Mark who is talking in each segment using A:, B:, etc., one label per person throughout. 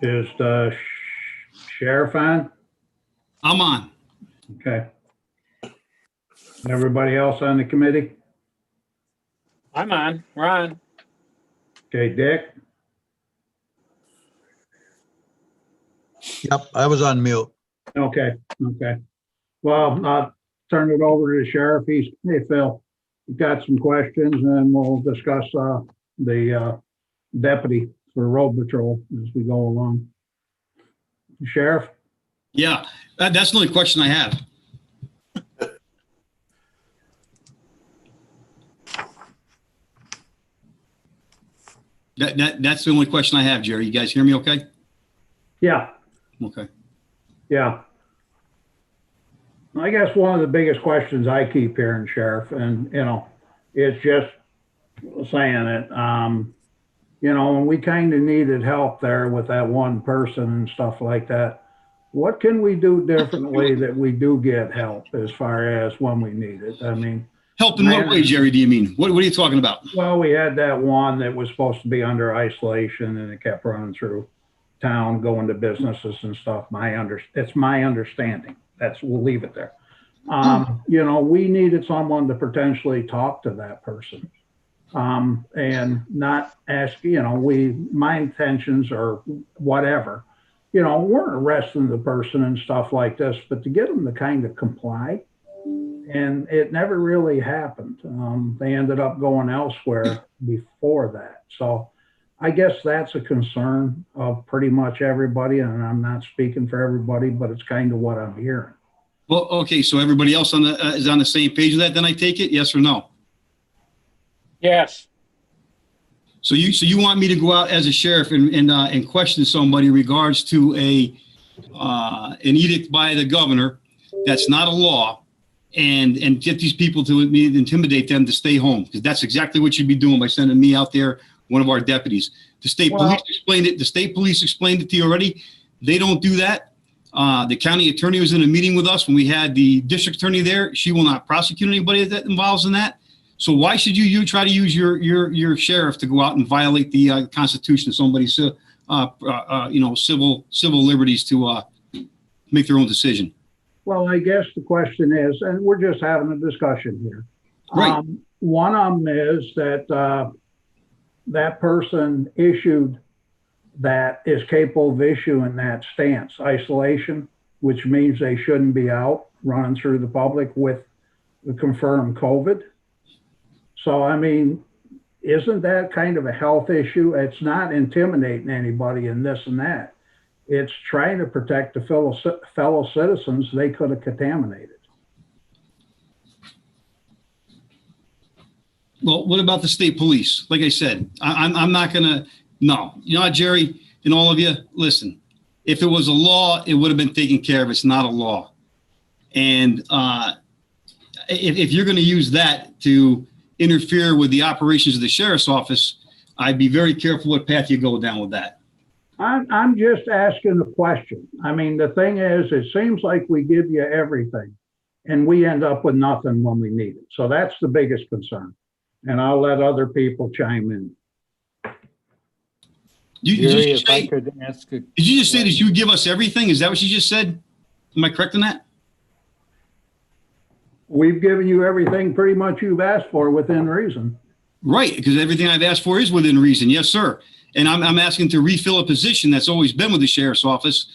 A: Is the sheriff on?
B: I'm on.
A: Okay. Everybody else on the committee?
C: I'm on. Ron.
A: Okay, Dick?
D: Yep, I was on mute.
A: Okay, okay. Well, I'll turn it over to the sheriff. Hey, Phil, you got some questions and we'll discuss the deputy for road patrol as we go along. Sheriff?
B: Yeah, that's the only question I have. That's the only question I have, Jerry. You guys hear me okay?
A: Yeah,
B: Okay.
A: yeah. I guess one of the biggest questions I keep hearing, Sheriff, and, it's just saying it, and we kind of needed help there with that one person and stuff like that. What can we do differently that we do get help as far as when we need it? I mean,
B: Help in what way, Jerry, do you mean? What are you talking about?
A: well, we had that one that was supposed to be under isolation and it kept running through town, going to businesses and stuff. It's my understanding. We'll leave it there. We needed someone to potentially talk to that person. And not ask, my intentions or whatever, weren't arresting the person and stuff like this, but to get them to kind of comply. And it never really happened. They ended up going elsewhere before that. So I guess that's a concern of pretty much everybody. And I'm not speaking for everybody, but it's kind of what I'm hearing.
B: Well, okay, so everybody else is on the same page with that, then I take it, yes or no?
C: Yes.
B: So you want me to go out as a sheriff and question somebody in regards to an edict by the governor that's not a law, and get these people to intimidate them to stay home, because that's exactly what you'd be doing by sending me out there, one of our deputies. The state police explained it. The state police explained it to you already. They don't do that. The county attorney was in a meeting with us when we had the district attorney there. She will not prosecute anybody that involves in that. So why should you try to use your sheriff to go out and violate the Constitution of somebody's civil liberties to make their own decision?
A: Well, I guess the question is, and we're just having a discussion here.
B: Right.
A: One of them is that that person issued that is capable of issuing that stance, isolation, which means they shouldn't be out running through the public with the confirmed COVID. So, I mean, isn't that kind of a health issue? It's not intimidating anybody and this and that. It's trying to protect the fellow citizens they could have contaminated.
B: Well, what about the state police? Like I said, I'm not going to, no. You know what, Jerry, and all of you, listen, if it was a law, it would have been taken care of. It's not a law. And if you're going to use that to interfere with the operations of the sheriff's office, I'd be very careful what path you go down with that.
A: I'm just asking a question. I mean, the thing is, it seems like we give you everything and we end up with nothing when we need it. So that's the biggest concern. And I'll let other people chime in.
B: Did you just say that you give us everything? Is that what you just said? Am I correct in that?
A: We've given you everything pretty much you've asked for within reason.
B: Right, because everything I've asked for is within reason. Yes, sir. And I'm asking to refill a position that's always been with the sheriff's office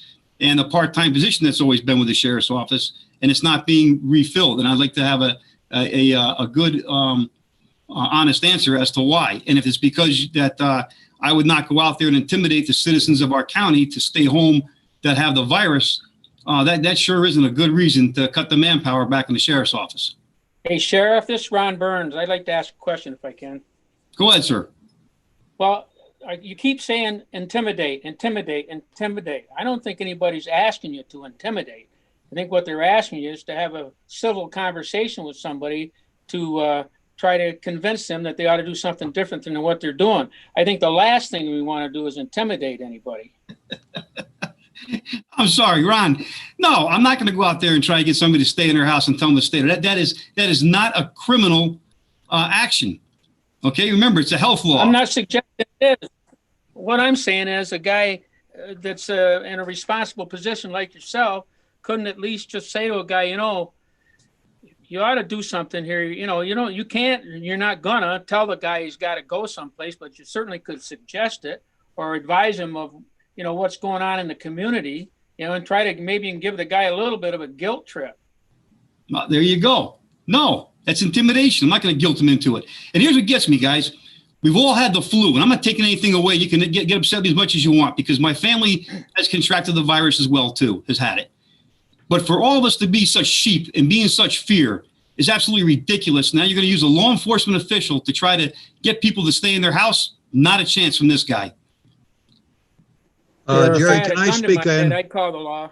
B: and a part-time position that's always been with the sheriff's office, and it's not being refilled. And I'd like to have a good, honest answer as to why. And if it's because that I would not go out there and intimidate the citizens of our county to stay home that have the virus, that sure isn't a good reason to cut the manpower back in the sheriff's office.
C: Hey, Sheriff, this is Ron Burns. I'd like to ask a question if I can.
B: Go ahead, sir.
C: Well, you keep saying intimidate, intimidate, intimidate. I don't think anybody's asking you to intimidate. I think what they're asking you is to have a civil conversation with somebody to try to convince them that they ought to do something different than what they're doing. I think the last thing we want to do is intimidate anybody.
B: I'm sorry, Ron. No, I'm not going to go out there and try to get somebody to stay in their house and tell them to stay there. That is not a criminal action. Okay, remember, it's a health law.
C: I'm not suggesting it is. What I'm saying is a guy that's in a responsible position like yourself couldn't at least just say to a guy, you know, you ought to do something here. You can't, you're not gonna tell the guy he's got to go someplace, but you certainly could suggest it or advise him of, what's going on in the community, and try to maybe give the guy a little bit of a guilt trip.
B: Well, there you go. No, that's intimidation. I'm not going to guilt him into it. And here's what gets me, guys. We've all had the flu, and I'm not taking anything away. You can get upset with me as much as you want, because my family has contracted the virus as well, too, has had it. But for all of us to be such sheep and be in such fear is absolutely ridiculous. Now you're going to use a law enforcement official to try to get people to stay in their house? Not a chance from this guy.
D: Jerry, can I speak in?
C: I'd call the law.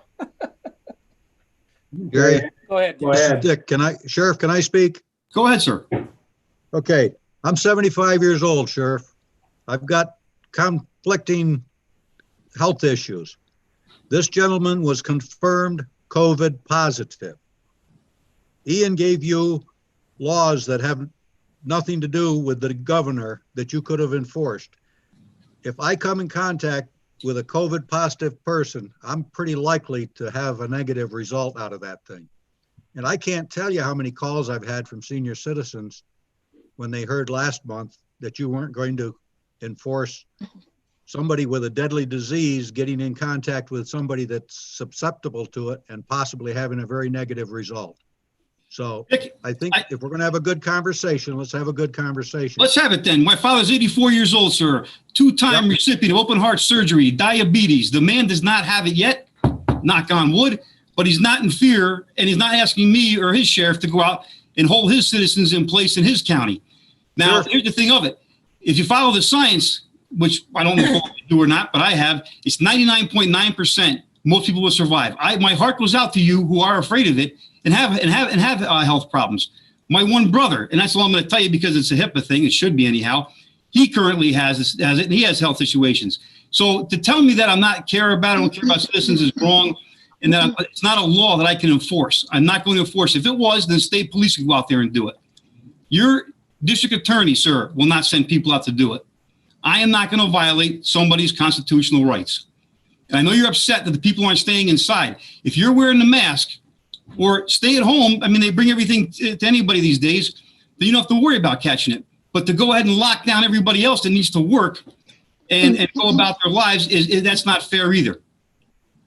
D: Jerry,
C: Go ahead.
A: Go ahead.
D: Dick, Sheriff, can I speak?
B: Go ahead, sir.
D: Okay, I'm 75 years old, Sheriff. I've got conflicting health issues. This gentleman was confirmed COVID positive. Ian gave you laws that have nothing to do with the governor that you could have enforced. If I come in contact with a COVID positive person, I'm pretty likely to have a negative result out of that thing. And I can't tell you how many calls I've had from senior citizens when they heard last month that you weren't going to enforce somebody with a deadly disease getting in contact with somebody that's susceptible to it and possibly having a very negative result. So I think if we're going to have a good conversation, let's have a good conversation.
B: Let's have it then. My father's 84 years old, sir. Two-time recipient of open heart surgery, diabetes. The man does not have it yet, knock on wood, but he's not in fear, and he's not asking me or his sheriff to go out and hold his citizens in place in his county. Now, here's the thing of it. If you follow the science, which I don't know if you do or not, but I have, it's 99.9% most people will survive. My heart goes out to you who are afraid of it and have health problems. My one brother, and that's all I'm going to tell you because it's a HIPAA thing, it should be anyhow, he currently has it, and he has health situations. So to tell me that I'm not care about, I don't care about citizens is wrong, and that it's not a law that I can enforce. I'm not going to enforce. If it was, then state police could go out there and do it. Your district attorney, sir, will not send people out to do it. I am not going to violate somebody's constitutional rights. And I know you're upset that the people aren't staying inside. If you're wearing the mask or stay at home, I mean, they bring everything to anybody these days, then you don't have to worry about catching it. But to go ahead and lock down everybody else that needs to work and go about their lives, that's not fair either.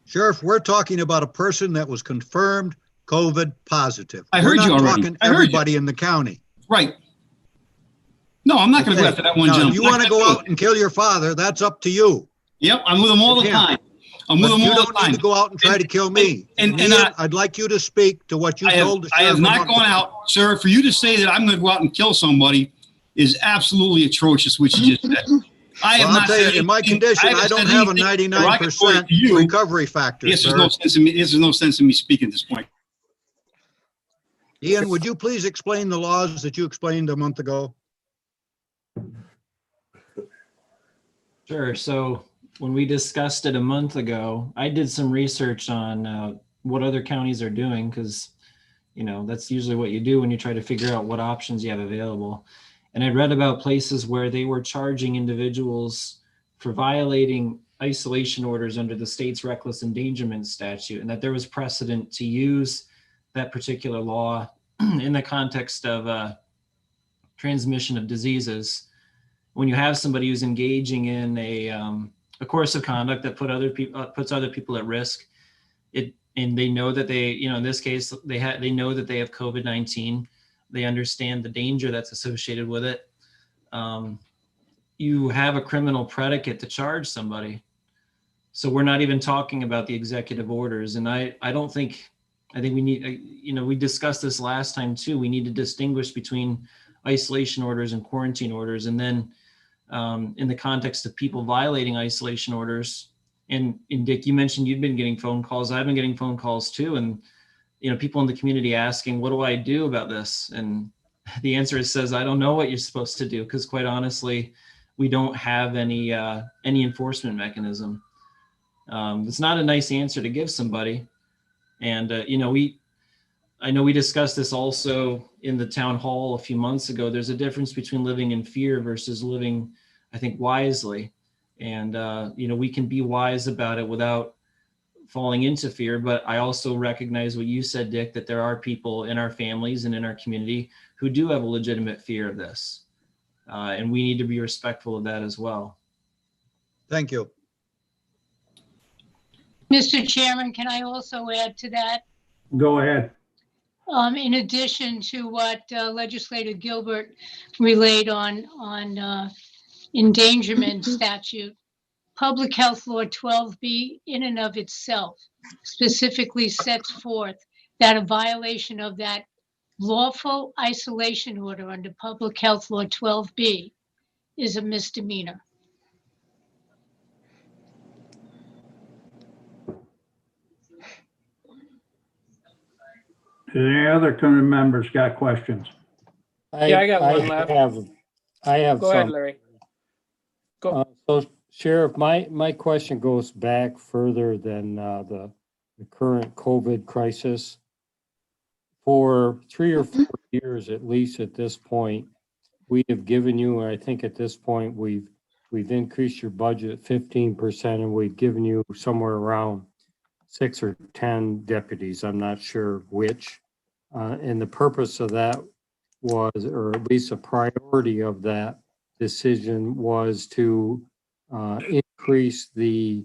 D: Sheriff, we're talking about a person that was confirmed COVID positive.
B: I heard you already.
D: We're not talking everybody in the county.
B: Right. No, I'm not going to go after that one gentleman.
D: If you want to go out and kill your father, that's up to you.
B: Yep, I'm with him all the time. I'm with him all the time.
D: You don't need to go out and try to kill me. And I'd like you to speak to what you told the sheriff.
B: I have not gone out, sir. For you to say that I'm going to go out and kill somebody is absolutely atrocious, which you just said. I have not said
D: in my condition, I don't have a 99% recovery factor.
B: Yes, there's no sense in me. There's no sense in me speaking at this point.
D: Ian, would you please explain the laws that you explained a month ago?
E: Sure. So when we discussed it a month ago, I did some research on what other counties are doing, because, that's usually what you do when you try to figure out what options you have available. And I read about places where they were charging individuals for violating isolation orders under the state's reckless endangerment statute, and that there was precedent to use that particular law in the context of transmission of diseases. When you have somebody who's engaging in a course of conduct that puts other people at risk, and they know that they, in this case, they know that they have COVID-19. They understand the danger that's associated with it. You have a criminal predicate to charge somebody. So we're not even talking about the executive orders. And I think we need, we discussed this last time too. We need to distinguish between isolation orders and quarantine orders. And then in the context of people violating isolation orders, and Dick, you mentioned you'd been getting phone calls. I've been getting phone calls too. And, people in the community asking, what do I do about this? And the answer says, I don't know what you're supposed to do, because quite honestly, we don't have any enforcement mechanism. It's not a nice answer to give somebody. And, I know we discussed this also in the town hall a few months ago. There's a difference between living in fear versus living, I think, wisely. And, we can be wise about it without falling into fear. But I also recognize what you said, Dick, that there are people in our families and in our community who do have a legitimate fear of this. And we need to be respectful of that as well.
D: Thank you.
F: Mr. Chairman, can I also add to that?
A: Go ahead.
F: In addition to what Legislator Gilbert relayed on endangerment statute, Public Health Law 12B in and of itself specifically sets forth that a violation of that lawful isolation order under Public Health Law 12B is a misdemeanor.
A: Any other committee members got questions?
C: Yeah, I got one left.
G: I have
C: Go ahead,
G: some.
C: Larry. Go.
G: So Sheriff, my question goes back further than the current COVID crisis. For 3 or 4 years, at least at this point, we have given you, I think at this point, we've increased your budget 15%, and we've given you somewhere around 6 or 10 deputies. I'm not sure which. And the purpose of that was, or at least a priority of that decision, was to increase the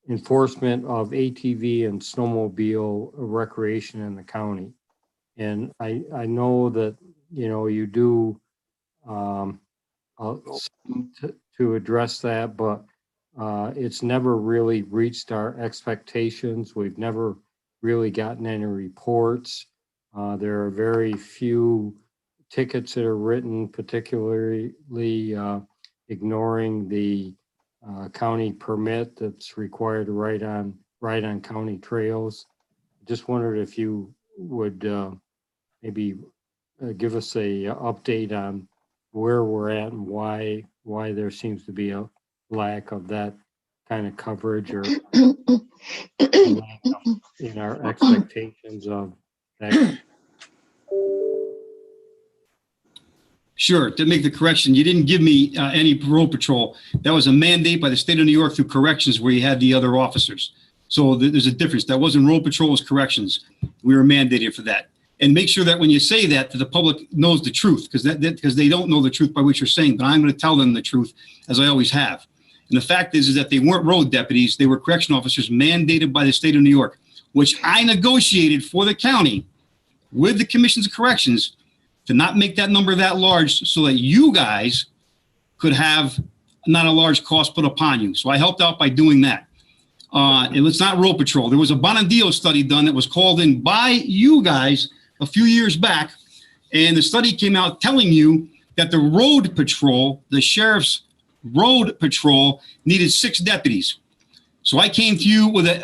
G: enforcement of ATV and snowmobile recreation in the county. And I know that, you do to address that, but it's never really reached our expectations. We've never really gotten any reports. There are very few tickets that are written, particularly ignoring the county permit that's required to ride on county trails. Just wondered if you would maybe give us a update on where we're at and why there seems to be a lack of that kind of coverage, or lack of in our expectations of that.
B: Sure. To make the correction, you didn't give me any parole patrol. That was a mandate by the state of New York through corrections, where you had the other officers. So there's a difference. That wasn't road patrol, it was corrections. We were mandated for that. And make sure that when you say that the public knows the truth, because they don't know the truth by what you're saying, but I'm going to tell them the truth, as I always have. And the fact is that they weren't road deputies. They were correction officers mandated by the state of New York, which I negotiated for the county with the commissions of corrections to not make that number that large, so that you guys could have not a large cost put upon you. So I helped out by doing that. And it's not road patrol. There was a Bonadillo study done that was called in by you guys a few years back. And the study came out telling you that the road patrol, the sheriff's road patrol, needed 6 deputies. So I came to you with a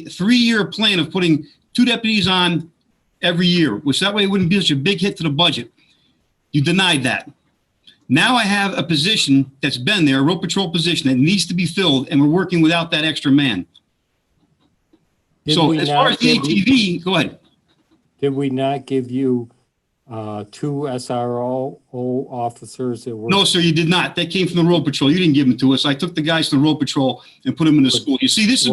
B: 3-year plan of putting 2 deputies on every year, which that way it wouldn't be such a big hit to the budget. You denied that. Now I have a position that's been there, a road patrol position that needs to be filled, and we're working without that extra man. So as far as the ATV, go ahead.
G: Did we not give you 2 SRO officers that were?
B: No, sir, you did not. That came from the road patrol. You didn't give them to us. I took the guys to the road patrol and put them in the school. You see, this is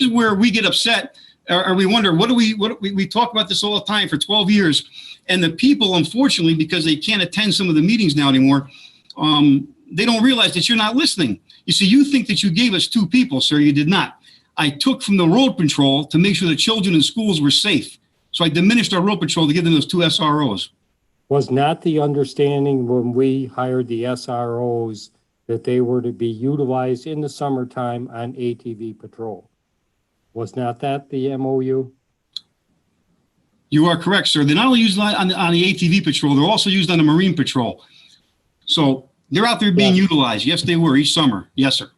B: where we get upset, or we wonder, we talk about this all the time for 12 years. And the people, unfortunately, because they can't attend some of the meetings now anymore, they don't realize that you're not listening. You see, you think that you gave us 2 people, sir. You did not. I took from the road patrol to make sure the children in schools were safe. So I diminished our road patrol to give them those 2 SROs.
G: Was not the understanding when we hired the SROs that they were to be utilized in the summertime on ATV patrol? Was not that the MOU?
B: You are correct, sir. They're not only used on the ATV patrol, they're also used on the Marine patrol. So they're out there being utilized. Yes, they were each summer. Yes, sir.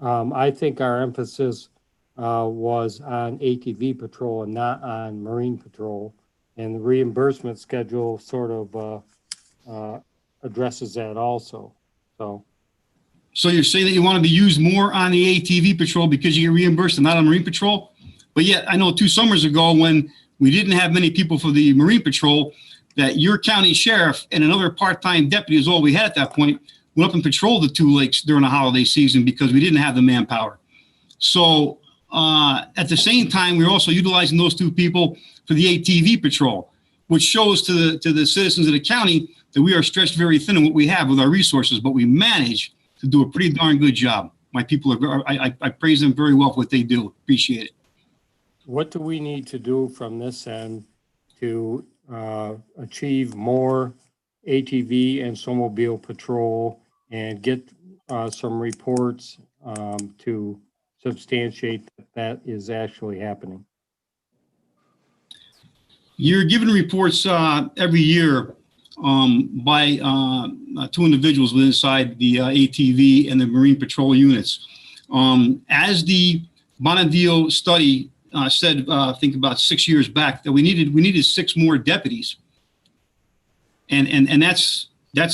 G: I think our emphasis was on ATV patrol and not on Marine patrol. And the reimbursement schedule sort of addresses that also. So
B: you're saying that you want to be used more on the ATV patrol because you get reimbursed and not on Marine patrol? But yet, I know 2 summers ago when we didn't have many people for the Marine patrol, that your county sheriff and another part-time deputy is all we had at that point. went up and patrolled the 2 lakes during the holiday season because we didn't have the manpower. So at the same time, we're also utilizing those 2 people for the ATV patrol, which shows to the citizens of the county that we are stretched very thin in what we have with our resources, but we manage to do a pretty darn good job. My people are, I praise them very well for what they do. Appreciate it.
G: What do we need to do from this end to achieve more ATV and snowmobile patrol and get some reports to substantiate that is actually happening?
B: You're given reports every year by 2 individuals inside the ATV and the Marine Patrol units. As the Montague study said, I think about 6 years back, that we needed 6 more deputies, and that's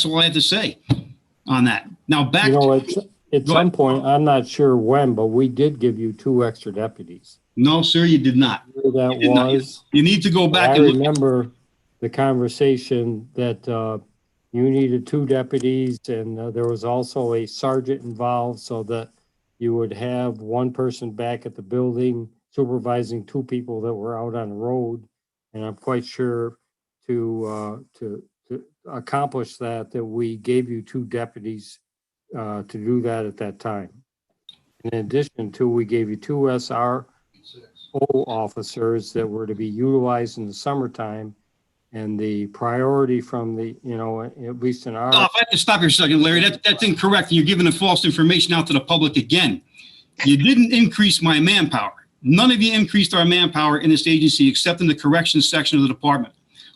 B: all I have to say on that. Now back
G: at some point, I'm not sure when, but we did give you 2 extra deputies.
B: No, sir, you did not.
G: That
B: You did not.
G: was.
B: You need to go back
G: I
B: and look.
G: remember the conversation that you needed 2 deputies, and there was also a sergeant involved, so that you would have 1 person back at the building supervising 2 people that were out on the road. And I'm quite sure to accomplish that we gave you 2 deputies to do that at that time. In addition to, we gave you 2 SRO officers that were to be utilized in the summertime. And the priority from the, at least in our.
B: Oh, if I have to stop here a second, Larry, that's incorrect. You're giving the false information out to the public again. You didn't increase my manpower. None of you increased our manpower in this agency except in the corrections section of the department.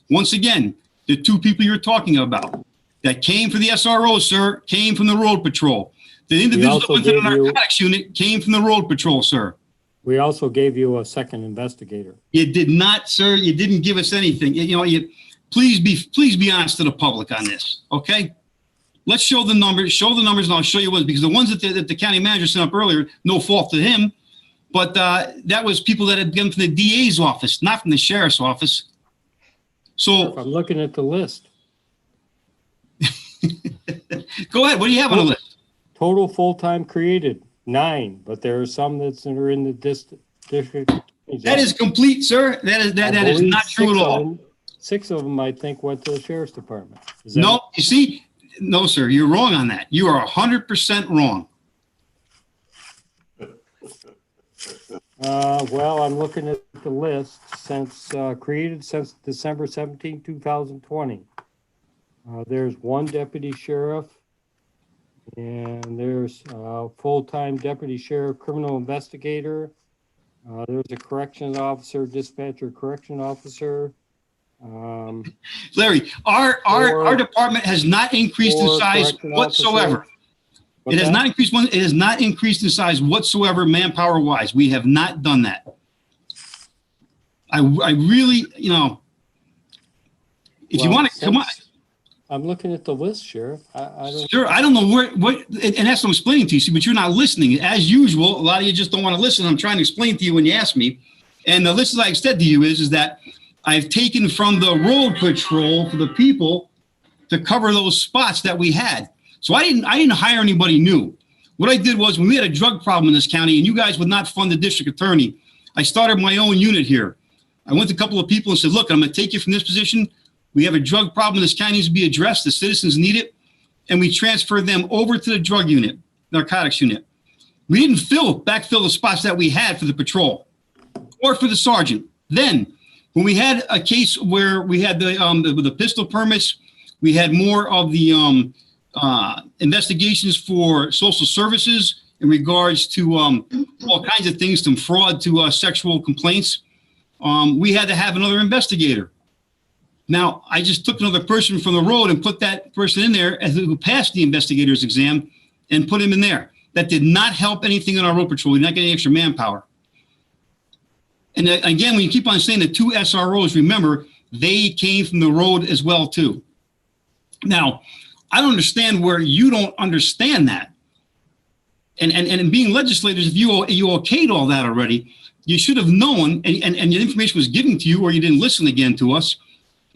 B: Once again, the 2 people you're talking about that came for the SRO, sir, came from the road patrol. The individuals that went to the narcotics unit came from the road patrol, sir.
G: We also gave you a 2nd investigator.
B: You did not, sir. You didn't give us anything. Please be honest to the public on this, okay? Let's show the numbers. Show the numbers, and I'll show you what. Because the ones that the county manager sent up earlier, no fault to him, but that was people that had come from the DA's office, not from the sheriff's office. So
G: I'm looking at the list.
B: Go ahead. What do you have on the list?
G: Total full-time created 9, but there are some that are in the district.
B: That is complete, sir. That is not true at all.
G: 6 of them, I think, went to the sheriff's department.
B: No, you see, no, sir, you're wrong on that. You are 100% wrong.
G: Well, I'm looking at the list created since December 17, 2020. There's 1 deputy sheriff, and there's a full-time deputy sheriff, criminal investigator. There's a corrections officer, dispatcher, correction officer.
B: Larry, our department has not increased in size whatsoever. It has not increased It has not increased in size whatsoever, manpower wise. We have not done that. I really, if you want to come on.
G: I'm looking at the list, Sheriff.
B: Sure, I don't know what, and that's what I'm explaining to you, see, but you're not listening. As usual, a lot of you just don't want to listen. I'm trying to explain to you when you ask me. And the list, as I said to you, is that I've taken from the road patrol for the people to cover those spots that we had. So I didn't hire anybody new. What I did was, when we had a drug problem in this county and you guys would not fund the district attorney, I started my own unit here. I went to a couple of people and said, look, I'm going to take you from this position. We have a drug problem in this county needs to be addressed. The citizens need it. And we transferred them over to the drug unit, narcotics unit. We didn't backfill the spots that we had for the patrol or for the sergeant. Then, when we had a case where we had the pistol permits, we had more of the investigations for social services in regards to all kinds of things, from fraud to sexual complaints. We had to have another investigator. Now, I just took another person from the road and put that person in there who passed the investigator's exam and put him in there. That did not help anything on our road patrol. We did not get any extra manpower. And again, when you keep on saying the 2 SROs, remember, they came from the road as well, too. Now, I don't understand where you don't understand that. And being legislators, if you okayed all that already, you should have known, and the information was given to you, or you didn't listen again to us,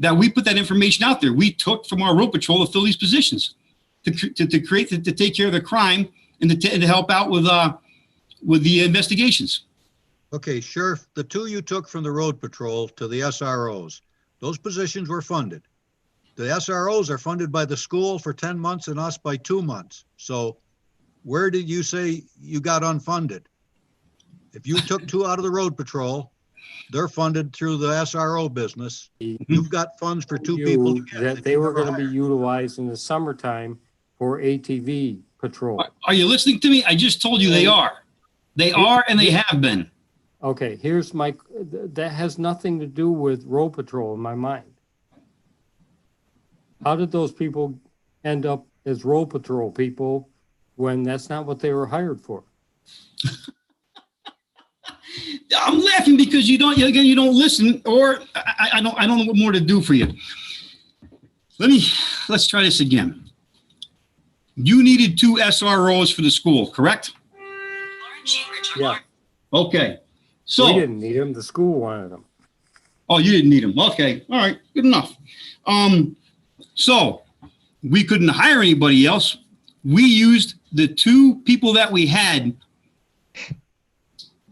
B: that we put that information out there. We took from our road patrol to fill these positions. to take care of the crime and to help out with the investigations.
D: Okay, Sheriff, the two you took from the road patrol to the SROs, those positions were funded. The SROs are funded by the school for 10 months and us by 2 months. So where did you say you got unfunded? If you took two out of the road patrol, they're funded through the SRO business. You've got funds for two people. to get
G: That they
D: you
G: were
D: never
G: gonna be
D: hired.
G: utilized in the summertime for ATV patrol.
B: Are you listening to me? I just told you they are. They are and they have been.
G: Okay, here's my, that has nothing to do with road patrol in my mind. How did those people end up as road patrol people when that's not what they were hired for?
B: I'm laughing because you don't listen, or I don't know what more to do for you. Let's try this again. You needed 2 SROs for the school, correct?
G: Yeah,
B: Okay.
G: we
B: So,
G: didn't need them, the school wanted them.
B: oh, you didn't need them. Okay. All right. Good enough. So we couldn't hire anybody else. We used the 2 people that we had.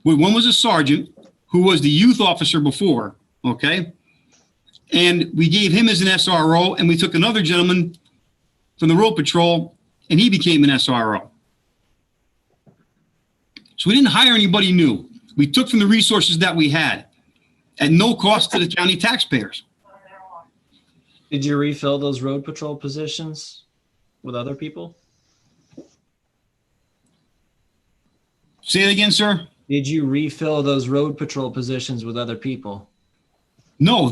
B: One was a sergeant who was the youth officer before. Okay. And we gave him as an SRO, and we took another gentleman from the road patrol and he became an SRO. So we didn't hire anybody new. We took from the resources that we had at no cost to the county taxpayers.
E: Did you refill those road patrol positions with other people?
B: Say it again, sir.
E: Did you refill those road patrol positions with other people?
B: No,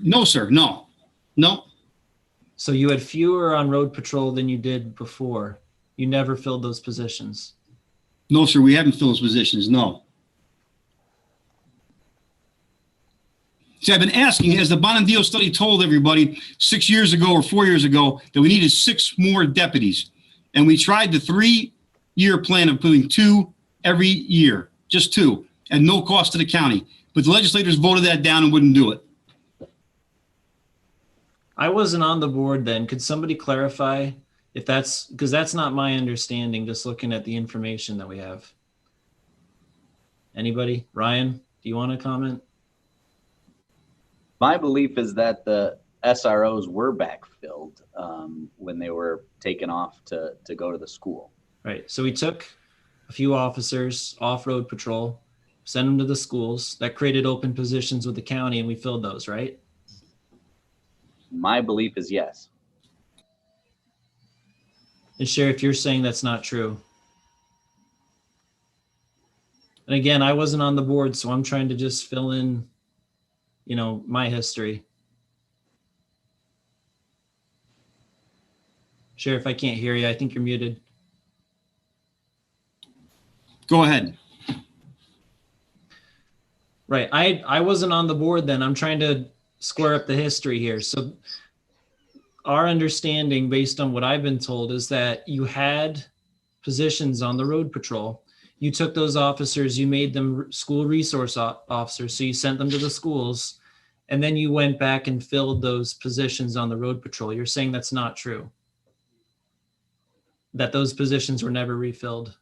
B: no, sir. No.
E: So you had fewer on road patrol than you did before. You never filled those positions.
B: No, sir. We haven't filled those positions. No. See, I've been asking, as the Montague study told everybody 6 years ago or 4 years ago, that we needed 6 more deputies. And we tried the 3-year plan of putting 2 every year, just 2, at no cost to the county. But the legislators voted that down and wouldn't do it.
E: I wasn't on the board then. Could somebody clarify if that's, because that's not my understanding, just looking at the information that we have. Anybody? Ryan, do you want to comment?
H: My belief is that the SROs were backfilled when they were taken off to go to the school.
E: Right. So we took a few officers off road patrol, sent them to the schools. That created open positions with the county, and we filled those, right?
H: My belief is yes.
E: And Sheriff, you're saying that's not true. And again, I wasn't on the board, so I'm trying to just fill in, my history. Sheriff, I can't hear you. I think you're muted.
B: Go ahead.
E: Right. I wasn't on the board then. I'm trying to square up the history here. So our understanding, based on what I've been told, is that you had positions on the road patrol. You took those officers, you made them school resource officers. So you sent them to the schools, and then you went back and filled those positions on the road patrol. You're saying that's not true, that those positions were never refilled.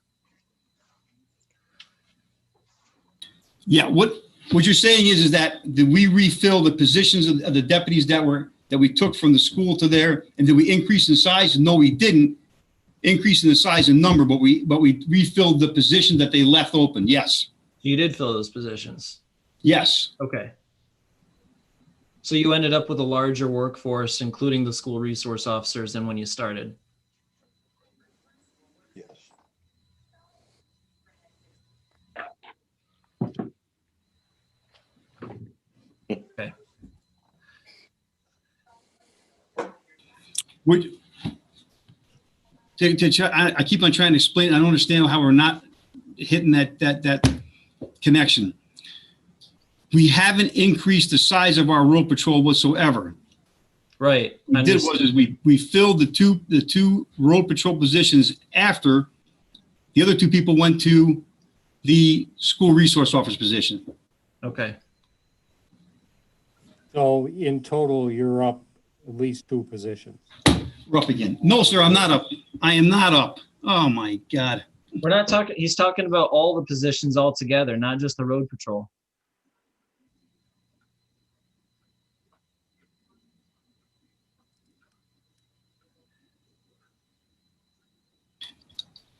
B: Yeah, what you're saying is that did we refill the positions of the deputies that we took from the school to there, and did we increase in size? No, we didn't increase in the size and number, but we refilled the position that they left open. Yes.
E: You did fill those positions.
B: Yes.
E: Okay. So you ended up with a larger workforce, including the school resource officers, than when you started.
D: Yes.
E: Okay.
B: I keep on trying to explain. I don't understand how we're not hitting that connection. We haven't increased the size of our road patrol whatsoever.
E: Right.
B: What we did was we filled the two road patrol positions after the other 2 people went to the school resource officer position.
E: Okay.
G: So in total, you're up at least 2 positions.
B: We're up again. No, sir, I'm not up. I am not up. Oh, my God.
E: We're not talking, he's talking about all the positions all together, not just the road patrol.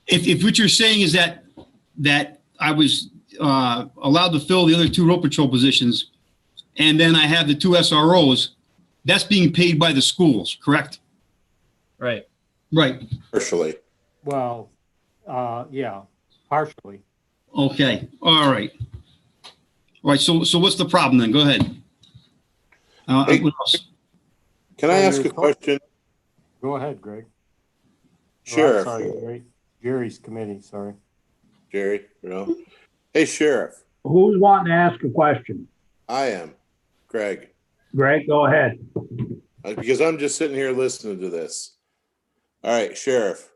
B: If what you're saying is that I was allowed to fill the other 2 road patrol positions, and then I have the 2 SROs, that's being paid by the schools, correct?
E: Right.
B: Right.
I: Partially.
G: Well, yeah, partially.
B: Okay. All right. All right. So what's the problem then? Go ahead.
I: Hey.
B: What else?
I: Can I
G: So
I: ask
G: you're
I: a question?
G: Go ahead, Greg. Oh, I'm
I: Sheriff.
G: sorry, Jerry. Jerry's committee, sorry.
I: Jerry, you know. Hey, Sheriff.
A: Who's wanting to ask a question?
I: I am. Greg.
A: Greg, go ahead.
I: Because I'm just sitting here listening to this. All right, Sheriff.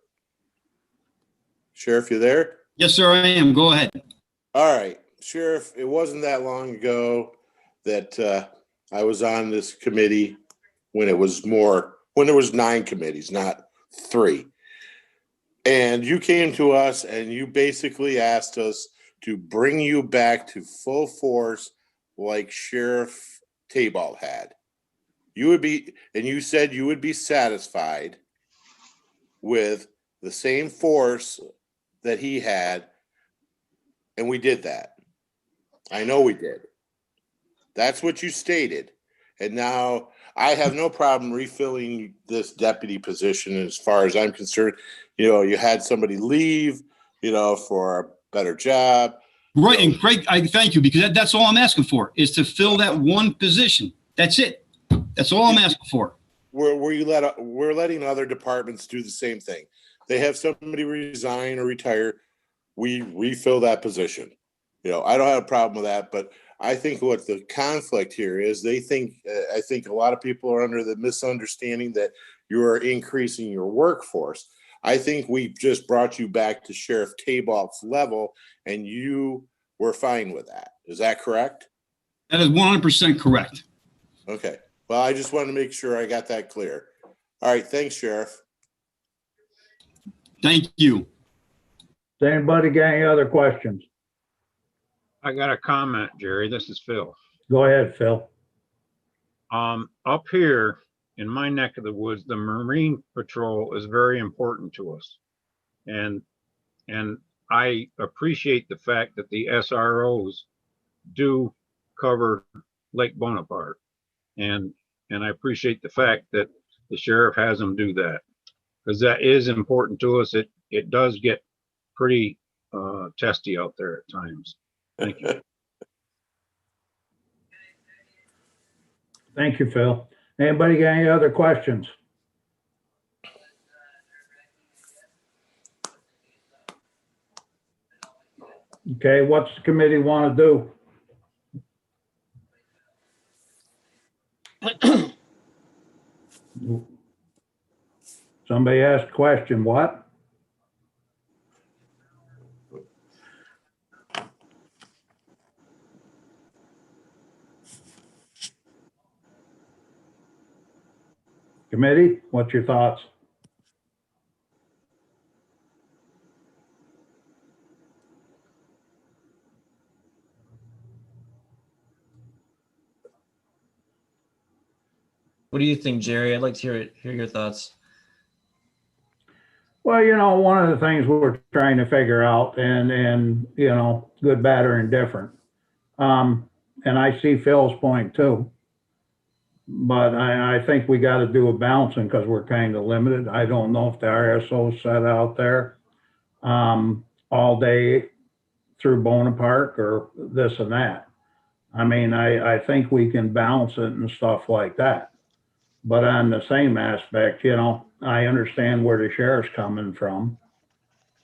I: Sheriff, you there?
B: Yes, sir, I am. Go ahead.
I: All right, Sheriff, it wasn't that long ago that I was on this committee when there was 9 committees, not 3. And you came to us and you basically asked us to bring you back to full force like Sheriff Taybalt had. You said you would be satisfied with the same force that he had, and we did that. I know we did. That's what you stated. And now I have no problem refilling this deputy position as far as I'm concerned. You know, you had somebody leave, you know, for a better job.
B: Right. And Greg, I thank you, because that's all I'm asking for, is to fill that one position. That's it. That's all I'm asking for.
I: We're letting other departments do the same thing. They have somebody resign or retire. We refill that position. You know, I don't have a problem with that, but I think what the conflict here is, I think a lot of people are under the misunderstanding that you are increasing your workforce. I think we just brought you back to Sheriff Taybalt's level, and you were fine with that. Is that correct?
B: That is 100% correct.
I: Okay. Well, I just wanted to make sure I got that clear. All right. Thanks, Sheriff.
B: Thank you.
A: Does anybody got any other questions?
J: I got a comment, Jerry. This is Phil.
A: Go ahead, Phil.
J: Up here in my neck of the woods, the Marine Patrol is very important to us. And I appreciate the fact that the SROs do cover Lake Bonaparte. And I appreciate the fact that the sheriff has them do that, because that is important to us. It does get pretty testy out there at times. Thank you.
A: Thank you, Phil. Anybody got any other questions? Okay, what's the committee want to do? Somebody asked a question, what? Committee, what's your thoughts?
E: What do you think, Jerry? I'd like to hear your thoughts.
A: Well, you know, one of the things we're trying to figure out, and you know, good, bad, or indifferent. And I see Phil's point too. But I think we got to do a balancing because we're kind of limited. I don't know if the RSO set out there all day through Bonaparte or this and that. I mean, I think we can balance it and stuff like that. But on the same aspect, you know, I understand where the sheriff's coming from.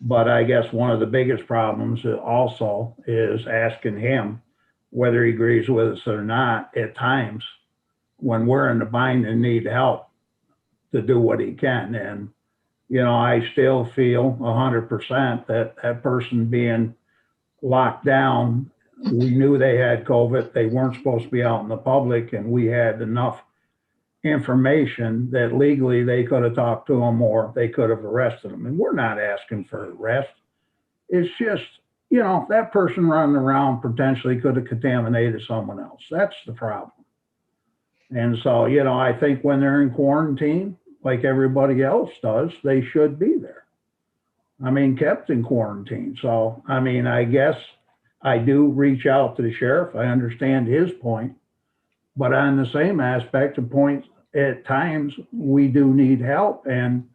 A: But I guess one of the biggest problems also is asking him whether he agrees with us or not at times when we're in the bind and need help to do what he can. And, you know, I still feel 100% that that person being locked down, we knew they had COVID. They weren't supposed to be out in the public, and we had enough information that legally they could have talked to them or they could have arrested them. And we're not asking for arrest. It's just, you know, that person running around potentially could have contaminated someone else. That's the problem. And so, you know, I think when they're in quarantine, like everybody else does, they should be there. I mean, kept in quarantine. So, I mean, I guess I do reach out to the sheriff. I understand his point. But on the same aspect of points, at times we do need help. And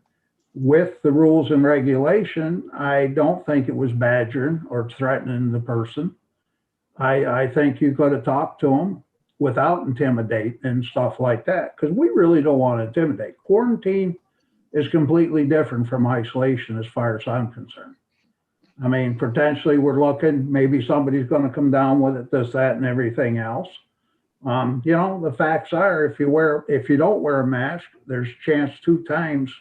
A: with the rules and regulation, I don't think it was badgering or threatening the person. I think you could have talked to them without intimidate and stuff like that, because we really don't want to intimidate. Quarantine is completely different from isolation as far as I'm concerned. I mean, potentially we're looking, maybe somebody's going to come down with it, this, that, and everything else. You know, the facts are, if you don't wear a mask, there's a chance 2 times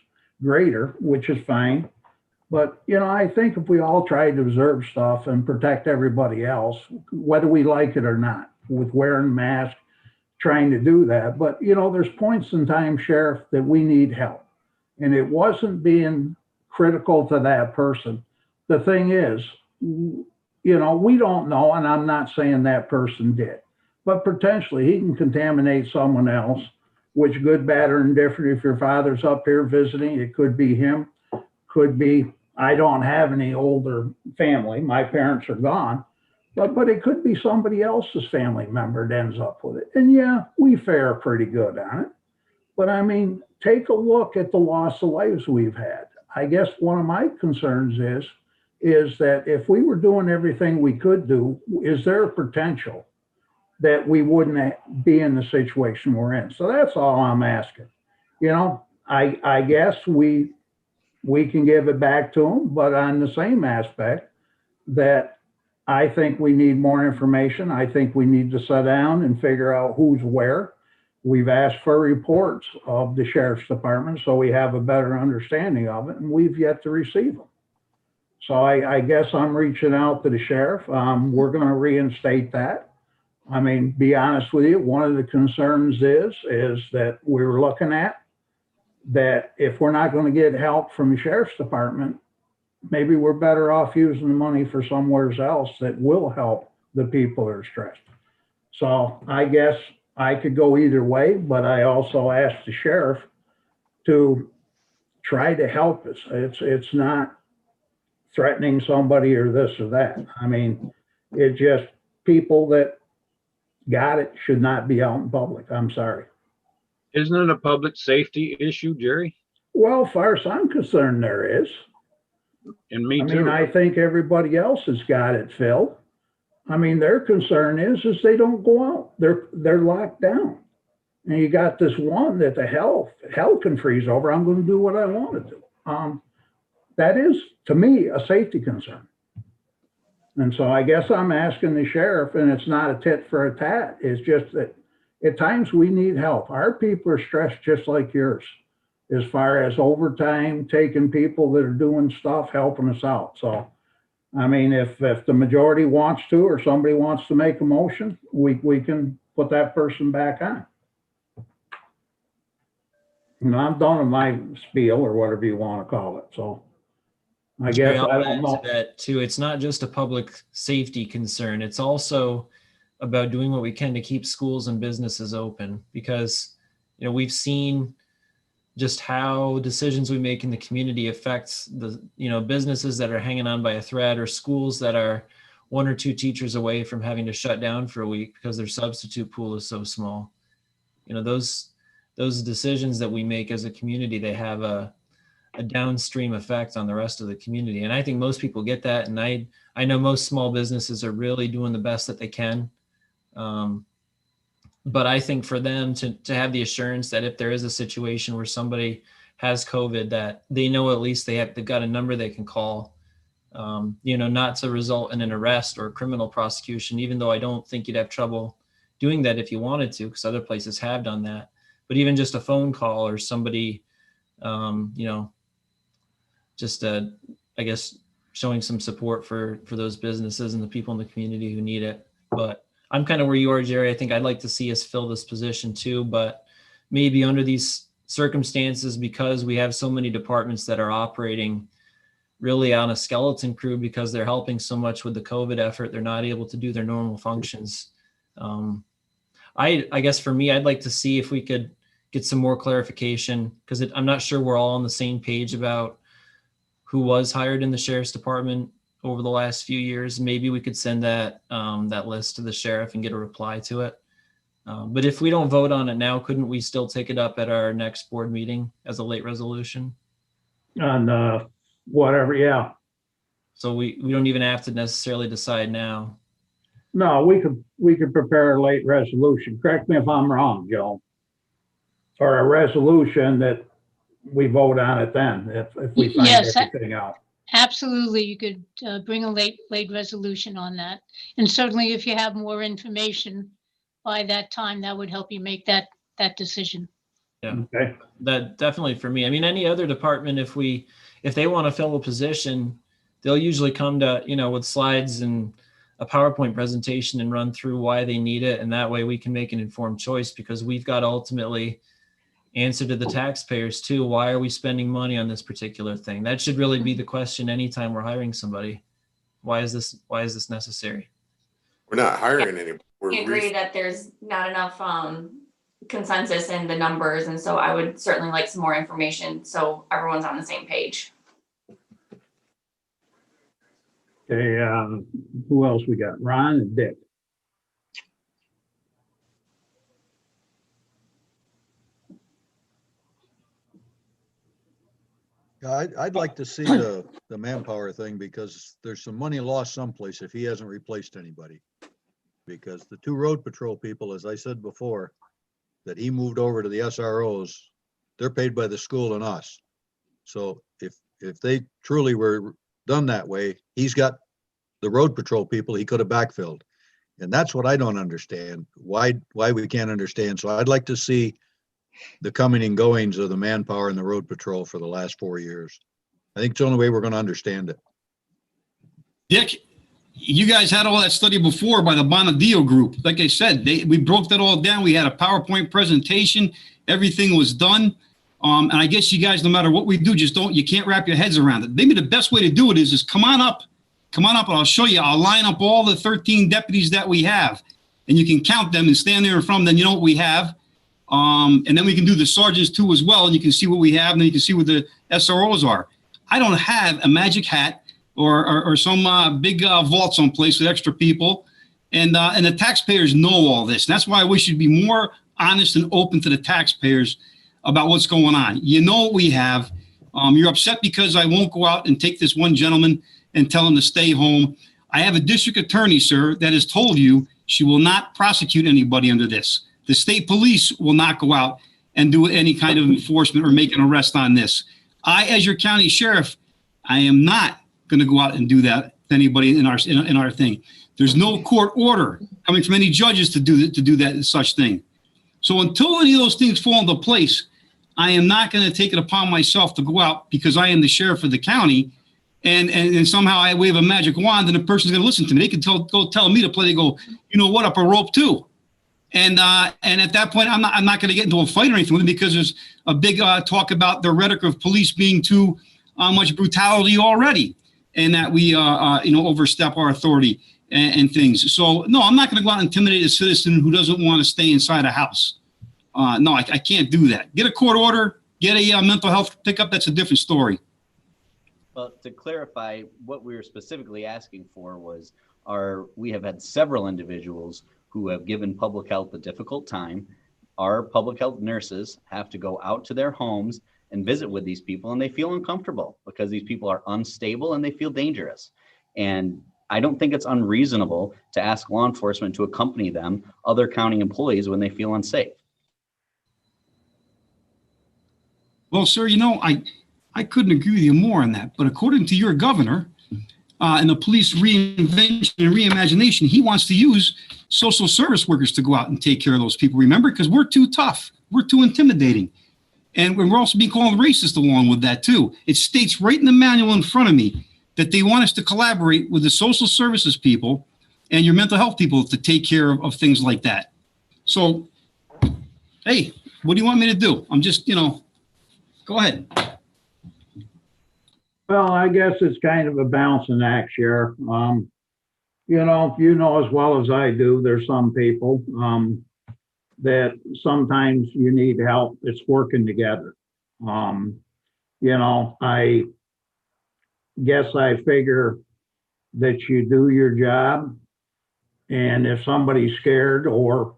A: greater, which is fine. But, you know, I think if we all tried to observe stuff and protect everybody else, whether we like it or not, with wearing masks, trying to do that. But, you know, there's points in time, Sheriff, that we need help. And it wasn't being critical to that person. The thing is, you know, we don't know, and I'm not saying that person did, but potentially he can contaminate someone else, which good, bad, or indifferent. If your father's up here visiting, it could be him, could be, I don't have any older family. My parents are gone, but it could be somebody else's family member that ends up with it. And yeah, we fare pretty good on it. But I mean, take a look at the loss of lives we've had. I guess one of my concerns is that if we were doing everything we could do, is there a potential that we wouldn't be in the situation we're in? So that's all I'm asking. You know, I guess we can give it back to them, but on the same aspect that I think we need more information. I think we need to sit down and figure out who's where. We've asked for reports of the sheriff's department so we have a better understanding of it, and we've yet to receive them. So I guess I'm reaching out to the sheriff. We're going to reinstate that. I mean, be honest with you, one of the concerns is that we were looking at that if we're not going to get help from the sheriff's department, maybe we're better off using the money for somewhere else that will help the people that are stressed. So I guess I could go either way, but I also asked the sheriff to try to help us. It's not threatening somebody or this or that. I mean, it's just people that got it should not be out in public. I'm sorry.
J: Isn't it a public safety issue, Jerry?
A: Well, as far as I'm concerned, there is.
J: And me
A: I
J: too.
A: mean, I think everybody else has got it, Phil. I mean, their concern is they don't go out. They're locked down. And you got this one that the hell can freeze over. I'm going to do what I want to do. That is, to me, a safety concern. And so I guess I'm asking the sheriff, and it's not a tit for a tat. It's just that at times we need help. Our people are stressed just like yours, as far as overtime, taking people that are doing stuff, helping us out. So, I mean, if the majority wants to, or somebody wants to make a motion, we can put that person back on. And I'm done with my spiel, or whatever you want to call it. So I
E: Jerry,
A: guess
E: I'll
A: I
E: add
A: don't
E: to
A: know.
E: that too. It's not just a public safety concern. It's also about doing what we can to keep schools and businesses open, because, you know, we've seen just how decisions we make in the community affects the, you know, businesses that are hanging on by a thread, or schools that are 1 or 2 teachers away from having to shut down for a week because their substitute pool is so small. You know, those decisions that we make as a community, they have a downstream effect on the rest of the community. And I think most people get that. And I know most small businesses are really doing the best that they can. But I think for them to have the assurance that if there is a situation where somebody has COVID, that they know at least they've got a number they can call, you know, not to result in an arrest or a criminal prosecution, even though I don't think you'd have trouble doing that if you wanted to, because other places have done that. But even just a phone call or somebody, you know, just I guess showing some support for those businesses and the people in the community who need it. But I'm kind of where you are, Jerry. I think I'd like to see us fill this position too, but maybe under these circumstances, because we have so many departments that are operating really on a skeleton crew because they're helping so much with the COVID effort, they're not able to do their normal functions. I guess for me, I'd like to see if we could get some more clarification, because I'm not sure we're all on the same page about who was hired in the sheriff's department over the last few years. Maybe we could send that that list to the sheriff and get a reply to it. But if we don't vote on it now, couldn't we still take it up at our next board meeting as a late resolution?
A: And whatever, yeah.
E: So we don't even have to necessarily decide now.
A: No, we could prepare a late resolution. Correct me if I'm wrong, Joe. Or a resolution that we vote on it then, if we find
F: Yes,
A: everything out.
F: Absolutely, you could bring a late resolution on that. And certainly if you have more information by that time, that would help you make that decision.
E: Yeah,
A: Okay.
E: that definitely for me. I mean, any other department, if they want to fill a position, they'll usually come to, with slides and a PowerPoint presentation and run through why they need it. And that way we can make an informed choice, because we've got to ultimately answer to the taxpayers too. Why are we spending money on this particular thing? That should really be the question anytime we're hiring somebody. Why is this necessary?
I: We're not hiring anybody.
K: I agree that there's not enough consensus in the numbers, and so I would certainly like some more information so everyone's on the same page.
A: Okay, who else we got? Ron and Dick.
D: Yeah, I'd like to see the manpower thing, because there's some money lost someplace if he hasn't replaced anybody. Because the 2 road patrol people, as I said before, that he moved over to the SROs, they're paid by the school and us. So if they truly were done that way, he's got the road patrol people he could have backfilled. And that's what I don't understand, why we can't understand. So I'd like to see the coming and goings of the manpower and the road patrol for the last 4 years. I think it's the only way we're going to understand it.
B: Dick, you guys had all that study before by the Montague group. Like I said, we broke that all down. We had a PowerPoint presentation. Everything was done. And I guess you guys, no matter what we do, you can't wrap your heads around it. Maybe the best way to do it is come on up and I'll show you. I'll line up all the 13 deputies that we have, and you can count them and stand there in front of them. You know what we have. And then we can do the sergeants too as well, and you can see what we have, and then you can see what the SROs are. I don't have a magic hat or some big vault someplace with extra people, and the taxpayers know all this. And that's why I wish you'd be more honest and open to the taxpayers about what's going on. You know what we have. You're upset because I won't go out and take this one gentleman and tell him to stay home. I have a district attorney, sir, that has told you she will not prosecute anybody under this. The state police will not go out and do any kind of enforcement or make an arrest on this. I, as your county sheriff, I am not going to go out and do that to anybody in our thing. There's no court order coming from any judges to do that such thing. So until any of those things fall into place, I am not going to take it upon myself to go out, because I am the sheriff of the county, and somehow I wave a magic wand and the person's going to listen to me. They can go tell me to play. They go, you know what, up a rope too. And at that point, I'm not going to get into a fight or anything with them, because there's a big talk about the rhetoric of police being too much brutality already, and that we overstep our authority and things. So no, I'm not going to go out and intimidate a citizen who doesn't want to stay inside a house. No, I can't do that. Get a court order, get a mental health pickup. That's a different story.
H: Well, to clarify, what we were specifically asking for was we have had several individuals who have given public health a difficult time. Our public health nurses have to go out to their homes and visit with these people, and they feel uncomfortable because these people are unstable and they feel dangerous. And I don't think it's unreasonable to ask law enforcement to accompany them, other county employees, when they feel unsafe.
B: Well, sir, I couldn't agree with you more on that. But according to your governor and the police reinvention and reimagination, he wants to use social service workers to go out and take care of those people. Remember, because we're too tough. We're too intimidating. And we're also being called racist along with that, too. It states right in the manual in front of me that they want us to collaborate with the social services people and your mental health people to take care of things like that. So, hey, What do you want me to do? I'm just, go ahead.
A: Well, I guess it's kind of a balancing act, Sheriff. You know as well as I do, there's some people that sometimes you need help. It's working together. I guess I figure that you do your job, and if somebody's scared or,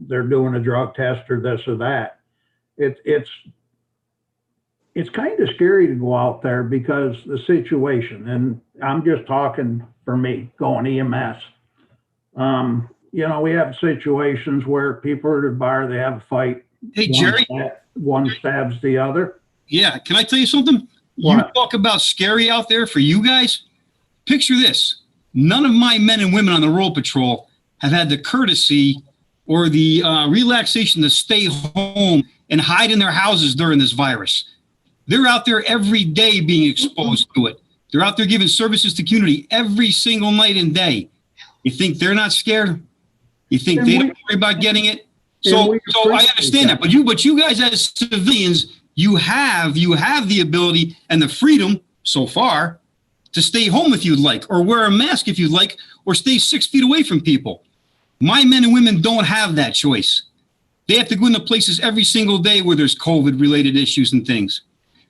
A: they're doing a drug test or this or that, it's kind of scary to go out there because the situation, and I'm just talking for me, going EMS. We have situations where people are at a bar, they have a fight.
B: Hey, Jerry.
A: One stabs the other.
B: Yeah. Can I tell you something?
A: What?
B: You talk about scary out there for you guys. Picture this. None of my men and women on the road patrol have had the courtesy or the relaxation to stay home and hide in their houses during this virus. They're out there every day being exposed to it. They're out there giving services to community every single night and day. You think they're not scared? You think they don't worry about getting it? So I understand that. But you guys as civilians, you have the ability and the freedom so far to stay home if you'd like, or wear a mask if you'd like, or stay 6 feet away from people. My men and women don't have that choice. They have to go into places every single day where there's COVID-related issues and things.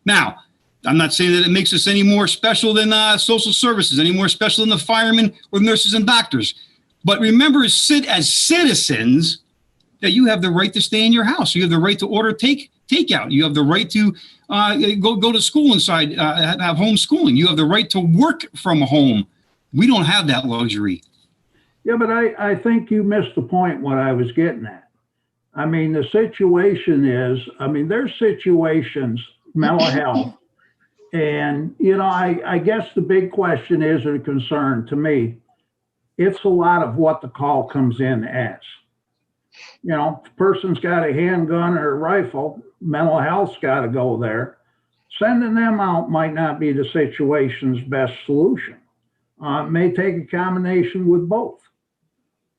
B: Now, I'm not saying that it makes us any more special than social services, any more special than the firemen or nurses and doctors. But remember, as citizens, that you have the right to stay in your house. You have the right to order takeout. You have the right to go to school inside, have homeschooling. You have the right to work from home. We don't have that luxury.
A: Yeah, but I think you missed the point what I was getting at. I mean, the situation is, there's situations, mental health, and, I guess the big question is, or concern to me, it's a lot of what the call comes in as. If a person's got a handgun or a rifle, mental health's got to go there. Sending them out might not be the situation's best solution. It may take a combination with both.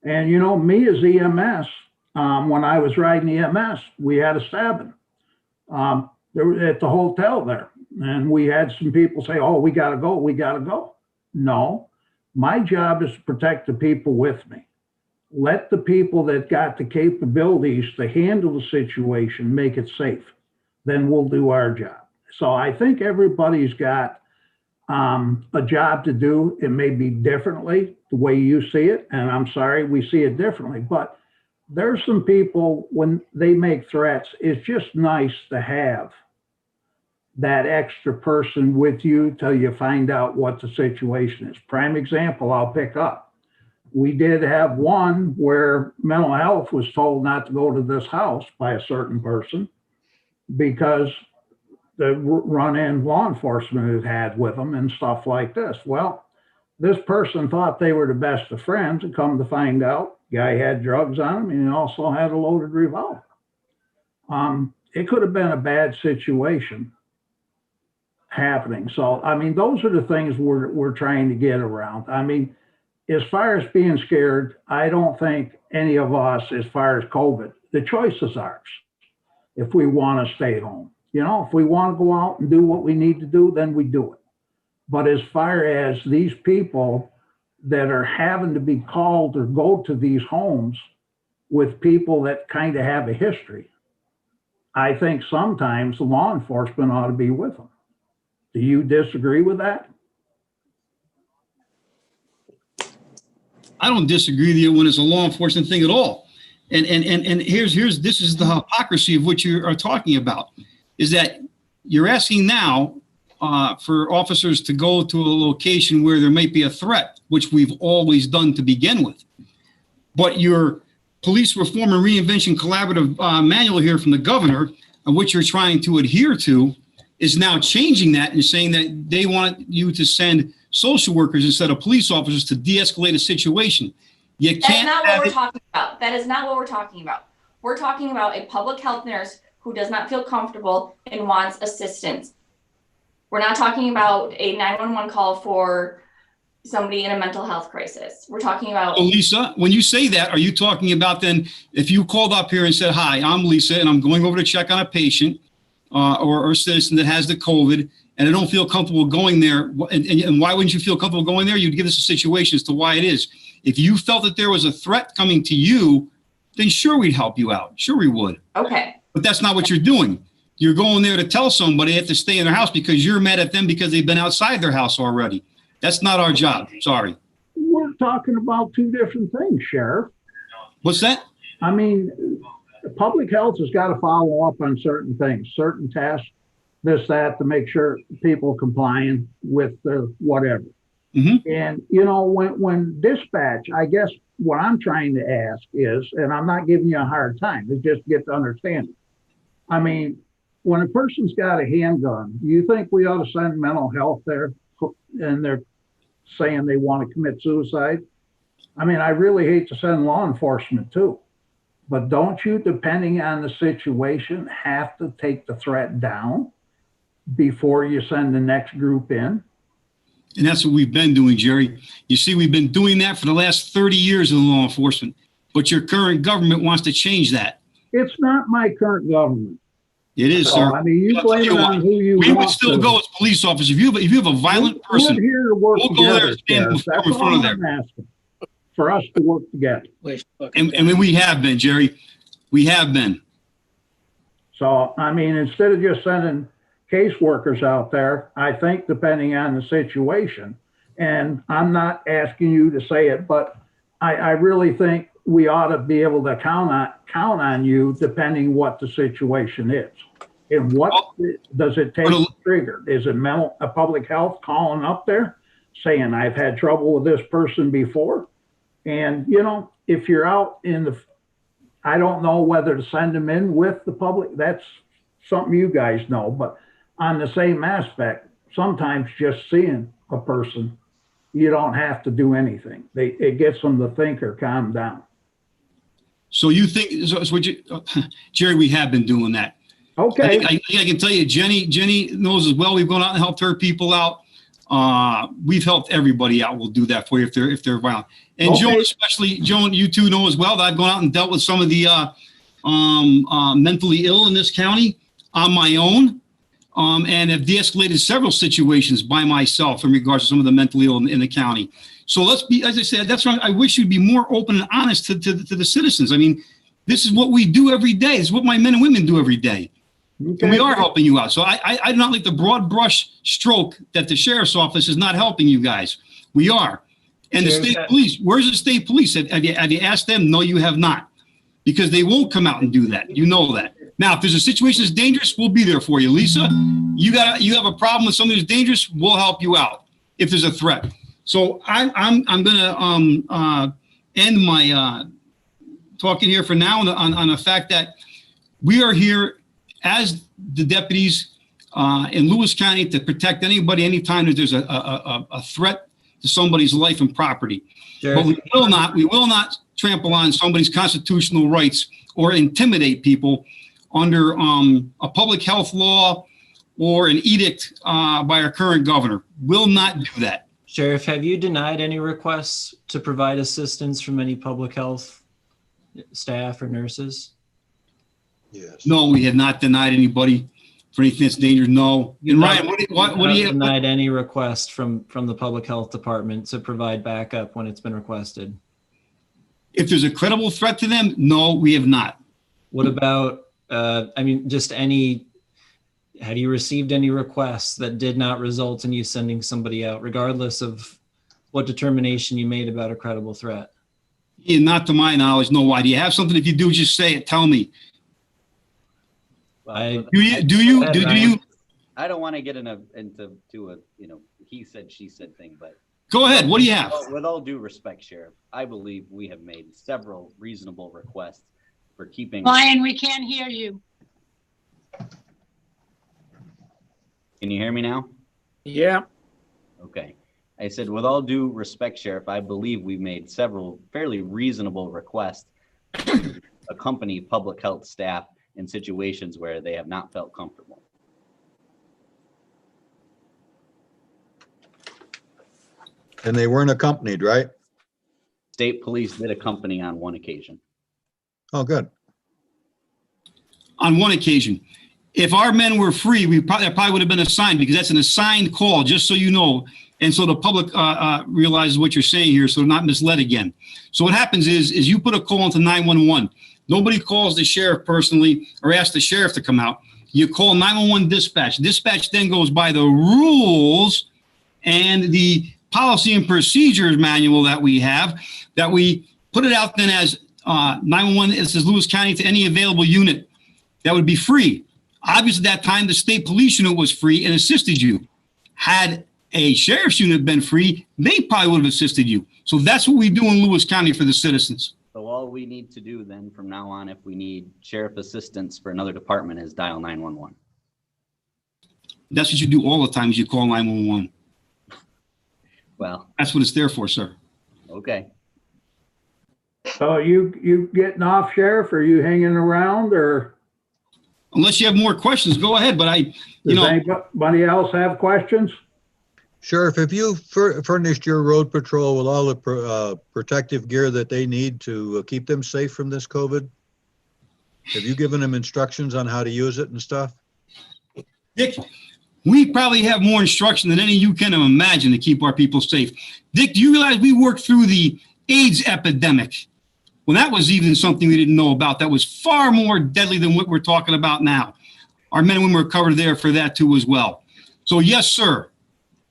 A: And, me as EMS, when I was riding EMS, we had a stabbing there at the hotel there. And we had some people say, oh, we got to go. No, my job is to protect the people with me. Let the people that got the capabilities to handle the situation make it safe. Then we'll do our job. So I think everybody's got a job to do. It may be differently the way you see it. And I'm sorry, we see it differently. But there's some people, when they make threats, it's just nice to have that extra person with you till you find out what the situation is. Prime example I'll pick up. We did have one where mental health was told not to go to this house by a certain person because the run-in law enforcement had with them and stuff like this. Well, this person thought they were the best of friends, and come to find out, guy had drugs on him and he also had a loaded revolver. It could have been a bad situation happening. So, those are the things we're trying to get around. As far as being scared, I don't think any of us, as far as COVID, the choice is ours. If we want to stay home, if we want to go out and do what we need to do, then we do it. But as far as these people that are having to be called or go to these homes with people that kind of have a history, I think sometimes law enforcement ought to be with them. Do you disagree with that?
B: I don't disagree with you when it's a law enforcement thing at all. And here's this is the hypocrisy of what you are talking about, is that you're asking now for officers to go to a location where there might be a threat, which we've always done to begin with. But your police reform and reinvention collaborative manual here from the governor, and what you're trying to adhere to, is now changing that and saying that they want you to send social workers instead of police officers to de-escalate a situation. You can't.
K: That's not what we're talking about. That is not what we're talking about. We're talking about a public health nurse who does not feel comfortable and wants assistance. We're not talking about a 911 call for somebody in a mental health crisis. We're talking about,
B: So Lisa, when you say that, are you talking about then, if you called up here and said, hi, I'm Lisa, and I'm going over to check on a patient or a citizen that has the COVID, and I don't feel comfortable going there, and why wouldn't you feel comfortable going there? You'd give us a situation as to why it is. If you felt that there was a threat coming to you, then sure, we'd help you out. Sure, we would.
K: okay,
B: But that's not what you're doing. You're going there to tell somebody they have to stay in their house because you're mad at them because they've been outside their house already. That's not our job. Sorry.
A: We're talking about two different things, Sheriff.
B: What's that?
A: I mean, public health has got to follow up on certain things, certain tests, this, that, to make sure people are complying with the whatever.
B: Mm-hmm.
A: And, you know, when dispatch, I guess what I'm trying to ask is, and I'm not giving you a hard time, it's just get to understand it. I mean, when a person's got a handgun, you think we ought to send mental health there and they're saying they want to commit suicide? I mean, I really hate to send law enforcement too, but don't you, depending on the situation, have to take the threat down before you send the next group in?
B: And that's what we've been doing, Jerry. You see, we've been doing that for the last 30 years in law enforcement, but your current government wants to change that.
A: It's not my current government.
B: It is,
A: So,
B: sir.
A: I mean, you
B: I'll tell
A: blame
B: you
A: it
B: what,
A: on who you
B: we would
A: want
B: still
A: to.
B: go as police officers. If you have a violent person,
A: We're here to work
B: we'll go there
A: together,
B: and stand
A: Sheriff. That's
B: in front
A: all
B: of
A: I'm asking, for us to work together.
B: and we have been, Jerry. We have been.
A: So, I mean, instead of just sending caseworkers out there, I think depending on the situation, and I'm not asking you to say it, but I really think we ought to be able to count on you depending what the situation is. And what does it take to trigger? Is it public health calling up there saying, I've had trouble with this person before? And, you know, if you're out I don't know whether to send them in with the public. That's something you guys know. But on the same aspect, sometimes just seeing a person, you don't have to do anything. It gets them to think or calm down.
B: So you think, Jerry, we have been doing that.
A: Okay.
B: I can tell you, Jenny knows as well. We've gone out and helped her people out. We've helped everybody out. We'll do that for you if they're violent. And
A: Okay.
B: Joan, especially, Joan, you two know as well that I've gone out and dealt with some of the mentally ill in this county on my own, and have de-escalated several situations by myself in regards to some of the mentally ill in the county. So let's be, as I said, that's why I wish you'd be more open and honest to the citizens. I mean, this is what we do every day. This is what my men and women do every day.
A: Okay.
B: And we are helping you out. So I do not like the broad brush stroke that the sheriff's office is not helping you guys. We are. And the state police, where's the state police? Have you asked them? No, you have not. Because they won't come out and do that. You know that. Now, if there's a situation that's dangerous, we'll be there for you. Lisa, you have a problem with somebody who's dangerous, we'll help you out if there's a threat. So I'm going to end my talking here for now on the fact that we are here as the deputies in Lewis County to protect anybody anytime that there's a threat to somebody's life and property.
E: Sure.
B: But we will not trample on somebody's constitutional rights or intimidate people under a public health law or an edict by our current governor. Will not do that.
E: Sheriff, have you denied any requests to provide assistance from any public health staff or nurses?
D: Yes.
B: No, we have not denied anybody for anything that's dangerous. No. And Ryan, what do you have?
E: Denied any request from the public health department to provide backup when it's been requested?
B: If there's a credible threat to them, no, we have not.
E: What about, just have you received any requests that did not result in you sending somebody out, regardless of what determination you made about a credible threat?
B: Yeah, not to my knowledge. No. Why? Do you have something? If you do, just say it. Tell me.
H: Well,
B: Do you?
H: I don't want to get into a he said, she said thing, but
B: Go ahead. What do you have?
H: with all due respect, Sheriff, I believe we have made several reasonable requests for keeping.
F: Ryan, we can't hear you.
H: Can you hear me now?
C: Yeah.
H: Okay. I said, with all due respect, Sheriff, I believe we've made several fairly reasonable requests to accompany public health staff in situations where they have not felt comfortable.
D: And they weren't accompanied, right?
H: State police did accompany on one occasion.
D: Oh, good.
B: On one occasion. If our men were free, that probably would have been assigned, because that's an assigned call, just so you know. And so the public realizes what you're saying here, so they're not misled again. So what happens is you put a call into 911. Nobody calls the sheriff personally or asks the sheriff to come out. You call 911 dispatch. Dispatch then goes by the rules and the policy and procedures manual that we have, that we put it out then as 911, it says Lewis County to any available unit that would be free. Obviously, at that time, the state police unit was free and assisted you. Had a sheriff's unit been free, they probably would have assisted you. So that's what we do in Lewis County for the citizens.
H: So all we need to do then from now on, if we need sheriff assistance for another department, is dial 911.
B: That's what you do all the time, is you call 911.
H: Well,
B: That's what it's there for, sir.
H: okay.
A: So you getting off, Sheriff? Are you hanging around, or
B: Unless you have more questions, go ahead. But
A: does anybody else have questions?
D: Sheriff, have you furnished your road patrol with all the protective gear that they need to keep them safe from this COVID? Have you given them instructions on how to use it and stuff?
B: Dick, we probably have more instruction than any you can imagine to keep our people safe. Dick, do you realize we worked through the AIDS epidemic? Well, that was even something we didn't know about. That was far more deadly than what we're talking about now. Our men and women were covered there for that too as well. So yes, sir,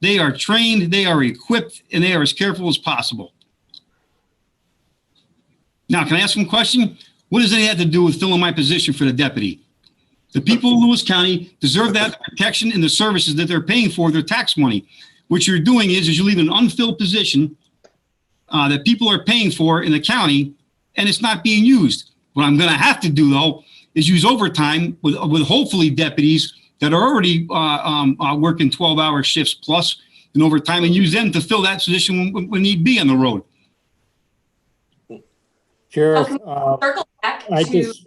B: they are trained, they are equipped, and they are as careful as possible. Now, can I ask one question? What does it have to do with filling my position for the deputy? The people of Lewis County deserve that protection and the services that they're paying for their tax money. What you're doing is you're leaving an unfilled position that people are paying for in the county, and it's not being used. What I'm going to have to do, though, is use overtime with hopefully deputies that are already working 12-hour shifts plus and overtime, and use them to fill that position when need be on the road.
G: Sheriff,
K: Circle back
G: I
K: to,
G: just,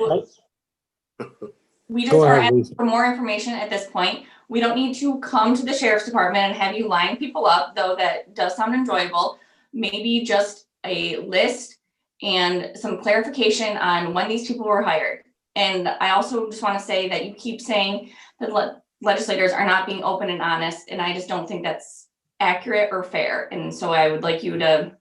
K: we just
G: Go
K: are
G: ahead,
K: asking
G: Lisa.
K: for more information at this point. We don't need to come to the sheriff's department and have you line people up, though that does sound enjoyable. Maybe just a list and some clarification on when these people were hired. And I also just want to say that you keep saying that legislators are not being open and honest, and I just don't think that's accurate or fair. And so I would like you to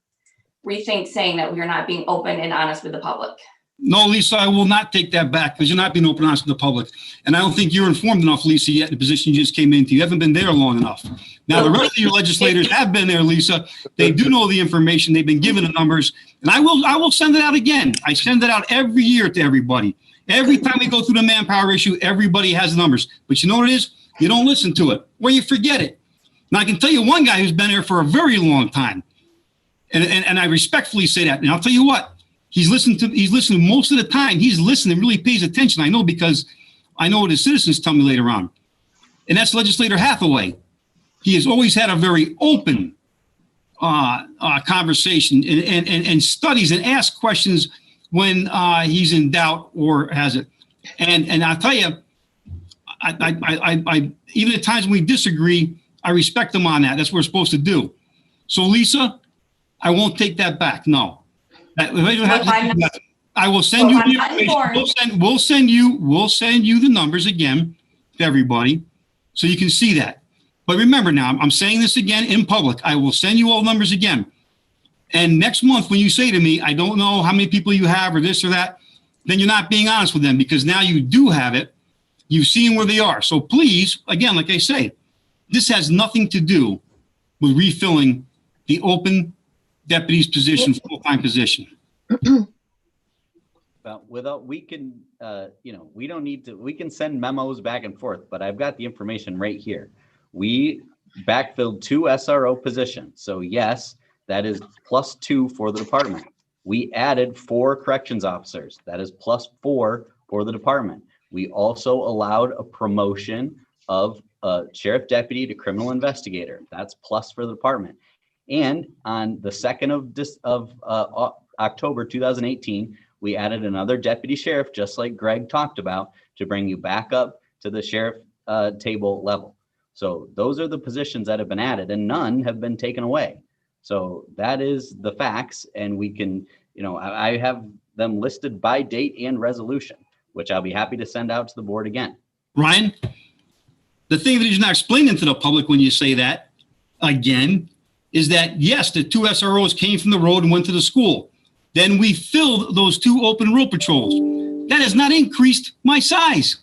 K: rethink saying that we are not being open and honest with the public.
B: No, Lisa, I will not take that back, because you're not being open and honest with the public. And I don't think you're informed enough, Lisa, yet in the position you just came into. You haven't been there long enough. Now, the rest of your legislators have been there, Lisa. They do know the information. They've been given the numbers. And I will send it out again. I send it out every year to everybody. Every time we go through the manpower issue, everybody has the numbers. But you know what it is? You don't listen to it, or you forget it. Now, I can tell you one guy who's been there for a very long time. And I respectfully say that. And I'll tell you what. He's listening most of the time. He's listening, really pays attention. I know, because I know what his citizens tell me later on. And that's Legislator Hathaway. He has always had a very open conversation and studies and asks questions when he's in doubt or has it. And I'll tell you, I even at times when we disagree, I respect him on that. That's what we're supposed to do. So Lisa, I won't take that back. No. I will send you the information. We'll send you the numbers again to everybody, so you can see that. But remember now, I'm saying this again in public. I will send you all numbers again. And next month, when you say to me, I don't know how many people you have or this or that, then you're not being honest with them, because now you do have it. You've seen where they are. So please, again, like I say, this has nothing to do with refilling the open deputy's position, full-time position.
H: Well, we can, we don't need to, we can send memos back and forth, but I've got the information right here. We backfilled 2 SRO positions. So yes, that is +2 for the department. We added 4 corrections officers. That is +4 for the department. We also allowed a promotion of a sheriff deputy to criminal investigator. That's plus for the department. And on the 2nd of October 2018, we added another deputy sheriff, just like Greg talked about, to bring you back up to the sheriff table level. So those are the positions that have been added, and none have been taken away. So that is the facts, and we can, I have them listed by date and resolution, which I'll be happy to send out to the board again.
B: Ryan, the thing that you're not explaining to the public when you say that, again, is that, yes, the 2 SROs came from the road and went to the school. Then we filled those 2 open road patrols. That has not increased my size.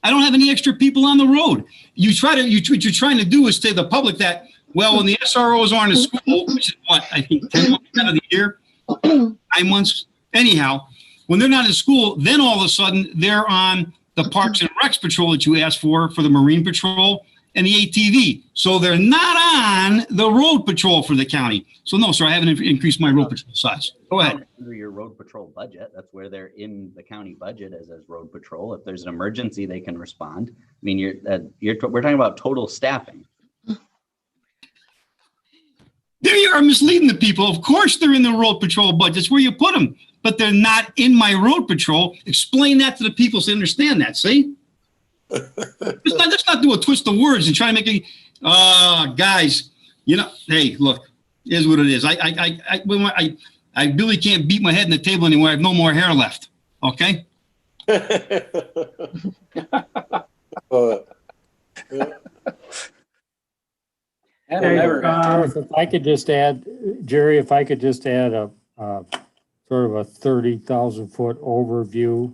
B: I don't have any extra people on the road. What you're trying to do is say to the public that, well, when the SROs aren't in school, which is what, I think 10 months out of the year, 9 months, anyhow, when they're not in school, then all of a sudden they're on the Parks and Recs patrol that you asked for the Marine Patrol and the ATV. So they're not on the road patrol for the county. So no, sir, I haven't increased my road patrol size. Go ahead.
H: Under your road patrol budget, that's where they're in the county budget as road patrol. If there's an emergency, they can respond. I mean, we're talking about total staffing.
B: There you are misleading the people. Of course they're in the road patrol budget. It's where you put them, but they're not in my road patrol. Explain that to the people so they understand that, see? Let's not do a twist of words and try to make it, guys, hey, look, here's what it is. I really can't beat my head in the table anymore. I have no more hair left. Okay?
G: If I could just add, Jerry, a sort of a 30,000-foot overview.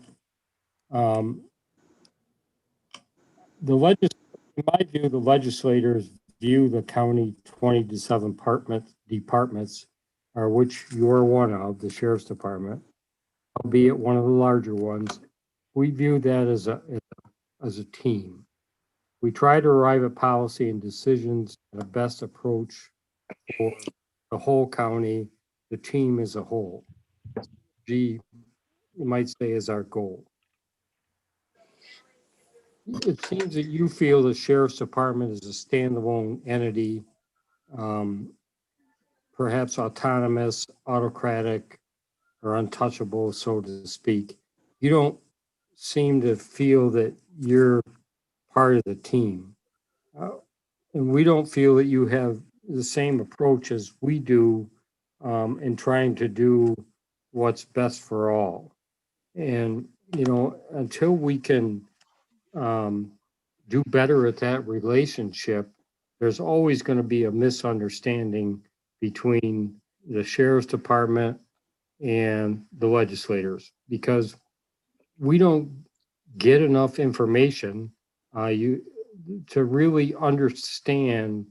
G: In my view, the legislators view the county 20 to 7 departments, which you're one of, the sheriff's department, albeit one of the larger ones. We view that as a team. We try to arrive at policy and decisions and the best approach for the whole county, the team as a whole. You might say is our goal. It seems that you feel the sheriff's department is a standalone entity, perhaps autonomous, autocratic, or untouchable, so to speak. You don't seem to feel that you're part of the team. And we don't feel that you have the same approach as we do in trying to do what's best for all. And, until we can do better at that relationship, there's always going to be a misunderstanding between the sheriff's department and the legislators, because we don't get enough information to really understand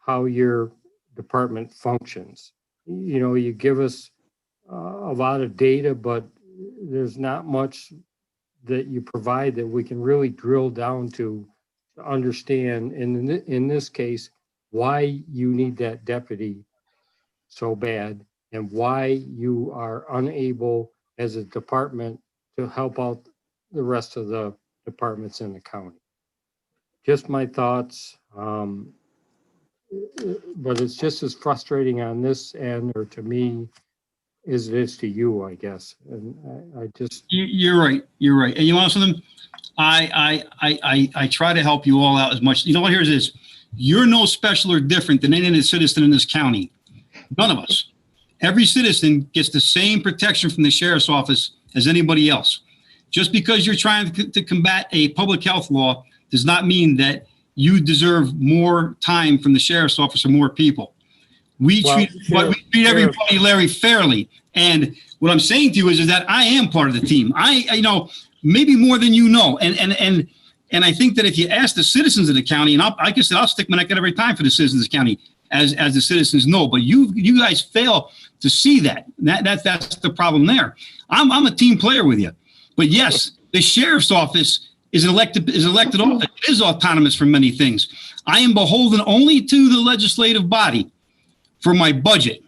G: how your department functions. You give us a lot of data, but there's not much that you provide that we can really drill down to understand, in this case, why you need that deputy so bad and why you are unable as a department to help out the rest of the departments in the county. Just my thoughts, but it's just as frustrating on this end, or to me, as it is to you, I guess. And I just...
B: You're right. And you want something? I try to help you all out as much. You know what? Here's this. You're no special or different than any other citizen in this county. None of us. Every citizen gets the same protection from the sheriff's office as anybody else. Just because you're trying to combat a public health law does not mean that you deserve more time from the sheriff's office or more people. We treat everybody, Larry, fairly. And what I'm saying to you is that I am part of the team. I know, maybe more than you know. And I think that if you ask the citizens of the county, and like I said, I'll stick my neck out every time for the citizens of the county, as the citizens know. But you guys fail to see that. That's the problem there. I'm a team player with you. But yes, the sheriff's office is elected office. It is autonomous from many things. I am beholden only to the legislative body for my budget.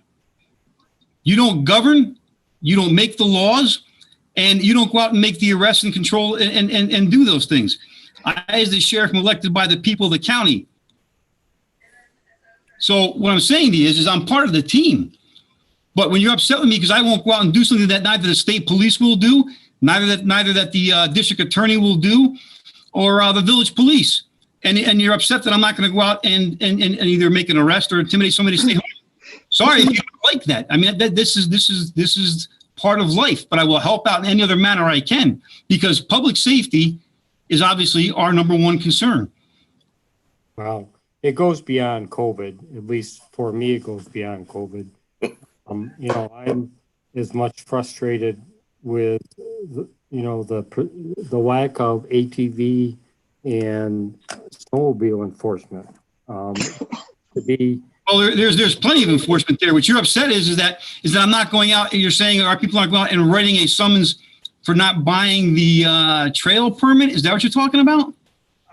B: You don't govern, you don't make the laws, and you don't go out and make the arrests and control and do those things. I, as the sheriff, am elected by the people of the county. So what I'm saying to you is I'm part of the team. But when you're upset with me because I won't go out and do something that neither the state police will do, neither that the district attorney will do, or the village police, and you're upset that I'm not going to go out and either make an arrest or intimidate somebody to stay home, Sorry if you don't like that. I mean, this is part of life, but I will help out in any other manner I can, because public safety is obviously our number one concern.
G: Well, it goes beyond COVID. At least for me, it goes beyond COVID. You know, I'm as much frustrated with the lack of ATV and snowmobile enforcement.
B: Well, there's plenty of enforcement there. What you're upset is that I'm not going out. You're saying our people aren't going out and writing a summons for not buying the trail permit. Is that what you're talking about?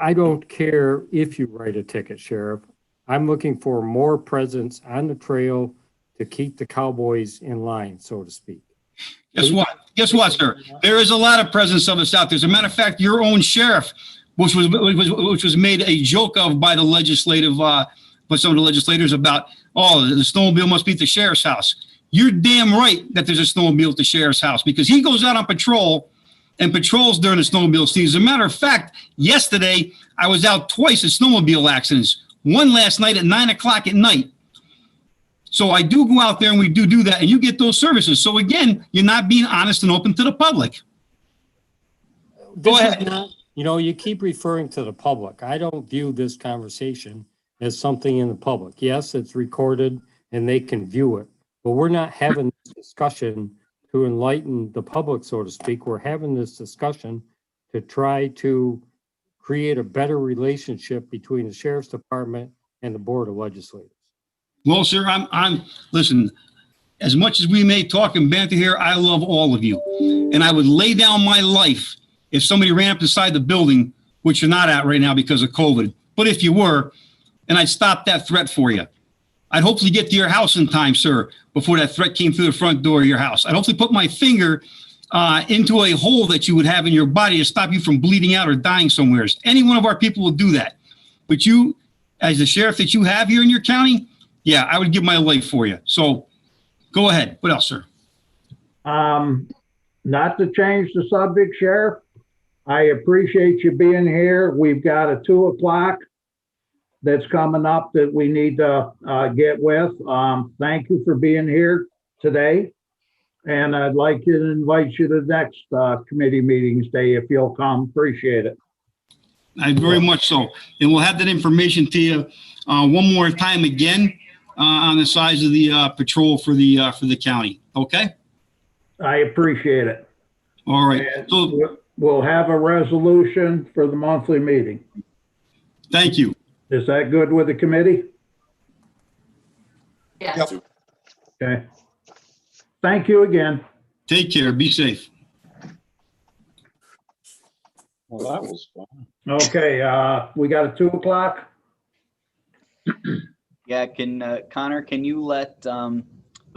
G: I don't care if you write a ticket, Sheriff. I'm looking for more presence on the trail to keep the cowboys in line, so to speak.
B: Guess what, sir? There is a lot of presence of us out there. As a matter of fact, your own sheriff, which was made a joke of by the legislative, by some of the legislators about, oh, the snowmobile must be at the sheriff's house. You're damn right that there's a snowmobile at the sheriff's house, because he goes out on patrol and patrols during the snowmobile season. As a matter of fact, yesterday I was out twice at snowmobile accidents. One last night at 9 o'clock at night. So I do go out there and we do that, and you get those services. So again, you're not being honest and open to the public. Go ahead.
G: You know, you keep referring to the public. I don't view this conversation as something in the public. Yes, it's recorded and they can view it, but we're not having this discussion to enlighten the public, so to speak. We're having this discussion to try to create a better relationship between the Sheriff's Department and the Board of Legislators.
B: Well, sir, listen, as much as we may talk and banter here, I love all of you. And I would lay down my life if somebody ran up inside the building, which you're not at right now because of COVID. But if you were, and I'd stop that threat for you. I'd hopefully get to your house in time, sir, before that threat came through the front door of your house. I'd hopefully put my finger into a hole that you would have in your body to stop you from bleeding out or dying somewhere. Any one of our people will do that. But you, as the sheriff that you have here in your county, yeah, I would give my life for you. So go ahead. What else, sir?
A: Not to change the subject, Sheriff. I appreciate you being here. We've got a 2 o'clock that's coming up that we need to get with. Thank you for being here today. And I'd like to invite you to the next committee meetings day if you'll come. Appreciate it.
B: I very much so. And we'll have that information to you one more time again on the size of the patrol for the county. Okay?
A: I appreciate it.
B: All right. So
A: we'll have a resolution for the monthly meeting.
B: Thank you.
A: Is that good with the committee?
K: Yes.
A: Okay. Thank you again.
B: Take care. Be safe.
J: Well, that was fun.
A: Okay, we got a 2 o'clock.
H: Yeah, Connor, can you let the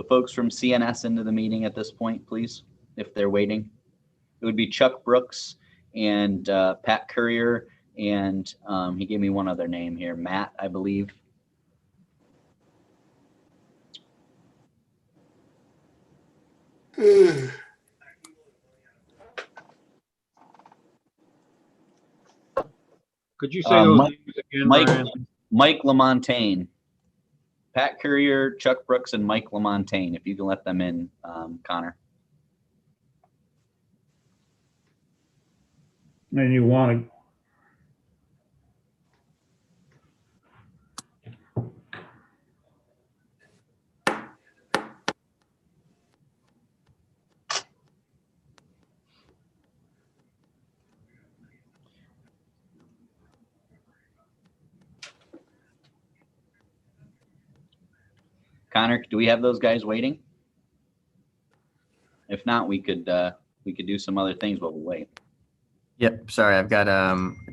H: folks from CNS into the meeting at this point, please, if they're waiting? It would be Chuck Brooks and Pat Courier, and he gave me one other name here, Matt, I believe.
J: Could you say those
H: Mike,
J: names again, Brian?
H: Mike LaMontagne. Pat Courier, Chuck Brooks, and Mike LaMontagne, if you can let them in, Connor.
A: And you want
H: Connor, do we have those guys waiting? If not, we could do some other things while we wait.
L: Yep, sorry, I've got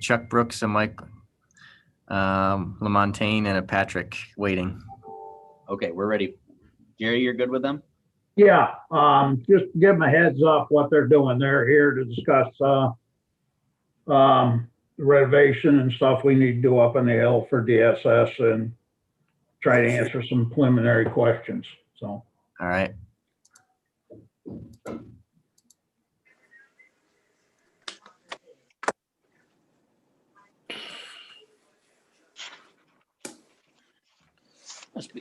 L: Chuck Brooks, a Mike LaMontagne, and a Patrick waiting.
H: Okay, we're ready. Jerry, you're good with them?
A: Yeah, just give them a heads up what they're doing. They're here to discuss renovation and stuff we need to do up on the hill for DSS and try to answer some preliminary questions. So.
L: All right.
C: Must be.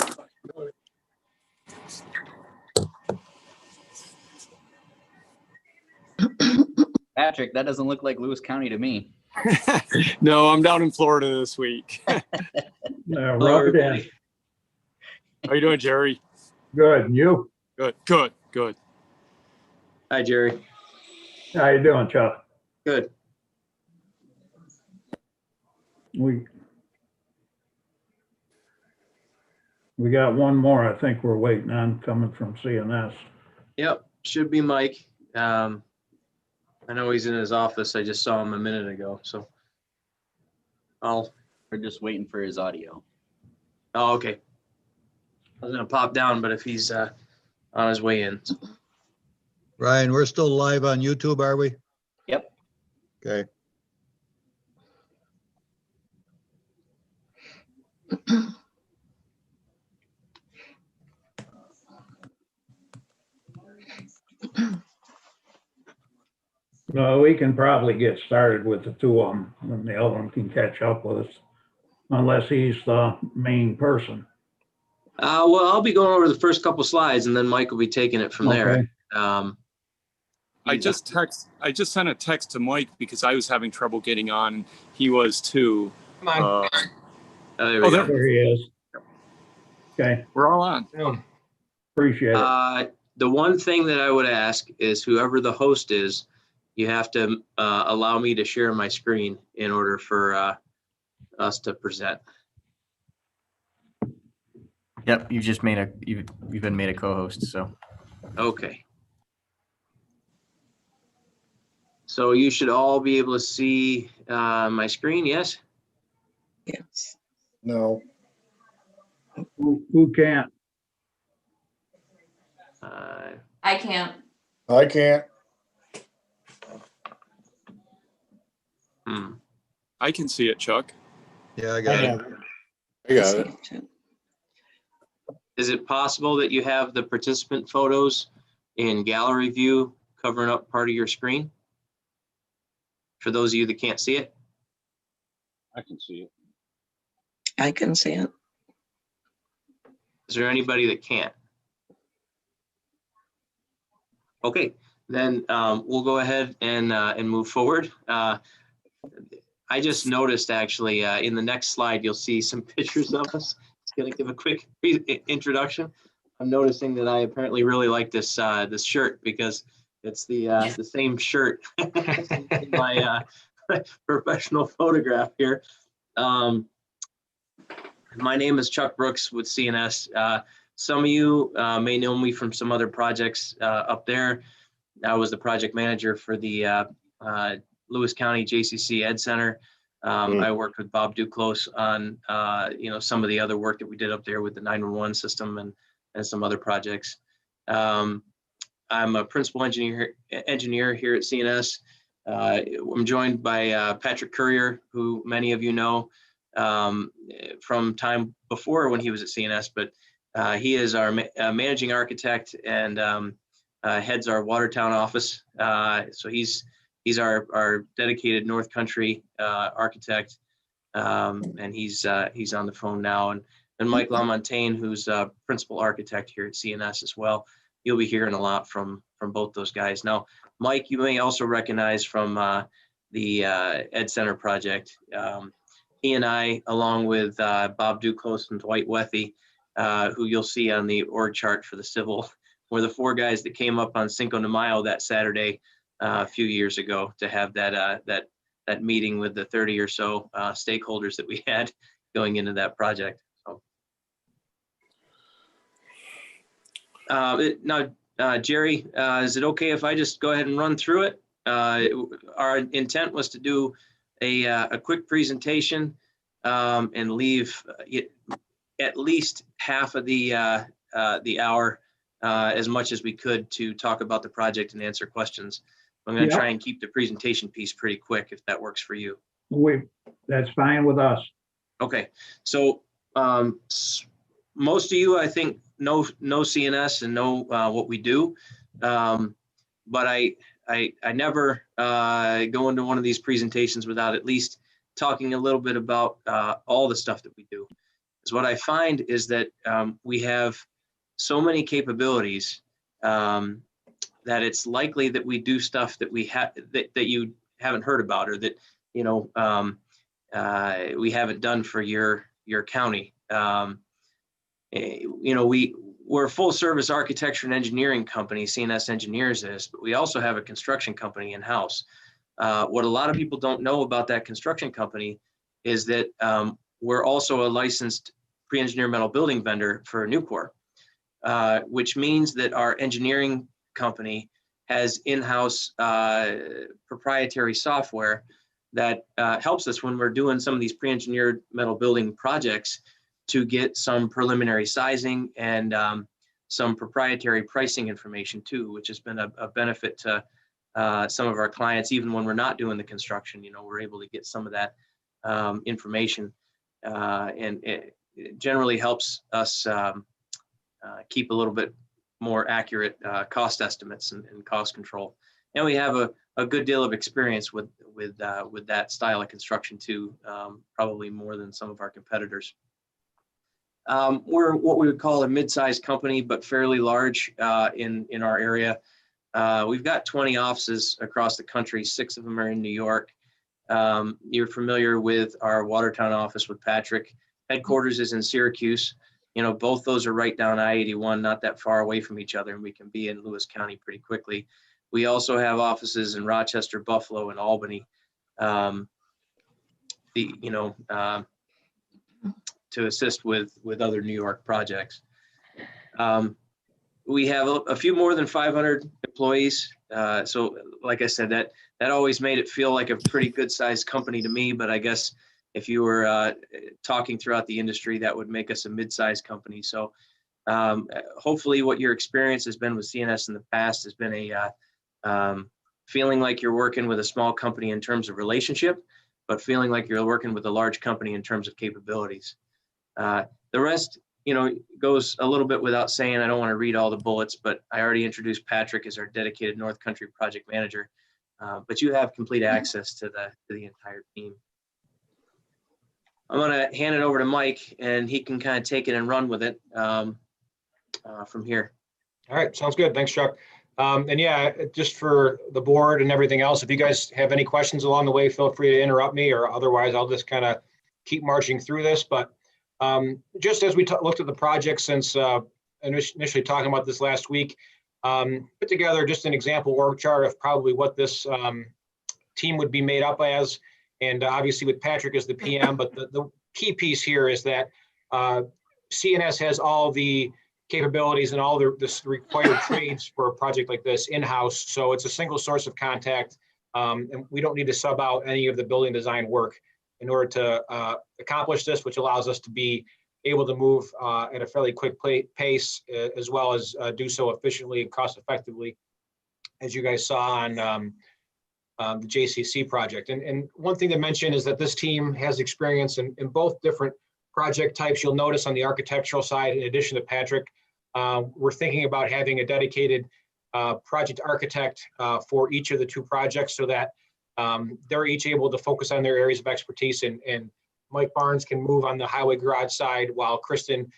H: Patrick, that doesn't look like Lewis County to me.
M: No, I'm down in Florida this week.
A: Rub it in.
M: How you doing, Jerry?
A: Good. And you?
M: Good.
N: Hi, Jerry.
A: How you doing, Chuck?
N: Good.
A: We got one more, I think we're waiting on, coming from CNS.
N: Yep, should be Mike. I know he's in his office. I just saw him a minute ago, so
H: We're just waiting for his audio.
N: Oh, okay. I was gonna pop down, but if he's on his way in.
D: Ryan, we're still live on YouTube, are we?
H: Yep.
D: Okay.
A: No, we can probably get started with the two of them, and the other one can catch up with us, unless he's the main person.
N: Well, I'll be going over the first couple slides, and then Mike will be taking it from there.
A: Okay.
M: I just sent a text to Mike because I was having trouble getting on, and he was too.
N: Come on. There we
M: oh,
N: go.
A: There he is. Okay,
M: We're all on.
A: appreciate it.
N: The one thing that I would ask is whoever the host is, you have to allow me to share my screen in order for us to present.
L: Yep, you've just made you've been made a co-host, so.
N: Okay. So you should all be able to see my screen, yes?
O: Yes.
I: No.
A: Who can't?
K: I can't.
I: I can't.
M: I can see it, Chuck.
D: Yeah, I got it.
I: I got it.
N: Is it possible that you have the participant photos in gallery view covering up part of your screen? For those of you that can't see it?
J: I can see it.
O: I can see it.
N: Is there anybody that can't? Okay, then we'll go ahead and move forward. I just noticed actually in the next slide, you'll see some pictures of us. It's gonna give a quick introduction. I'm noticing that I apparently really like this this shirt because it's the same shirt in my professional photograph here. My name is Chuck Brooks with CNS. Some of you may know me from some other projects up there. I was the project manager for the Lewis County JCC Ed Center. I worked with Bob Duclos on some of the other work that we did up there with the 911 system and some other projects. I'm a principal engineer here at CNS. I'm joined by Patrick Currier, who many of you know from time before when he was at CNS, but he is our managing architect and heads our Watertown office. So he's our dedicated North Country architect, and he's on the phone now. And Mike LaMontagne, who's a principal architect here at CNS as well. You'll be hearing a lot from both those guys. Now, Mike, you may also recognize from the Ed Center project. He and I, along with Bob Duclos and Dwight Wethy, who you'll see on the org chart for the civil, were the four guys that came up on Cinco de Mayo that Saturday a few years ago to have that meeting with the 30 or so stakeholders that we had going into that project. So, now, Jerry, is it okay if I just go ahead and run through it? Our intent was to do a quick presentation and leave at least half of the hour, as much as we could, to talk about the project and answer questions. I'm going to try and keep the presentation piece pretty quick, if that works for you.
A: That's fine with us.
N: Okay, so most of you, I think, know CNS and know what we do, but I never go into one of these presentations without at least talking a little bit about all the stuff that we do. Because what I find is that we have so many capabilities that that it's likely that we do stuff that we have that you haven't heard about, or that we haven't done for your county. We're a full service architecture and engineering company, CNS Engineers is, but we also have a construction company in house. What a lot of people don't know about that construction company is that we're also a licensed pre-engineered metal building vendor for Nucor, which means that our engineering company has in-house proprietary software that helps us when we're doing some of these pre-engineered metal building projects to get some preliminary sizing and some proprietary pricing information too, which has been a benefit to some of our clients. Even when we're not doing the construction, we're able to get some of that information, and it generally helps us keep a little bit more accurate cost estimates and cost control. And we have a good deal of experience with that style of construction too, probably more than some of our competitors. We're what we would call a mid-sized company, but fairly large in our area. We've got 20 offices across the country. 6 of them are in New York. You're familiar with our Watertown office with Patrick. Headquarters is in Syracuse. Both those are right down I-81, not that far away from each other, and we can be in Lewis County pretty quickly. We also have offices in Rochester, Buffalo, and Albany. To assist with other New York projects. We have a few more than 500 employees. So like I said, that always made it feel like a pretty good sized company to me, but I guess if you were talking throughout the industry, that would make us a mid-sized company. So hopefully what your experience has been with CNS in the past has been a feeling like you're working with a small company in terms of relationship, but feeling like you're working with a large company in terms of capabilities. The rest, goes a little bit without saying. I don't want to read all the bullets, but I already introduced Patrick as our dedicated North Country project manager. But you have complete access to the entire team. I'm going to hand it over to Mike, and he can kind of take it and run with it from here.
P: All right, sounds good. Thanks, Chuck. And yeah, just for the board and everything else, if you guys have any questions along the way, feel free to interrupt me, or otherwise I'll just kind of keep marching through this. But just as we looked at the project since initially talking about this last week, put together just an example org chart of probably what this team would be made up as. And obviously with Patrick as the PM, but the key piece here is that CNS has all the capabilities and all the required trades for a project like this in-house. So it's a single source of contact, and we don't need to sub out any of the building design work in order to accomplish this, which allows us to be able to move at a fairly quick pace, as well as do so efficiently and cost effectively, as you guys saw on the JCC project. And one thing to mention is that this team has experience in both different project types. You'll notice on the architectural side, in addition to Patrick, we're thinking about having a dedicated project architect for each of the 2 projects, so that they're each able to focus on their areas of expertise, and Mike Barnes can move on the highway garage side, while Kristen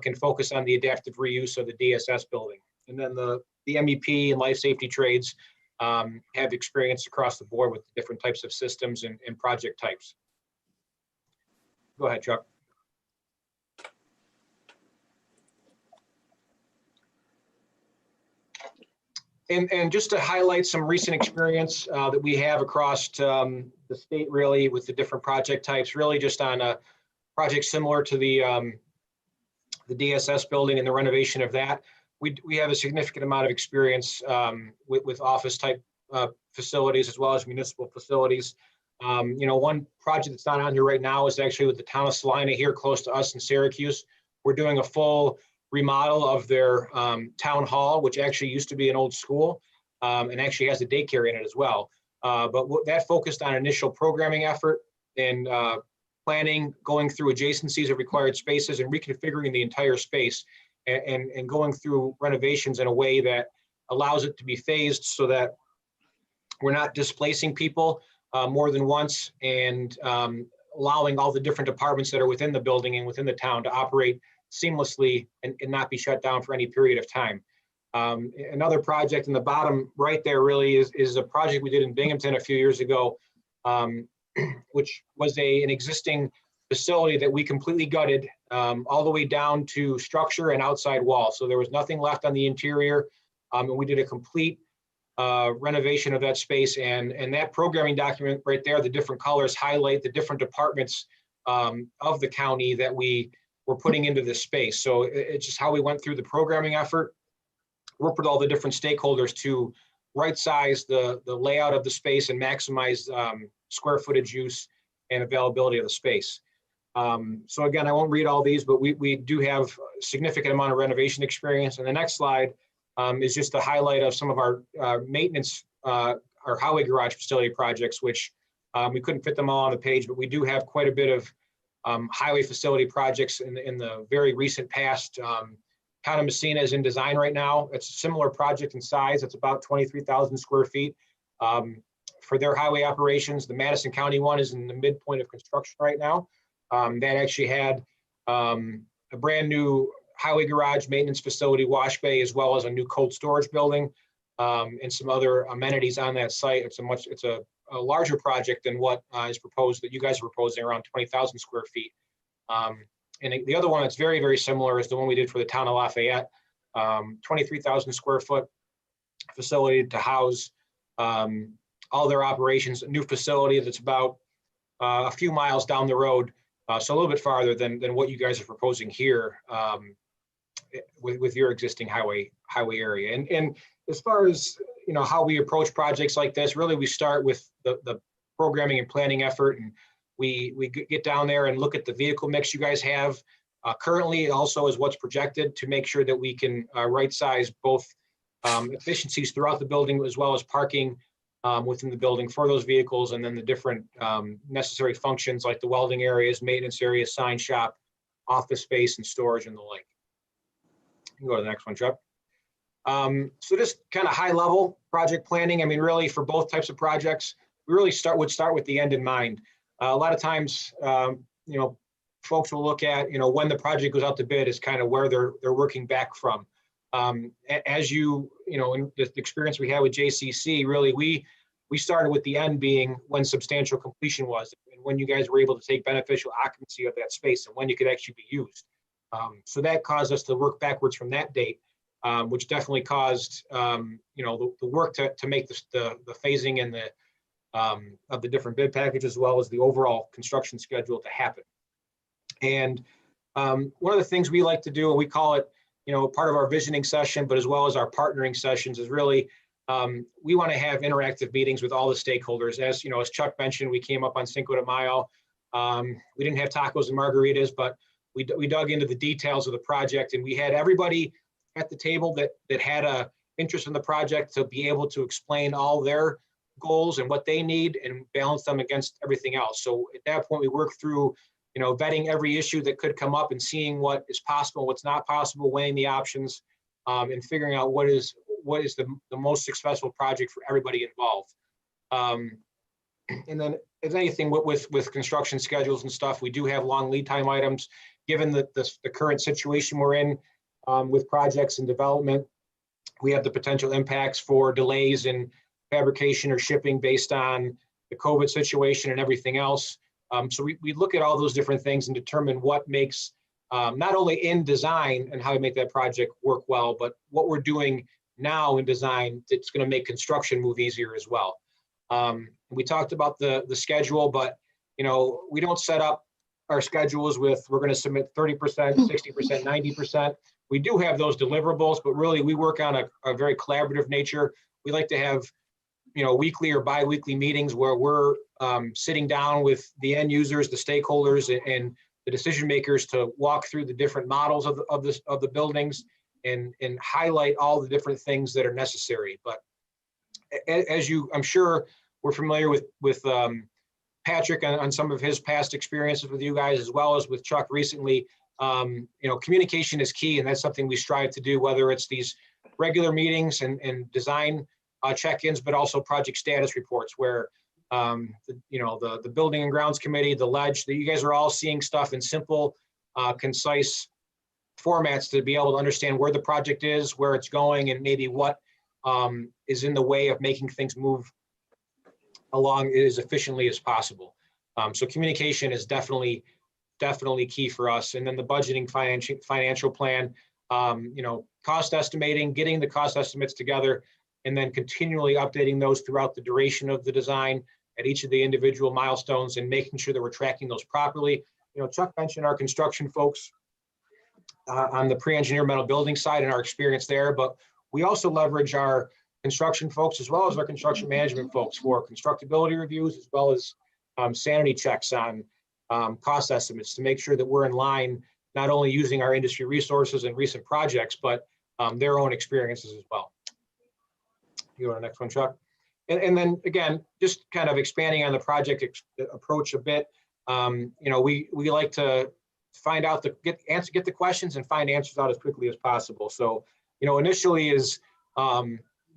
P: can focus on the adaptive reuse of the DSS building. And then the MEP and life safety trades have experience across the board with different types of systems and project types. Go ahead, Chuck. And just to highlight some recent experience that we have across the state, really, with the different project types, really just on a project similar to the DSS building and the renovation of that. We have a significant amount of experience with office type facilities, as well as municipal facilities. One project that's not on here right now is actually with the town of Salina here close to us in Syracuse. We're doing a full remodel of their town hall, which actually used to be an old school, and actually has a daycare in it as well. But that focused on initial programming effort and planning, going through adjacencies of required spaces and reconfiguring the entire space, and going through renovations in a way that allows it to be phased so that we're not displacing people more than once, and allowing all the different departments that are within the building and within the town to operate seamlessly and not be shut down for any period of time. Another project in the bottom right there really is a project we did in Binghamton a few years ago, which was an existing facility that we completely gutted all the way down to structure and outside wall. So there was nothing left on the interior. And we did a complete renovation of that space. And that programming document right there, the different colors highlight the different departments of the county that we were putting into this space. So it's just how we went through the programming effort, worked with all the different stakeholders to right size the layout of the space and maximize square footage use and availability of the space. So again, I won't read all these, but we do have a significant amount of renovation experience. And the next slide is just a highlight of some of our maintenance, our highway garage facility projects, which we couldn't fit them all on the page, but we do have quite a bit of highway facility projects in the very recent past. Town of Messina is in design right now. It's a similar project in size. It's about 23,000 square feet for their highway operations. The Madison County one is in the midpoint of construction right now. That actually had a brand new highway garage, maintenance facility, wash bay, as well as a new cold storage building and some other amenities on that site. It's a larger project than what is proposed, that you guys are proposing, around 20,000 square feet. And the other one that's very, very similar is the one we did for the town of Lafayette, 23,000 square foot facility to house all their operations, a new facility that's about a few miles down the road, so a little bit farther than what you guys are proposing here with your existing highway area. And as far as how we approach projects like this, really we start with the programming and planning effort, and we get down there and look at the vehicle mix you guys have currently, also as what's projected, to make sure that we can right size both efficiencies throughout the building as well as parking within the building for those vehicles, and then the different necessary functions like the welding areas, maintenance areas, sign shop, office space, and storage, and the like. You can go to the next one, Chuck. So just kind of high level project planning. I mean, really for both types of projects, we really would start with the end in mind. A lot of times, folks will look at, when the project goes out to bid is kind of where they're working back from. As in the experience we had with JCC, really, we started with the end being when substantial completion was, and when you guys were able to take beneficial occupancy of that space and when it could actually be used. So that caused us to work backwards from that date, which definitely caused, the work to make the phasing and of the different bid package, as well as the overall construction schedule to happen. And one of the things we like to do, and we call it, part of our visioning session, but as well as our partnering sessions, is really, we want to have interactive meetings with all the stakeholders. As Chuck mentioned, we came up on Cinco de Mayo. We didn't have tacos and margaritas, but we dug into the details of the project, and we had everybody at the table that had a interest in the project to be able to explain all their goals and what they need and balance them against everything else. So at that point, we worked through, vetting every issue that could come up and seeing what is possible, what's not possible, weighing the options, and figuring out what is the most successful project for everybody involved. And then if anything with construction schedules and stuff, we do have long lead time items, given the current situation we're in with projects and development. We have the potential impacts for delays in fabrication or shipping based on the COVID situation and everything else. So we look at all those different things and determine what makes, not only in design and how we make that project work well, but what we're doing now in design that's going to make construction move easier as well. We talked about the schedule, but we don't set up our schedules with, we're going to submit 30%, 60%, 90%. We do have those deliverables, but really we work on a very collaborative nature. We like to have weekly or bi-weekly meetings where we're sitting down with the end users, the stakeholders, and the decision makers to walk through the different models of the buildings and highlight all the different things that are necessary. But as I'm sure we're familiar with Patrick on some of his past experiences with you guys, as well as with Chuck recently, communication is key, and that's something we strive to do, whether it's these regular meetings and design check-ins, but also project status reports where the building and grounds committee, the ledge, that you guys are all seeing stuff in simple, concise formats to be able to understand where the project is, where it's going, and maybe what is in the way of making things move along as efficiently as possible. So communication is definitely key for us. And then the budgeting financial plan, cost estimating, getting the cost estimates together, and then continually updating those throughout the duration of the design at each of the individual milestones, and making sure that we're tracking those properly. Chuck mentioned our construction folks on the pre-engineered metal building side and our experience there, but we also leverage our construction folks as well as our construction management folks for constructability reviews, as well as sanity checks on cost estimates, to make sure that we're in line, not only using our industry resources and recent projects, but their own experiences as well. You go to the next one, Chuck. And then again, just kind of expanding on the project approach a bit. We like to find out get the questions and find answers out as quickly as possible. So, initially is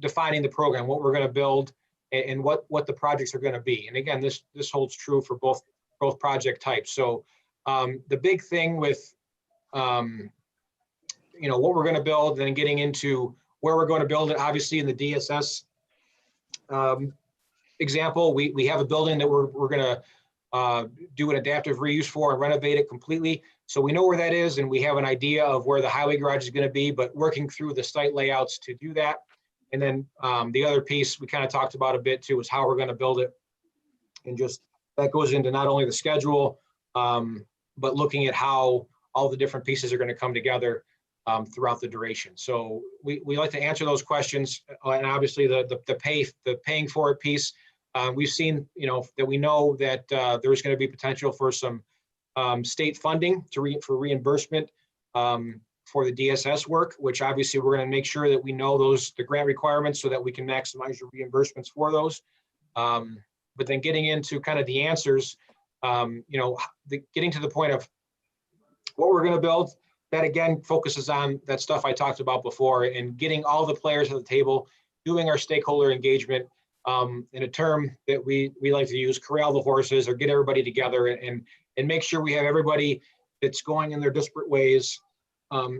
P: defining the program, what we're going to build, and what the projects are going to be. And again, this holds true for both project types. So the big thing with what we're going to build, and getting into where we're going to build it, obviously in the DSS example, we have a building that we're going to do an adaptive reuse for and renovate it completely. So we know where that is, and we have an idea of where the highway garage is going to be, but working through the site layouts to do that. And then the other piece we kind of talked about a bit too is how we're going to build it. And just that goes into not only the schedule, but looking at how all the different pieces are going to come together throughout the duration. So we like to answer those questions, and obviously the paying for it piece. We've seen, that we know that there's going to be potential for some state funding for reimbursement for the DSS work, which obviously we're going to make sure that we know the grant requirements so that we can maximize your reimbursements for those. But then getting into kind of the answers, getting to the point of what we're going to build, that again focuses on that stuff I talked about before, and getting all the players at the table, doing our stakeholder engagement, in a term that we like to use, corral the horses, or get everybody together and make sure we have everybody that's going in their disparate ways,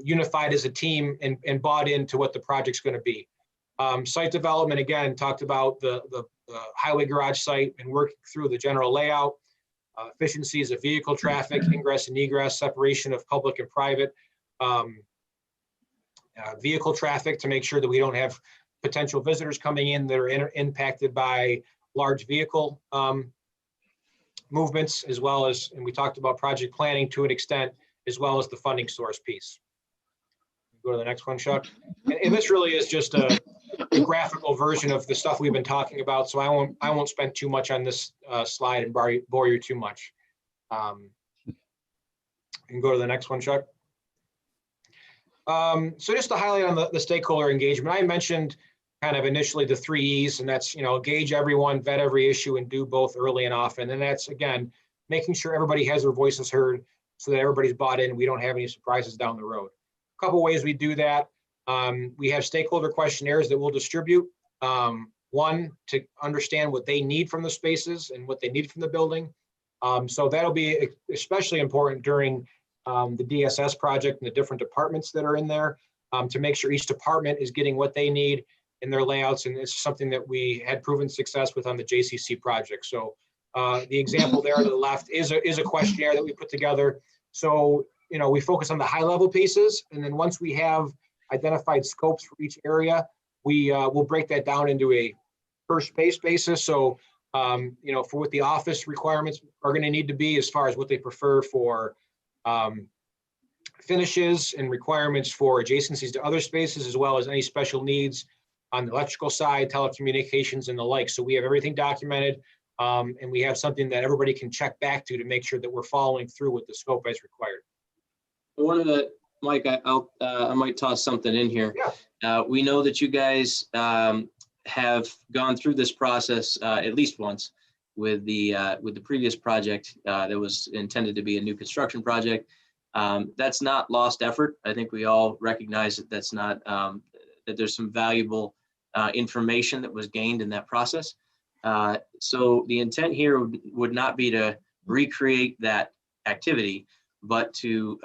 P: unified as a team and bought into what the project's going to be. Site development, again, talked about the highway garage site and working through the general layout, efficiencies of vehicle traffic, ingress and egress, separation of public and private, vehicle traffic, to make sure that we don't have potential visitors coming in that are impacted by large vehicle movements, as well as, and we talked about project planning to an extent, as well as the funding source piece. Go to the next one, Chuck. And this really is just a graphical version of the stuff we've been talking about, so I won't spend too much on this slide and bore you too much. You can go to the next one, Chuck. So just to highlight on the stakeholder engagement, I mentioned kind of initially the 3 E's, and that's, engage everyone, vet every issue, and do both early and often. And that's, again, making sure everybody has their voices heard so that everybody's bought in and we don't have any surprises down the road. A couple ways we do that. We have stakeholder questionnaires that we'll distribute. One, to understand what they need from the spaces and what they need from the building. So that'll be especially important during the DSS project and the different departments that are in there, to make sure each department is getting what they need in their layouts. And it's something that we had proven success with on the JCC project. So the example there to the left is a questionnaire that we put together. So, we focus on the high level pieces. And then once we have identified scopes for each area, we'll break that down into a per space basis. So, for what the office requirements are going to need to be, as far as what they prefer for finishes and requirements for adjacencies to other spaces, as well as any special needs on the electrical side, telecommunications, and the like. So we have everything documented, and we have something that everybody can check back to make sure that we're following through with the scope as required.
N: One of the, Mike, I might toss something in here.
P: Yeah.
N: We know that you guys have gone through this process at least once with the previous project that was intended to be a new construction project. That's not lost effort. I think we all recognize that that's not, that there's some valuable information that was gained in that process. So the intent here would not be to recreate that activity, but to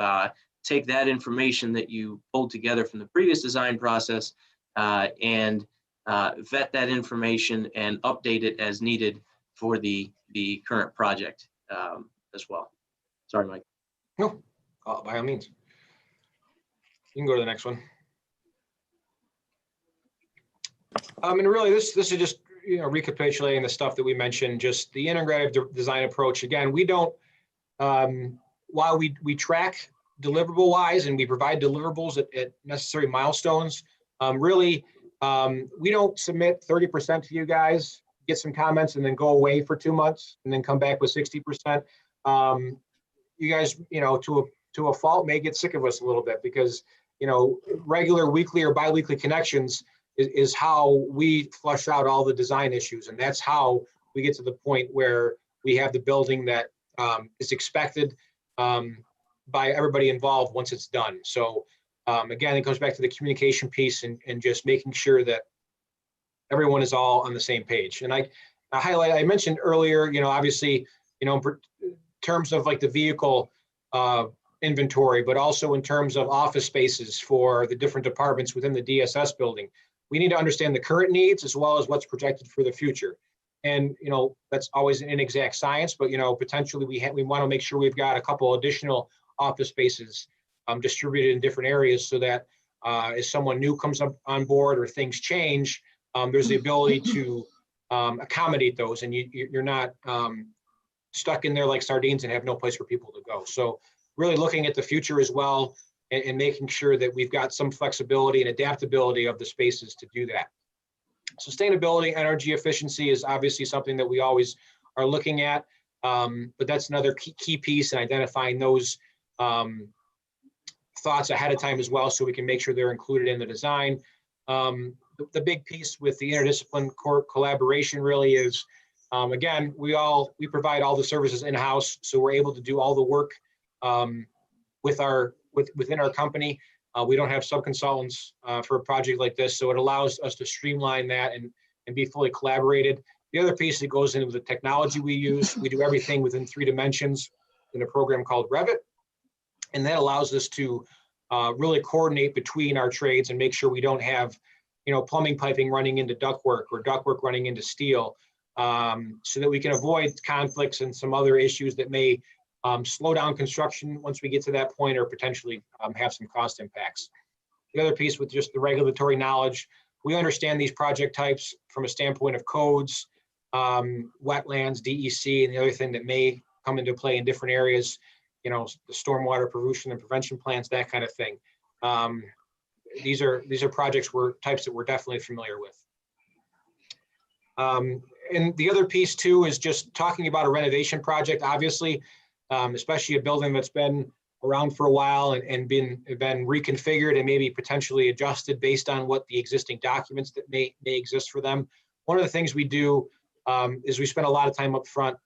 N: take that information that you pulled together from the previous design process and vet that information and update it as needed for the current project as well. Sorry, Mike.
P: No, by all means. You can go to the next one. And really, this is just, you know, recapitulating the stuff that we mentioned, just the integrative design approach. Again, we don't, while we track deliverable wise and we provide deliverables at necessary milestones, really, we don't submit 30% to you guys, get some comments and then go away for 2 months and then come back with 60%. You guys, you know, to a fault may get sick of us a little bit because, you know, regular weekly or biweekly connections is how we flush out all the design issues. And that's how we get to the point where we have the building that is expected by everybody involved once it's done. So again, it goes back to the communication piece and just making sure that everyone is all on the same page. And I mentioned earlier, you know, obviously, you know, in terms of like the vehicle inventory, but also in terms of office spaces for the different departments within the DSS building. We need to understand the current needs as well as what's projected for the future. And, you know, that's always an inexact science, but, you know, potentially we want to make sure we've got a couple additional office spaces distributed in different areas so that as someone new comes up on board or things change, there's the ability to accommodate those and you're not stuck in there like sardines and have no place for people to go. So really looking at the future as well and making sure that we've got some flexibility and adaptability of the spaces to do that. Sustainability, energy efficiency is obviously something that we always are looking at, but that's another key piece in identifying those thoughts ahead of time as well, so we can make sure they're included in the design. The big piece with the interdisciplinary collaboration really is, again, we provide all the services in-house, so we're able to do all the work within our company. We don't have sub-consultants for a project like this, so it allows us to streamline that and be fully collaborated. The other piece that goes into the technology we use, we do everything within 3 dimensions in a program called Revit, and that allows us to really coordinate between our trades and make sure we don't have, you know, plumbing piping running into ductwork or ductwork running into steel, so that we can avoid conflicts and some other issues that may slow down construction once we get to that point or potentially have some cost impacts. The other piece with just the regulatory knowledge, we understand these project types from a standpoint of codes, wetlands, DEC, and the other thing that may come into play in different areas, you know, the stormwater pollution and prevention plans, that kind of thing. These are projects types that we're definitely familiar with. And the other piece too is just talking about a renovation project, obviously, especially a building that's been around for a while and been reconfigured and maybe potentially adjusted based on what the existing documents that may exist for them. One of the things we do is we spend a lot of time up front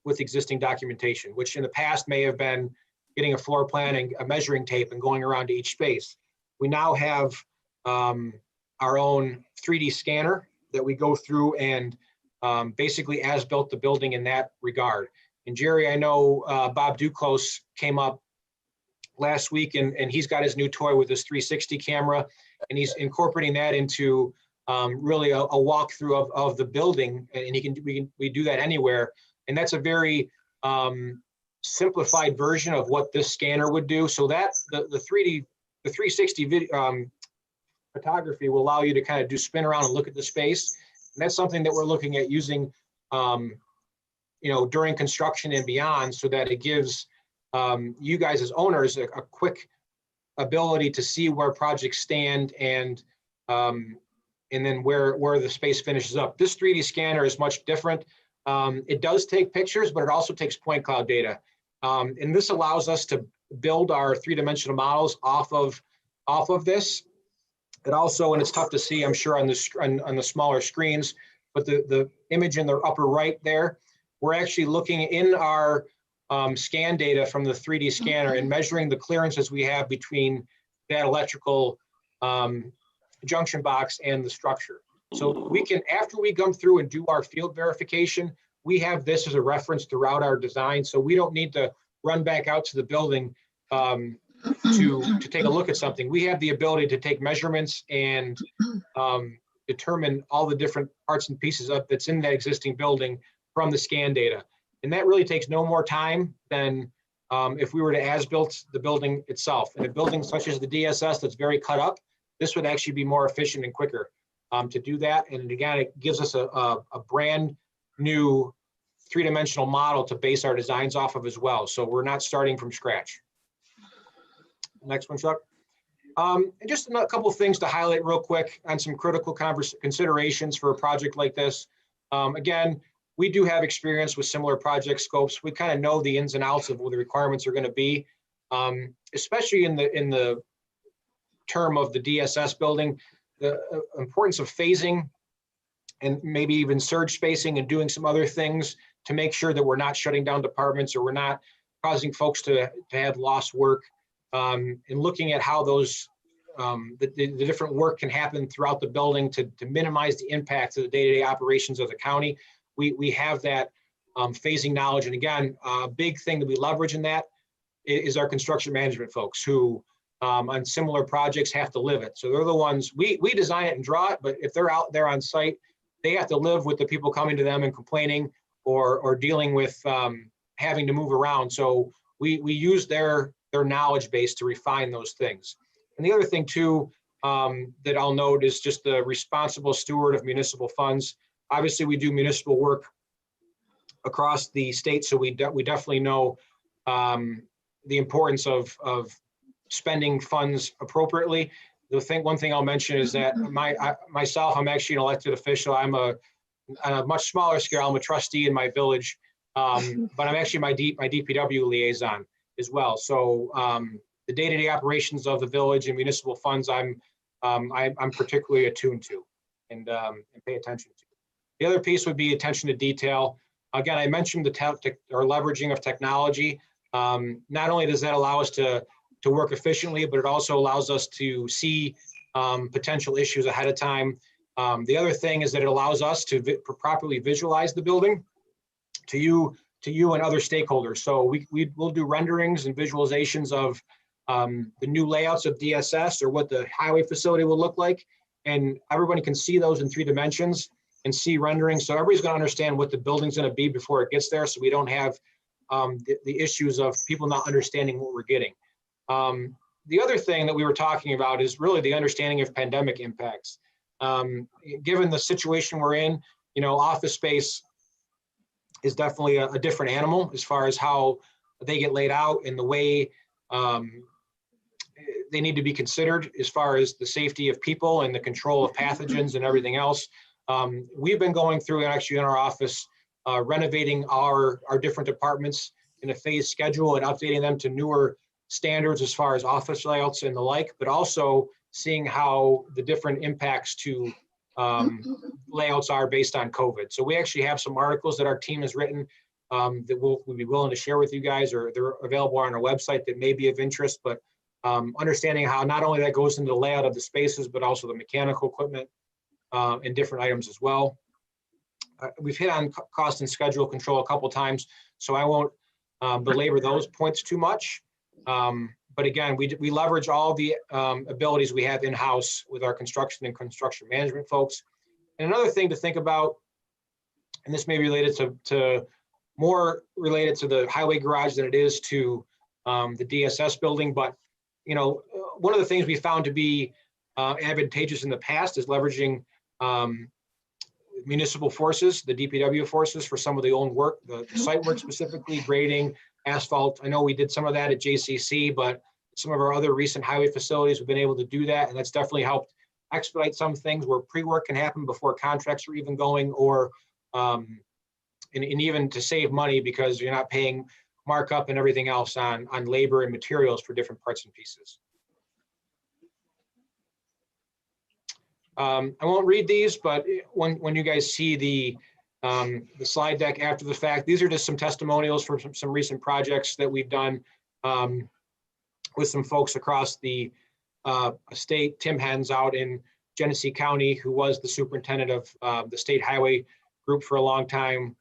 P: with existing documentation, which in the past may have been getting a floor plan and a measuring tape and going around to each space. We now have our own 3D scanner that we go through and basically as built the building in that regard. And Jerry, I know Bob Duclos came up last week and he's got his new toy with his 360 camera and he's incorporating that into really a walkthrough of the building, and we do that anywhere. And that's a very simplified version of what this scanner would do. So that the 360 video photography will allow you to kind of do spin around and look at the space. And that's something that we're looking at using you know, during construction and beyond, so that it gives you guys as owners a quick ability to see where projects stand and then where the space finishes up. This 3D scanner is much different. It does take pictures, but it also takes point cloud data. And this allows us to build our 3-dimensional models off of this. It also, and it's tough to see, I'm sure on the smaller screens, but the image in the upper right there, we're actually looking in our scan data from the 3D scanner and measuring the clearances we have between that electrical junction box and the structure. So we can, after we come through and do our field verification, we have this as a reference throughout our design. So we don't need to run back out to the building to take a look at something, we have the ability to take measurements and determine all the different parts and pieces of that's in that existing building from the scan data. And that really takes no more time than if we were to as-built the building itself. In a building such as the DSS that's very cut up, this would actually be more efficient and quicker to do that. And again, it gives us a brand new three-dimensional model to base our designs off of as well. So we're not starting from scratch. Next one, Chuck. And just a couple of things to highlight real quick on some critical considerations for a project like this. Again, we do have experience with similar project scopes. We kind of know the ins and outs of what the requirements are going to be, especially in the term of the DSS building, the importance of phasing and maybe even surge spacing and doing some other things to make sure that we're not shutting down departments or we're not causing folks to have lost work, and looking at how those the different work can happen throughout the building to minimize the impact of the day-to-day operations of the county. We have that phasing knowledge. And again, a big thing that we leverage in that is our construction management folks who on similar projects have to live it. So they're the ones, we design it and draw it, but if they're out there on site, they have to live with the people coming to them and complaining or dealing with having to move around. So we use their knowledge base to refine those things. And the other thing too, that I'll note is just the responsible steward of municipal funds. Obviously we do municipal work across the state. So we definitely know the importance of spending funds appropriately. One thing I'll mention is that myself, I'm actually an elected official. I'm on a much smaller scale. I'm a trustee in my village, but I'm actually my DPW liaison as well. So the day-to-day operations of the village and municipal funds, I'm particularly attuned to and pay attention to. The other piece would be attention to detail. Again, I mentioned the leveraging of technology. Not only does that allow us to work efficiently, but it also allows us to see potential issues ahead of time. The other thing is that it allows us to properly visualize the building to you and other stakeholders. So we'll do renderings and visualizations of the new layouts of DSS or what the highway facility will look like. And everybody can see those in 3 dimensions and see renderings. So everybody's gonna understand what the building's gonna be before it gets there. So we don't have the issues of people not understanding what we're getting. The other thing that we were talking about is really the understanding of pandemic impacts. Given the situation we're in, office space is definitely a different animal as far as how they get laid out and the way they need to be considered as far as the safety of people and the control of pathogens and everything else. We've been going through actually in our office, renovating our different departments in a phased schedule and updating them to newer standards as far as office layouts and the like, but also seeing how the different impacts to layouts are based on COVID. So we actually have some articles that our team has written that we'll be willing to share with you guys, or they're available on our website that may be of interest, but understanding how not only that goes into the layout of the spaces, but also the mechanical equipment and different items as well. We've hit on cost and schedule control a couple times, so I won't belabor those points too much. But again, we leverage all the abilities we have in-house with our construction and construction management folks. And another thing to think about, and this may be related to more related to the highway garage than it is to the DSS building, but one of the things we found to be advantageous in the past is leveraging municipal forces, the DPW forces for some of the own work, the site work specifically, grading, asphalt. I know we did some of that at JCC, but some of our other recent highway facilities have been able to do that. And that's definitely helped expedite some things where pre-work can happen before contracts are even going, or and even to save money because you're not paying markup and everything else on labor and materials for different parts and pieces. I won't read these, but when you guys see the slide deck after the fact, these are just some testimonials from some recent projects that we've done with some folks across the state. Tim Hens out in Genesee County, who was the superintendent of the state highway group for a long time.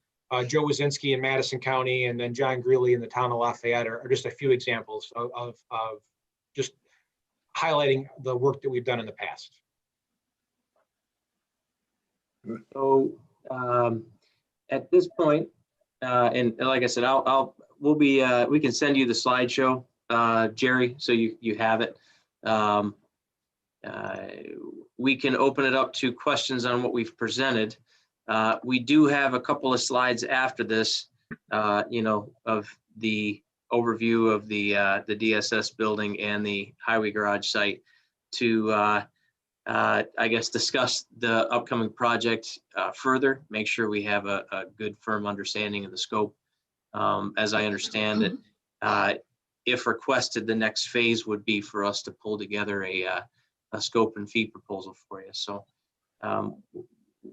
P: Joe Wazinski in Madison County, and then John Greeley in the town of Lafayette are just a few examples of highlighting the work that we've done in the past.
N: So at this point, and like I said, we can send you the slideshow, Jerry, so you have it. We can open it up to questions on what we've presented. We do have a couple of slides after this, of the overview of the DSS building and the highway garage site to, I guess, discuss the upcoming project further, make sure we have a good firm understanding of the scope. As I understand it, if requested, the next phase would be for us to pull together a scope and fee proposal for you. So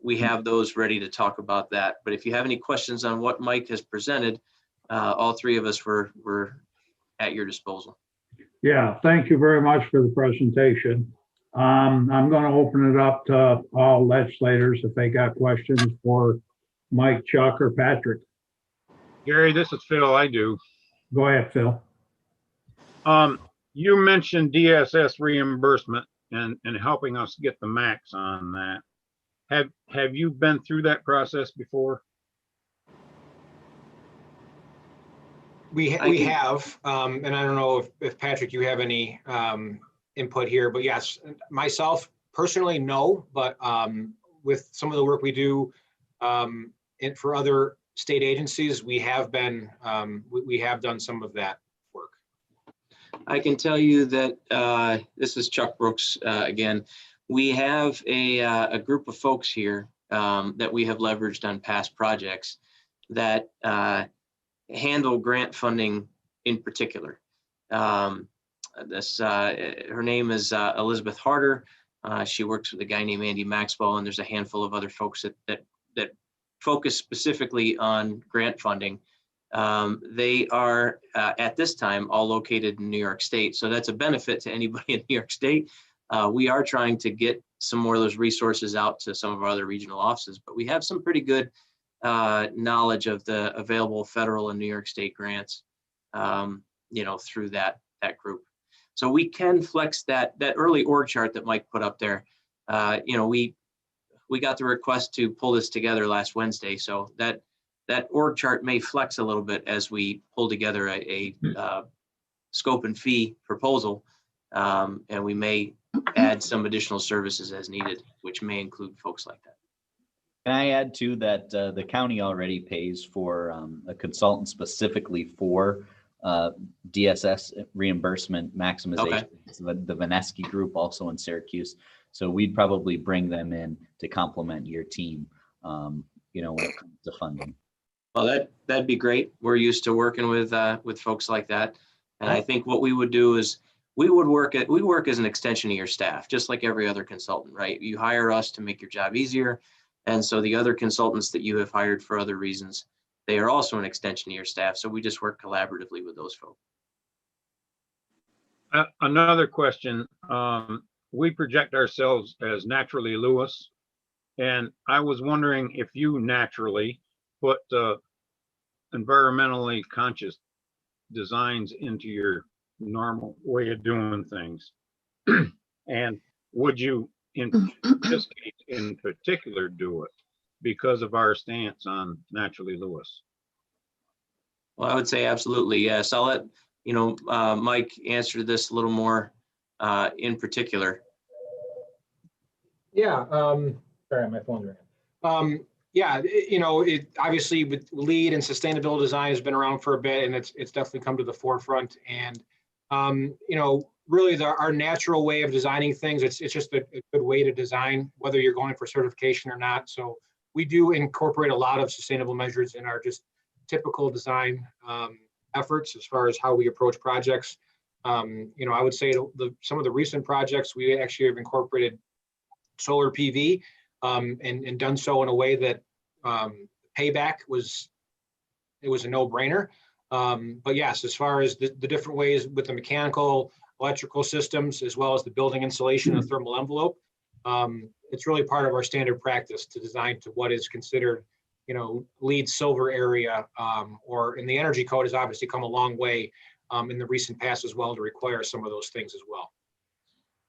N: we have those ready to talk about that. But if you have any questions on what Mike has presented, all three of us were at your disposal.
A: Yeah, thank you very much for the presentation. I'm going to open it up to all legislators if they got questions for Mike, Chuck, or Patrick.
J: Gary, this is Phil. I do.
A: Go ahead, Phil.
J: You mentioned DSS reimbursement and helping us get the max on that. Have you been through that process before?
P: We have, and I don't know if Patrick, you have any input here, but yes, myself personally, no, but with some of the work we do for other state agencies, we have been, we have done some of that work.
N: I can tell you that this is Chuck Brooks again. We have a group of folks here that we have leveraged on past projects that handle grant funding in particular. Her name is Elizabeth Harder. She works with a guy named Andy Maxwell, and there's a handful of other folks that focus specifically on grant funding. They are at this time all located in New York State, so that's a benefit to anybody in New York State. We are trying to get some more of those resources out to some of our other regional offices, but we have some pretty good knowledge of the available federal and New York State grants, through that group. So we can flex that early org chart that Mike put up there. We got the request to pull this together last Wednesday, so that org chart may flex a little bit as we pull together a scope and fee proposal, and we may add some additional services as needed, which may include folks like that.
H: Can I add too that the county already pays for a consultant specifically for DSS reimbursement maximization?
N: Okay.
H: It's the Vanesky group also in Syracuse. So we'd probably bring them in to complement your team, when it comes to funding.
N: Well, that'd be great. We're used to working with folks like that. And I think what we would do is we work as an extension of your staff, just like every other consultant, right? You hire us to make your job easier. And so the other consultants that you have hired for other reasons, they are also an extension of your staff. So we just work collaboratively with those folks.
J: Another question. We project ourselves as naturally Lewis, and I was wondering if you naturally put environmentally conscious designs into your normal way of doing things. And would you, in this case in particular, do it because of our stance on naturally Lewis?
N: Well, I would say absolutely, yes. I'll let Mike answer this a little more in particular.
P: Yeah, sorry, my phone's ringing. Yeah, it obviously with LEED and sustainable design has been around for a bit, and it's definitely come to the forefront. And really our natural way of designing things, it's just a good way to design, whether you're going for certification or not. So we do incorporate a lot of sustainable measures in our just typical design efforts as far as how we approach projects. I would say some of the recent projects, we actually have incorporated solar PV and done so in a way that payback was a no-brainer. But yes, as far as the different ways with the mechanical, electrical systems, as well as the building insulation and thermal envelope, it's really part of our standard practice to design to what is considered, LEED silver area, or in the energy code has obviously come a long way in the recent past as well to require some of those things as well.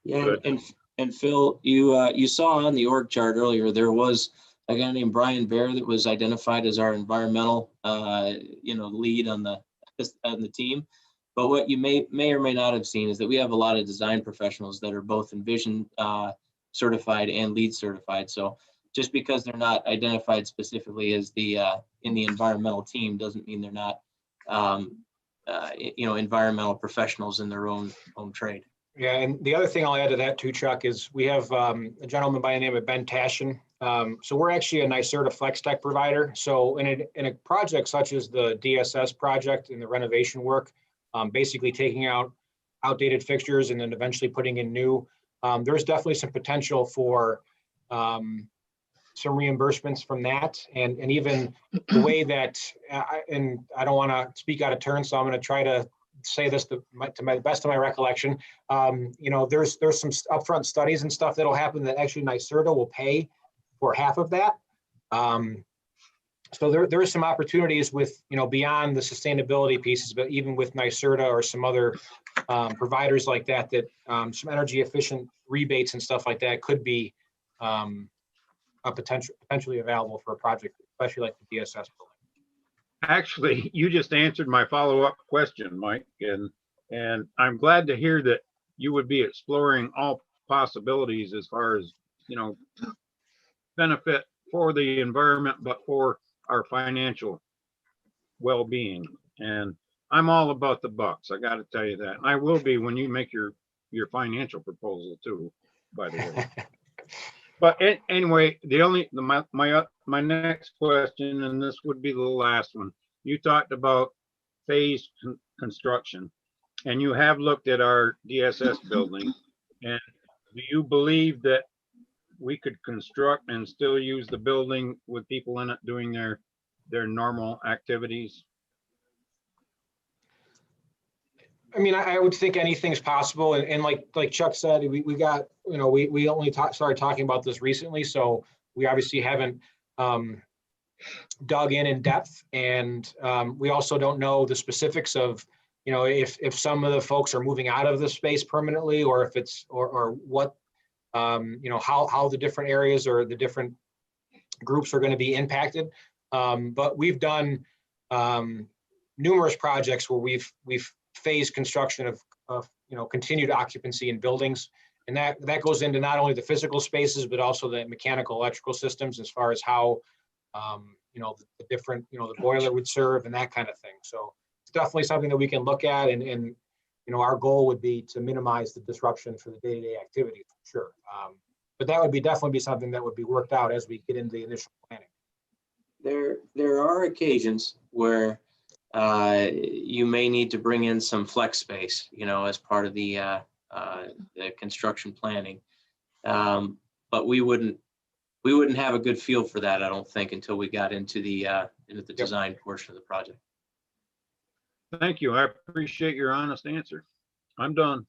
N: Yeah,
J: Good.
N: and Phil, you saw on the org chart earlier, there was a guy named Brian Bear that was identified as our environmental, lead on the team. But what you may or may not have seen is that we have a lot of design professionals that are both Envision certified and LEED certified. So just because they're not identified specifically as in the environmental team doesn't mean they're not environmental professionals in their own trade.
P: Yeah, and the other thing I'll add to that too, Chuck, is we have a gentleman by the name of Ben Tashin. So we're actually a NYSERDA Flex Tech provider. So in a project such as the DSS project in the renovation work, basically taking out outdated fixtures and then eventually putting in new, there's definitely some potential for some reimbursements from that. And even the way that, and I don't want to speak out of turn, so I'm going to try to say this to my best of my recollection. There's some upfront studies and stuff that'll happen that actually NYSERDA will pay for half of that. So there are some opportunities with, beyond the sustainability pieces, but even with NYSERDA or some other providers like that, some energy efficient rebates and stuff like that could be potentially available for a project, especially like the DSS building.
J: Actually, you just answered my follow-up question, Mike, and I'm glad to hear that you would be exploring all possibilities as far as, benefit for the environment, but for our financial well-being. And I'm all about the bucks. I got to tell you that. And I will be when you make your financial proposal too, by the way. But anyway, my next question, and this would be the last one. You talked about phased construction, and you have looked at our DSS building. And do you believe that we could construct and still use the building with people in it doing their normal activities?
P: I mean, I would think anything's possible. And like Chuck said, we got, we only started talking about this recently. So we obviously haven't dug in depth. And we also don't know the specifics of, if some of the folks are moving out of the space permanently, or if it's, or what, how the different areas or the different groups are going to be impacted. But we've done numerous projects where we've phased construction of continued occupancy in buildings, and that goes into not only the physical spaces but also the mechanical electrical systems as far as how the different the boiler would serve and that kind of thing. So it's definitely something that we can look at, and our goal would be to minimize the disruption for the day-to-day activities, for sure. But that would definitely be something that would be worked out as we get into the initial planning.
N: There are occasions where you may need to bring in some flex space, as part of the construction planning. But we wouldn't have a good feel for that, I don't think, until we got into the design portion of the project.
J: Thank you. I appreciate your honest answer. I'm done.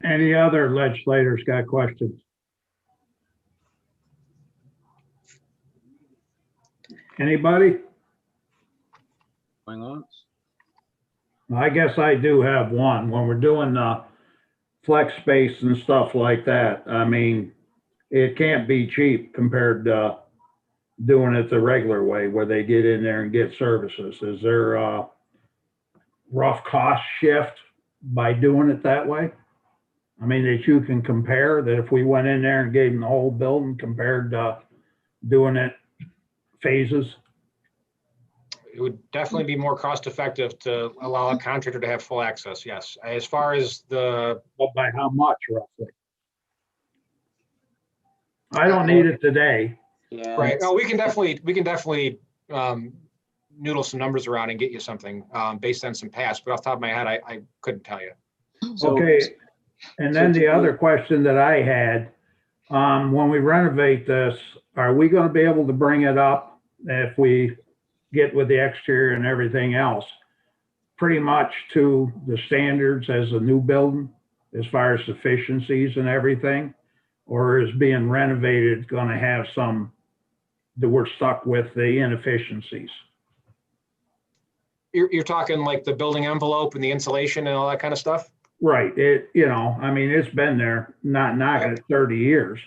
A: Any other legislators got questions? Anybody?
J: Going once.
A: I guess I do have one. When we're doing flex space and stuff like that, I mean, it can't be cheap compared to doing it the regular way where they get in there and get services. Is there a rough cost shift by doing it that way? I mean, that you can compare, that if we went in there and gave them the whole building compared to doing it phases?
P: It would definitely be more cost effective to allow a contractor to have full access. Yes. As far as
A: Well, by how much roughly? I don't need it today.
N: Yeah.
P: right. No, we can definitely noodle some numbers around and get you something based on some past, but off the top of my head, I couldn't tell you.
A: Okay. And then the other question that I had, when we renovate this, are we going to be able to bring it up if we get with the exterior and everything else, pretty much to the standards as a new building, as far as efficiencies and everything? Or is being renovated going to have some that we're stuck with the inefficiencies?
P: You're talking like the building envelope and the insulation and all that kind of stuff?
A: Right, I mean, it's been there, not knocking it 30 years.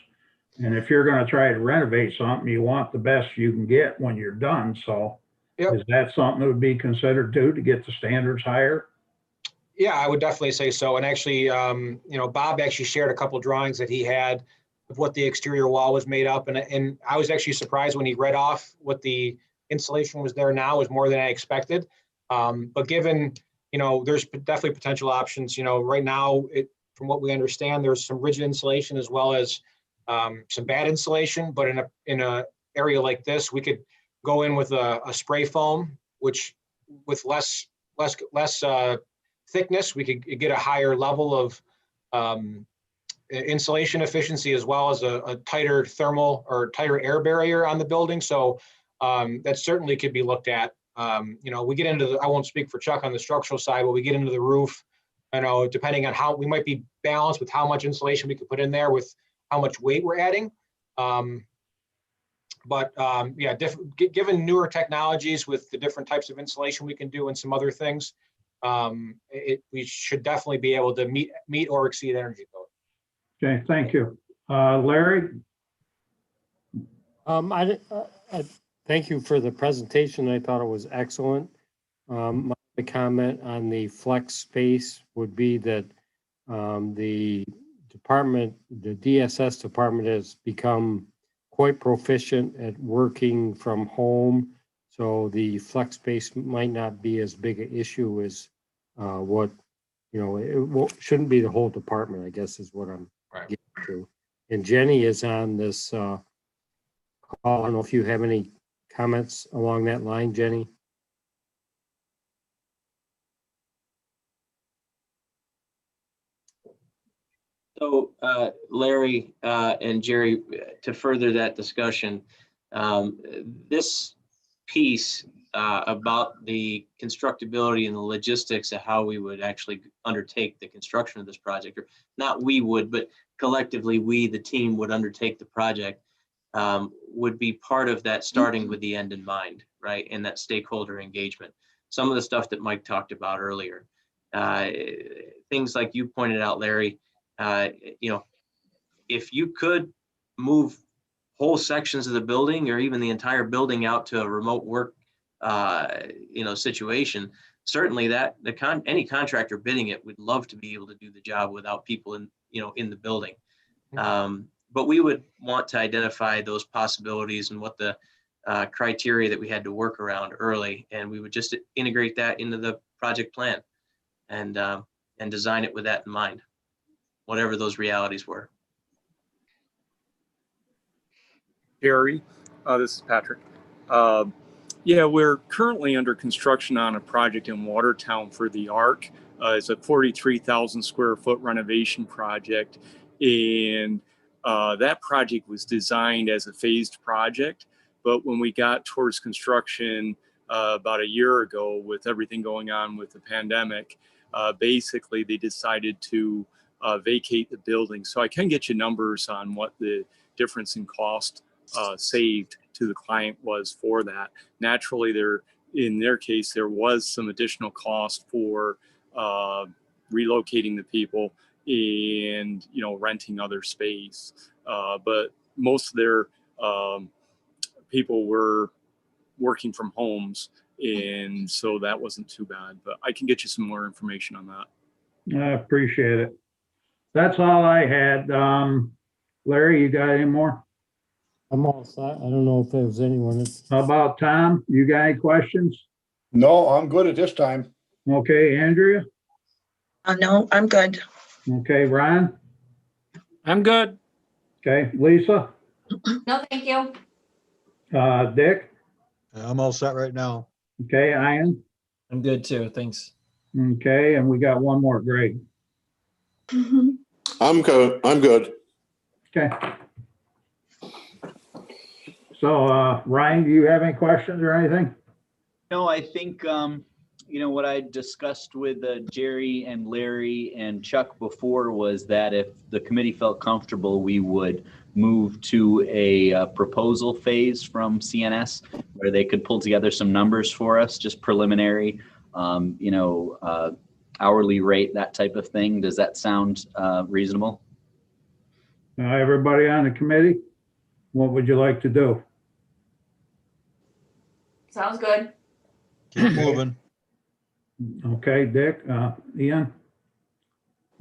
A: And if you're gonna try to renovate something, you want the best you can get when you're done, so.
P: Yep.
A: Is that something that would be considered too, to get the standards higher?
P: Yeah, I would definitely say so. And actually, Bob actually shared a couple drawings that he had of what the exterior wall was made up. And I was actually surprised when he read off what the insulation was there now was more than I expected. But given, there's definitely potential options. Right now, from what we understand, there's some rigid insulation as well as some bad insulation. But in a area like this, we could go in with a spray foam, which with less thickness, we could get a higher level of insulation efficiency, as well as a tighter thermal or tighter air barrier on the building. So that certainly could be looked at. We get into I won't speak for Chuck on the structural side, but we get into the roof, depending on how we might be balanced with how much insulation we could put in there with how much weight we're adding. Given newer technologies with the different types of insulation we can do and some other things, we should definitely be able to meet or exceed energy code.
A: Okay, thank you. Larry?
G: I thank you for the presentation. I thought it was excellent. My comment on the flex space would be that the DSS department has become quite proficient at working from home. So the flex space might not be as big an issue as it shouldn't be the whole department, I guess is what I'm getting to. And Jenny is on this call. I don't know if you have any comments along that line, Jenny.
N: So Larry and Jerry, to further that discussion, this piece about the constructability and the logistics of how we would actually undertake the construction of this project, or not we would, but collectively we, the team, would undertake the project, would be part of that, starting with the end in mind, right? And that stakeholder engagement. Some of the stuff that Mike talked about earlier, things like you pointed out, Larry, if you could move whole sections of the building or even the entire building out to a remote work situation, certainly that any contractor bidding it would love to be able to do the job without people in the building. But we would want to identify those possibilities and what the criteria that we had to work around early, and we would just integrate that into the project plan and design it with that in mind, whatever those realities were.
M: Gary, this is Patrick. Yeah, we're currently under construction on a project in Watertown for the ARC. It's a 43,000 square foot renovation project. And that project was designed as a phased project. But when we got towards construction about a year ago, with everything going on with the pandemic, basically they decided to vacate the building. So I can get you numbers on what the difference in cost saved to the client was for that. Naturally, in their case, there was some additional cost for relocating the people and renting other space. But most of their people were working from homes, and so that wasn't too bad. But I can get you some more information on that.
A: I appreciate it. That's all I had. Larry, you got any more?
G: I'm all set. I don't know if there's anyone.
A: How about Tom? You got any questions?
Q: No, I'm good at this time.
A: Okay, Andrea?
O: No, I'm good.
A: Okay, Ron?
C: I'm good.
A: Okay, Lisa?
K: No, thank you.
A: Dick?
D: I'm all set right now.
A: Okay, Ian?
E: I'm good too. Thanks.
A: Okay, and we got one more, Greg.
I: I'm good.
A: Okay. So, Ryan, do you have any questions or anything?
H: No, I think, what I discussed with Jerry and Larry and Chuck before was that if the committee felt comfortable, we would move to a proposal phase from CNS where they could pull together some numbers for us, just preliminary, hourly rate, that type of thing. Does that sound reasonable?
A: Everybody on the committee, what would you like to do?
K: Sounds good.
D: Keep moving.
A: Okay, Dick, Ian?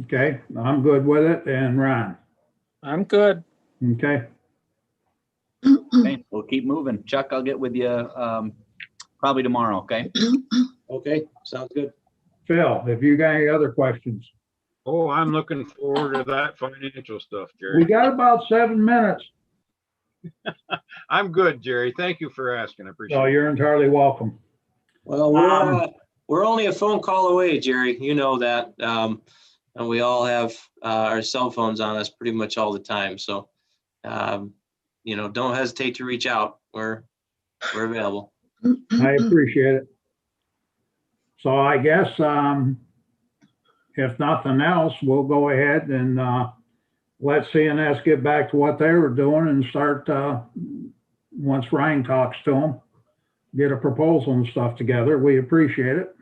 A: Okay, I'm good with it, and Ron?
C: I'm good.
A: Okay,
H: Okay, we'll keep moving. Chuck, I'll get with you probably tomorrow, okay?
P: Okay, sounds good.
A: Phil, have you got any other questions?
J: Oh, I'm looking forward to that financial stuff,
A: We
J: Jerry.
A: got about 7 minutes,
J: I'm good, Jerry. Thank you for asking. I appreciate
A: so
J: it.
A: you're entirely welcome.
N: Well, we're only a phone call away, Jerry. You know that. And we all have our cell phones on us pretty much all the time. So, don't hesitate to reach out. We're available.
A: I appreciate it. So I guess, if nothing else, we'll go ahead and let CNS get back to what they were doing and start, once Ryan talks to them, get a proposal and stuff together. We appreciate it.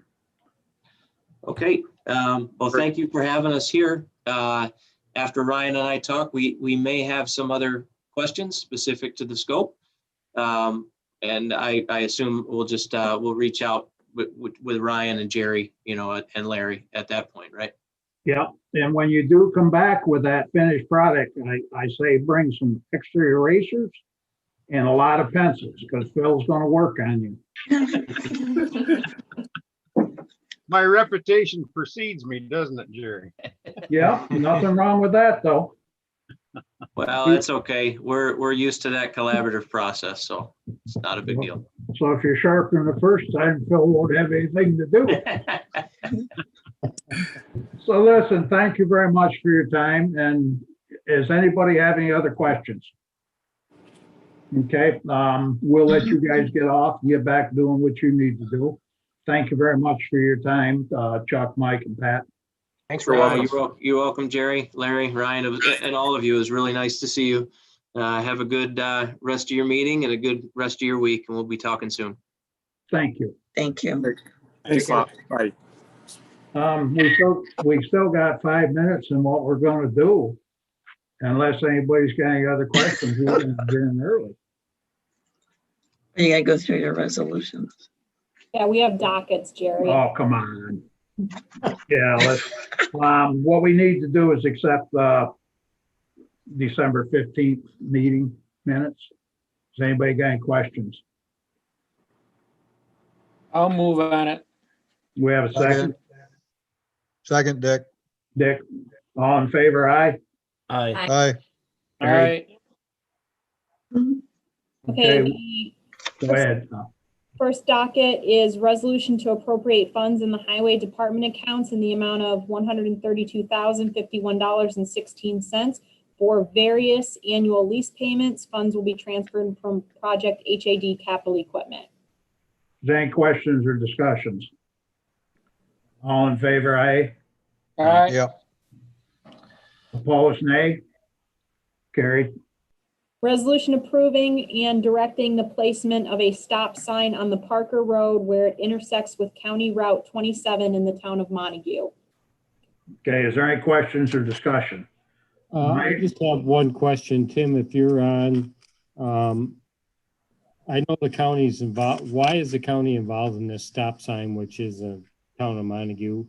N: Okay. Well, thank you for having us here. After Ryan and I talk, we may have some other questions specific to the scope. And I assume we'll just, we'll reach out with Ryan and Jerry, and Larry at that point, right?
A: Yeah, and when you do come back with that finished product, I say bring some extra erasers and a lot of pencils, because Phil's gonna work on you.
J: My reputation precedes me, doesn't it, Jerry?
A: Yeah, nothing wrong with that, though.
N: Well, that's okay. We're used to that collaborative process, so it's not a big deal.
A: So if you're sharpening the first time, Phil won't have anything to do. So listen, thank you very much for your time. And does anybody have any other questions? Okay, we'll let you guys get off, get back doing what you need to do. Thank you very much for your time, Chuck, Mike, and Pat.
P: Thanks for having us.
N: You're welcome, Jerry, Larry, Ryan, and all of you. It was really nice to see you. Have a good rest of your meeting and a good rest of your week, and we'll be talking soon.
A: Thank you.
O: Thank you.
M: Thanks a lot. Bye.
A: We still got 5 minutes in what we're gonna do. Unless anybody's got any other questions, we're gonna get in early.
O: You gotta go through your resolutions.
R: Yeah, we have dockets, Jerry.
A: Oh, come on. Yeah, let's, what we need to do is accept December 15th meeting minutes. Does anybody got any questions?
C: I'll move on it.
A: We have a second.
D: Second, Dick.
A: Dick, all in favor, aye?
E: Aye.
D: Aye.
C: All right.
R: Okay,
A: Go ahead.
R: first docket is resolution to appropriate funds in the highway department accounts in the amount of $132,051.16 for various annual lease payments. Funds will be transferred from project HAD capital equipment.
A: Is there any questions or discussions? All in favor, aye?
C: All right.
D: Yep.
A: Opposed, nay? Carried.
R: Resolution approving and directing the placement of a stop sign on the Parker Road where it intersects with County Route 27 in the town of Montague.
A: Okay, is there any questions or discussion?
G: I just have one question, Tim, if you're on. I know the county's involved. Why is the county involved in this stop sign, which is a town of Montague?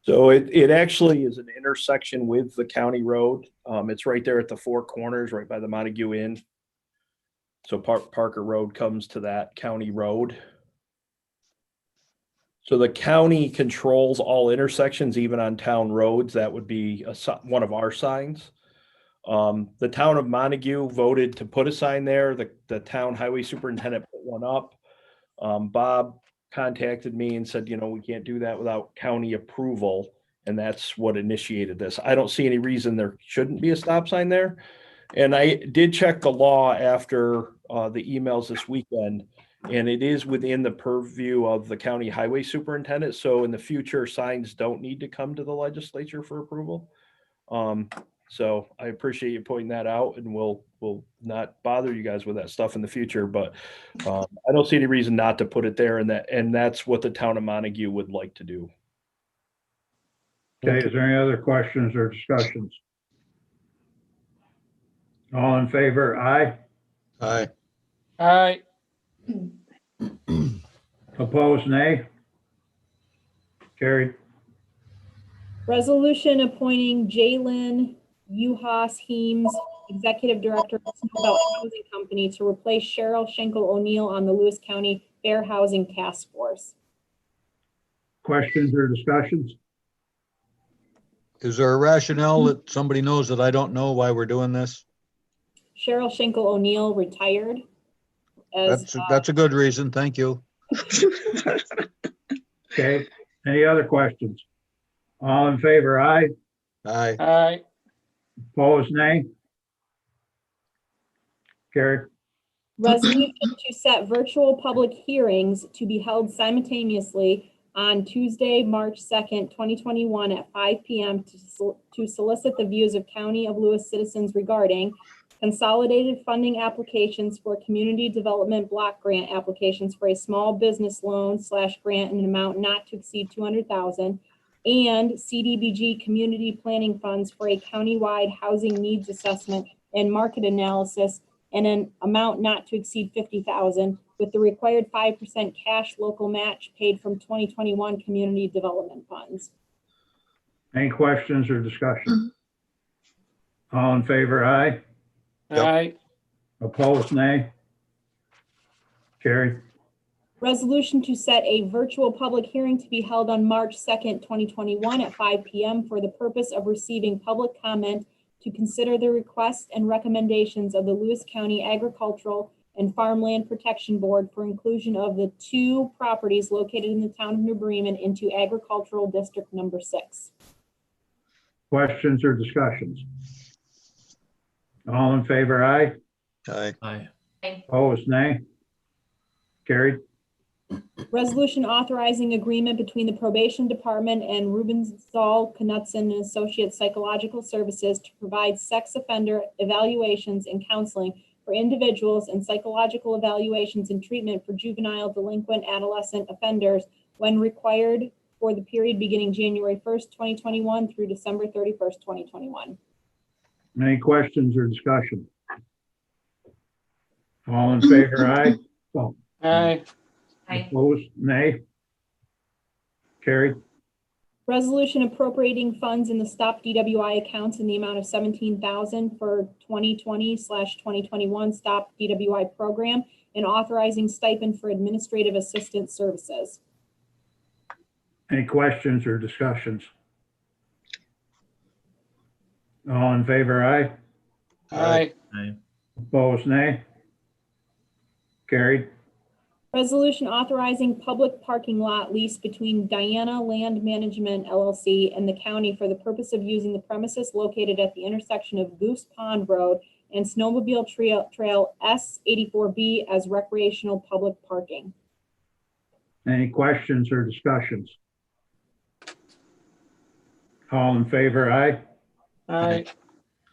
S: So it actually is an intersection with the county road. It's right there at the four corners, right by the Montague Inn. So Parker Road comes to that county road. So the county controls all intersections, even on town roads. That would be one of our signs. The town of Montague voted to put a sign there. The town highway superintendent put one up. Bob contacted me and said, we can't do that without county approval. And that's what initiated this. I don't see any reason there shouldn't be a stop sign there. And I did check the law after the emails this weekend, and it is within the purview of the county highway superintendent. So in the future, signs don't need to come to the legislature for approval. So I appreciate you pointing that out, and we'll not bother you guys with that stuff in the future, but I don't see any reason not to put it there, and that's what the town of Montague would like to do.
A: Okay, is there any other questions or discussions? All in favor, aye.
D: Aye.
C: Aye.
A: Opposed, nay. Carried.
R: Resolution appointing Jalen Uhas Heems, Executive Director of Snowbelt Housing Company, to replace Cheryl Schenkel O'Neill on the Lewis County Fair Housing Task Force.
A: Questions or discussions?
D: Is there a rationale that somebody knows that I don't know why we're doing this?
R: Cheryl Schenkel O'Neill retired as,
D: That's a good reason. Thank you.
A: Okay, any other questions? All in favor, aye.
D: Aye.
C: Aye.
A: Opposed, nay. Carried.
R: resolution to set virtual public hearings to be held simultaneously on Tuesday, March 2nd, 2021 at 5 p.m. to solicit the views of County of Lewis citizens regarding consolidated funding applications for community development block grant applications for a small business loan / grant in an amount not to exceed $200,000 and CDBG community planning funds for a countywide housing needs assessment and market analysis and an amount not to exceed $50,000 with the required 5% cash local match paid from 2021 community development funds.
A: Any questions or discussion? All in favor, aye.
C: Aye.
A: Opposed, nay. Carried.
R: Resolution to set a virtual public hearing to be held on March 2nd, 2021 at 5 p.m. for the purpose of receiving public comment to consider the requests and recommendations of the Lewis County Agricultural and Farmland Protection Board for inclusion of the 2 properties located in the town of New Bremen into Agricultural District Number 6.
A: Questions or discussions? All in favor, aye.
D: Aye.
E: Aye.
A: Opposed, nay. Carried.
R: Resolution authorizing agreement between the Probation Department and Rubenstahl, Knudsen and Associates Psychological Services to provide sex offender evaluations and counseling for individuals and psychological evaluations and treatment for juvenile delinquent adolescent offenders when required for the period beginning January 1st, 2021 through December 31st, 2021.
A: Any questions or discussion? All in favor, aye. Oh,
C: Aye.
A: opposed, nay. Carried.
R: Resolution appropriating funds in the Stop DWI accounts in the amount of $17,000 for 2020/2021 Stop DWI program and authorizing stipend for administrative assistant services.
A: Any questions or discussions? All in favor, aye.
C: Aye.
E: Aye.
A: Opposed, nay. Carried.
R: Resolution authorizing public parking lot lease between Diana Land Management LLC and the county for the purpose of using the premises located at the intersection of Goose Pond Road and Snowmobile Trail S84B as recreational public parking.
A: Any questions or discussions? All in favor, aye.
C: Aye.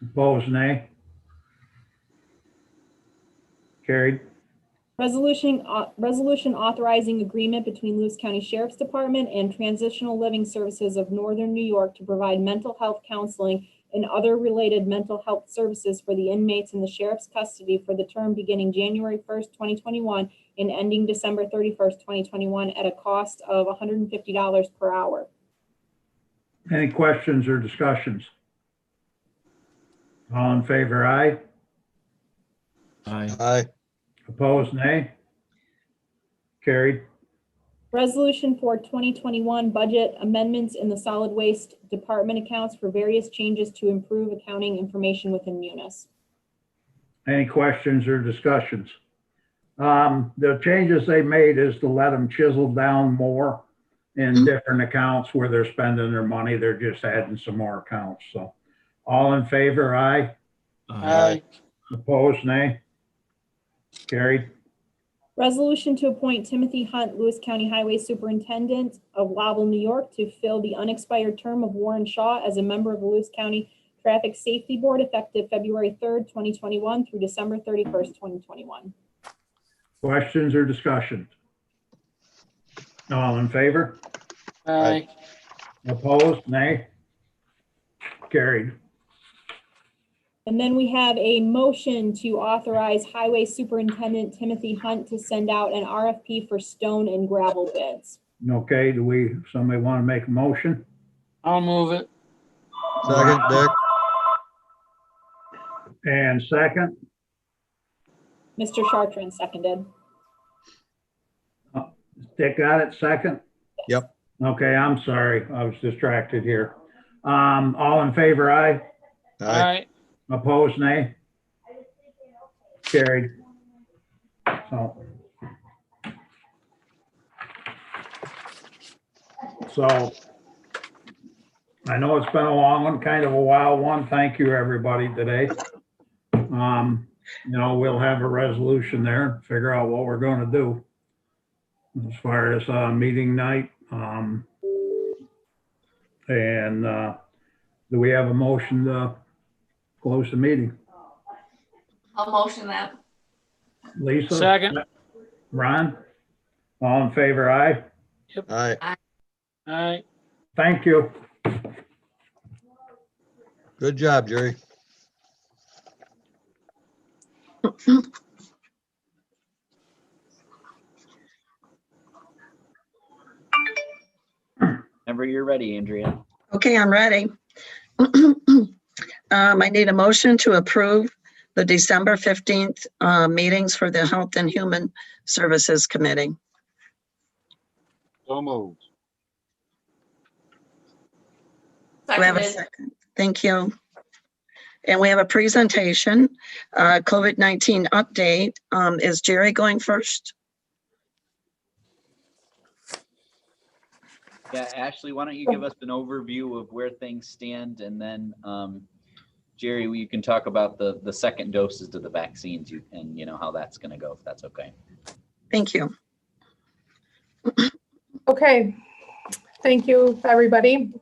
A: Opposed, nay. Carried.
R: Resolution authorizing agreement between Lewis County Sheriff's Department and Transitional Living Services of Northern New York to provide mental health counseling and other related mental health services for the inmates in the sheriff's custody for the term beginning January 1st, 2021 and ending December 31st, 2021 at a cost of $150 per hour.
A: Any questions or discussions? All in favor, aye.
E: Aye.
D: Aye.
A: Opposed, nay. Carried.
R: Resolution for 2021 budget amendments in the solid waste department accounts for various changes to improve accounting information within Munis.
A: Any questions or discussions? The changes they made is to let them chisel down more in different accounts where they're spending their money. They're just adding some more accounts. So all in favor, aye.
C: Aye.
A: Opposed, nay. Carried.
R: Resolution to appoint Timothy Hunt, Lewis County Highway Superintendent of Wobble, New York, to fill the unexpired term of Warren Shaw as a member of the Lewis County Traffic Safety Board effective February 3rd, 2021 through December 31st, 2021.
A: Questions or discussions? All in favor?
C: Aye.
A: Opposed, nay. Carried.
R: And then we have a motion to authorize Highway Superintendent Timothy Hunt to send out an RFP for stone and gravel bids.
A: Okay, somebody want to make a motion?
C: I'll move it.
D: Second, Dick.
A: And second?
R: Mr. Chartrand seconded.
A: Dick got it, second?
D: Yep.
A: Okay, I'm sorry, I was distracted here. All in favor, aye?
C: All right.
A: Opposed, nay? Carried. So I know it's been a long one, kind of a wild one. Thank you, everybody, today. We'll have a resolution there, figure out what we're going to do as far as meeting night. Do we have a motion to close the meeting?
K: I'll motion that.
A: Lisa?
C: Second.
A: Ron? All in favor, aye?
D: Aye.
C: All right.
A: Thank you.
D: Good job, Jerry.
H: Whenever you're ready, Andrea.
O: Okay, I'm ready. I need a motion to approve the December 15th meetings for the Health and Human Services Committee.
J: So moved.
O: Do we have a second? Thank you. And we have a presentation, COVID-19 update. Is Jerry going first?
H: Yeah, Ashley, why don't you give us an overview of where things stand, and then Jerry, you can talk about the second doses to the vaccines and how that's going to go, if that's okay.
O: Thank you.
T: Okay, thank you, everybody.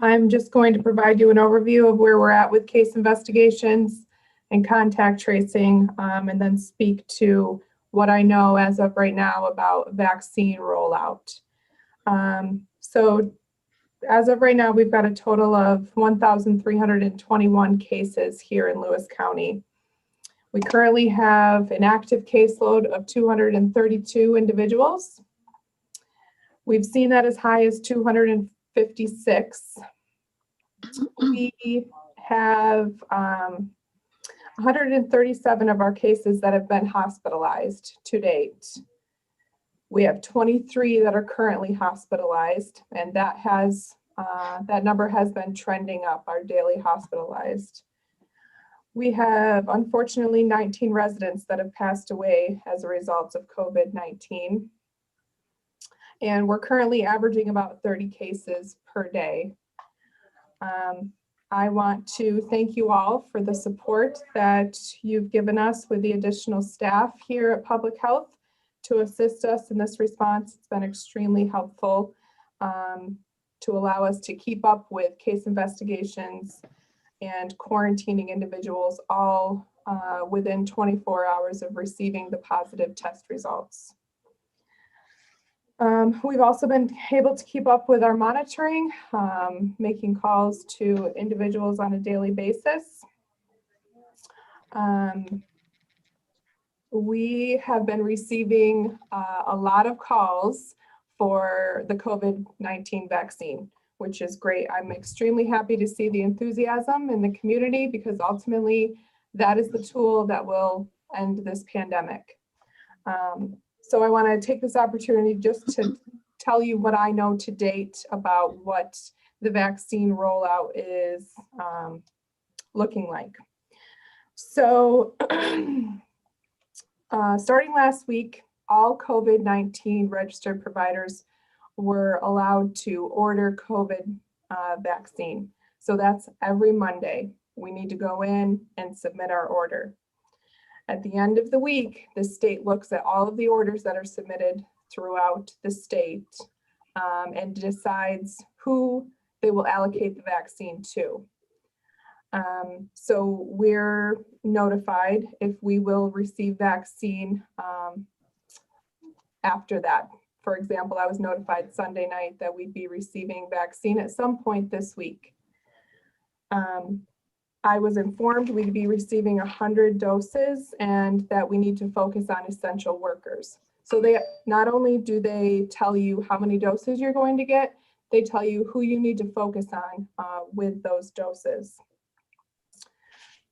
T: I'm just going to provide you an overview of where we're at with case investigations and contact tracing, and then speak to what I know as of right now about vaccine rollout. So as of right now, we've got a total of 1,321 cases here in Lewis County. We currently have an active caseload of 232 individuals. We've seen that as high as 256. We have 137 of our cases that have been hospitalized to date. We have 23 that are currently hospitalized, and that number has been trending up, our daily hospitalized. We have, unfortunately, 19 residents that have passed away as a result of COVID-19. And we're currently averaging about 30 cases per day. I want to thank you all for the support that you've given us with the additional staff here at Public Health to assist us in this response. It's been extremely helpful to allow us to keep up with case investigations and quarantining individuals all within 24 hours of receiving the positive test results. We've also been able to keep up with our monitoring, making calls to individuals on a daily basis. We have been receiving a lot of calls for the COVID-19 vaccine, which is great. I'm extremely happy to see the enthusiasm in the community because ultimately that is the tool that will end this pandemic. So I want to take this opportunity just to tell you what I know to date about what the vaccine rollout is looking like. So starting last week, all COVID-19 registered providers were allowed to order COVID vaccine. So that's every Monday. We need to go in and submit our order. At the end of the week, the state looks at all of the orders that are submitted throughout the state and decides who they will allocate the vaccine to. So we're notified if we will receive vaccine after that. For example, I was notified Sunday night that we'd be receiving vaccine at some point this week. I was informed we'd be receiving 100 doses and that we need to focus on essential workers. So they not only do they tell you how many doses you're going to get, they tell you who you need to focus on with those doses.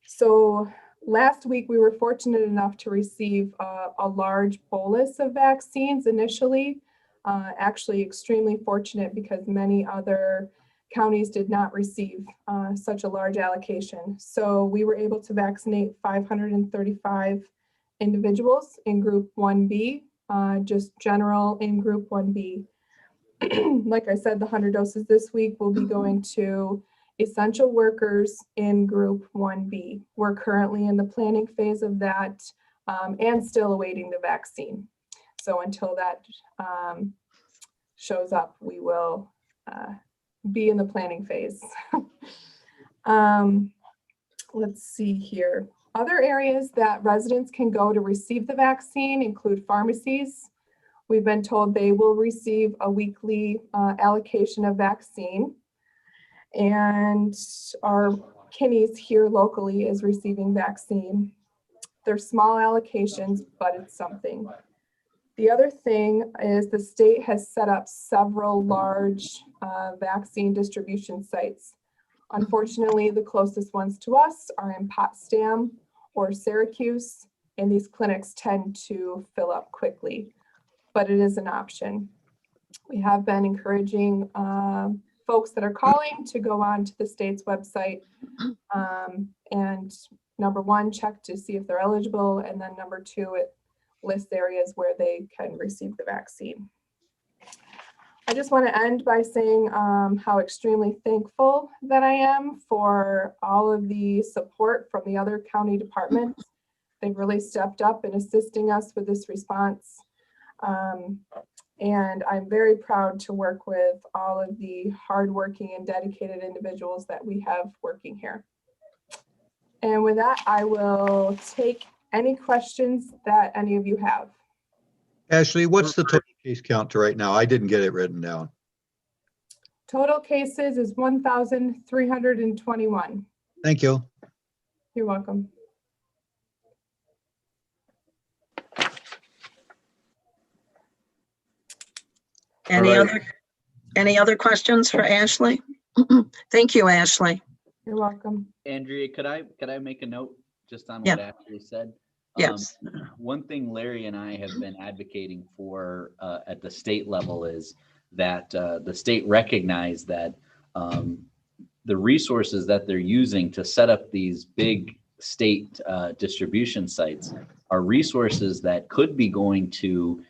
T: So last week we were fortunate enough to receive a large bolus of vaccines initially. Actually extremely fortunate because many other counties did not receive such a large allocation. So we were able to vaccinate 535 individuals in group 1B, just general in group 1B. Like I said, the 100 doses this week will be going to essential workers in group 1B. We're currently in the planning phase of that and still awaiting the vaccine. So until that shows up, we will be in the planning phase. Let's see here. Other areas that residents can go to receive the vaccine include pharmacies. We've been told they will receive a weekly allocation of vaccine. And our Kinney's here locally is receiving vaccine. They're small allocations, but it's something. The other thing is the state has set up several large vaccine distribution sites. Unfortunately, the closest ones to us are in Potsdam or Syracuse, and these clinics tend to fill up quickly, but it is an option. We have been encouraging folks that are calling to go on to the state's website and number one, check to see if they're eligible, and then number two, it lists areas where they can receive the vaccine. I just want to end by saying how extremely thankful that I am for all of the support from the other county departments. They've really stepped up in assisting us with this response. And I'm very proud to work with all of the hardworking and dedicated individuals that we have working here. And with that, I will take any questions that any of you have.
D: Ashley, what's the total case count to right now? I didn't get it written down.
T: Total cases is 1,321.
D: Thank you.
T: You're welcome.
O: Any other questions for Ashley? Thank you, Ashley.
T: You're welcome.
H: Andrea, could I make a note just on what Ashley said?
O: Yes.
H: One thing Larry and I have been advocating for at the state level is that the state recognize that the resources that they're using to set up these big state distribution sites are resources that could be going to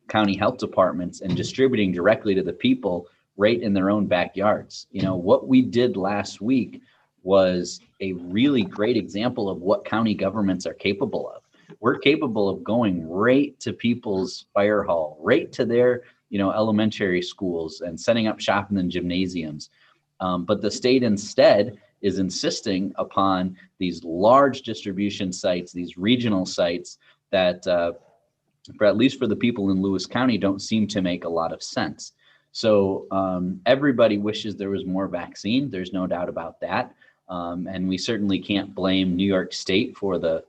H: county health departments and distributing directly to the people right in their own backyards. You know, what we did last week was a really great example of what county governments are capable of. We're capable of going right to people's fire hall, right to their, elementary schools and setting up shop in the gymnasiums. But the state instead is insisting upon these large distribution sites, these regional sites that, for at least for the people in Lewis County, don't seem to make a lot of sense. So everybody wishes there was more vaccine. There's no doubt about that. And we certainly can't blame New York State for the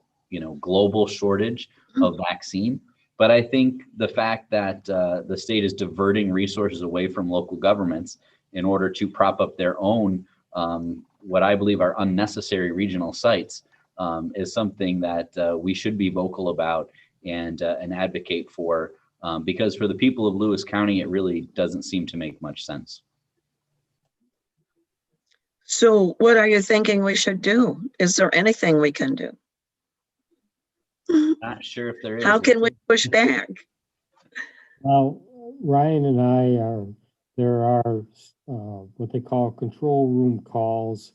H: global shortage of vaccine. But I think the fact that the state is diverting resources away from local governments in order to prop up their own, what I believe are unnecessary regional sites, is something that we should be vocal about and advocate for, because for the people of Lewis County, it really doesn't seem to make much sense.
O: So what are you thinking we should do? Is there anything we can do?
H: Not sure if there is.
O: How can we push back?
G: Well, Ryan and I there are what they call control room calls.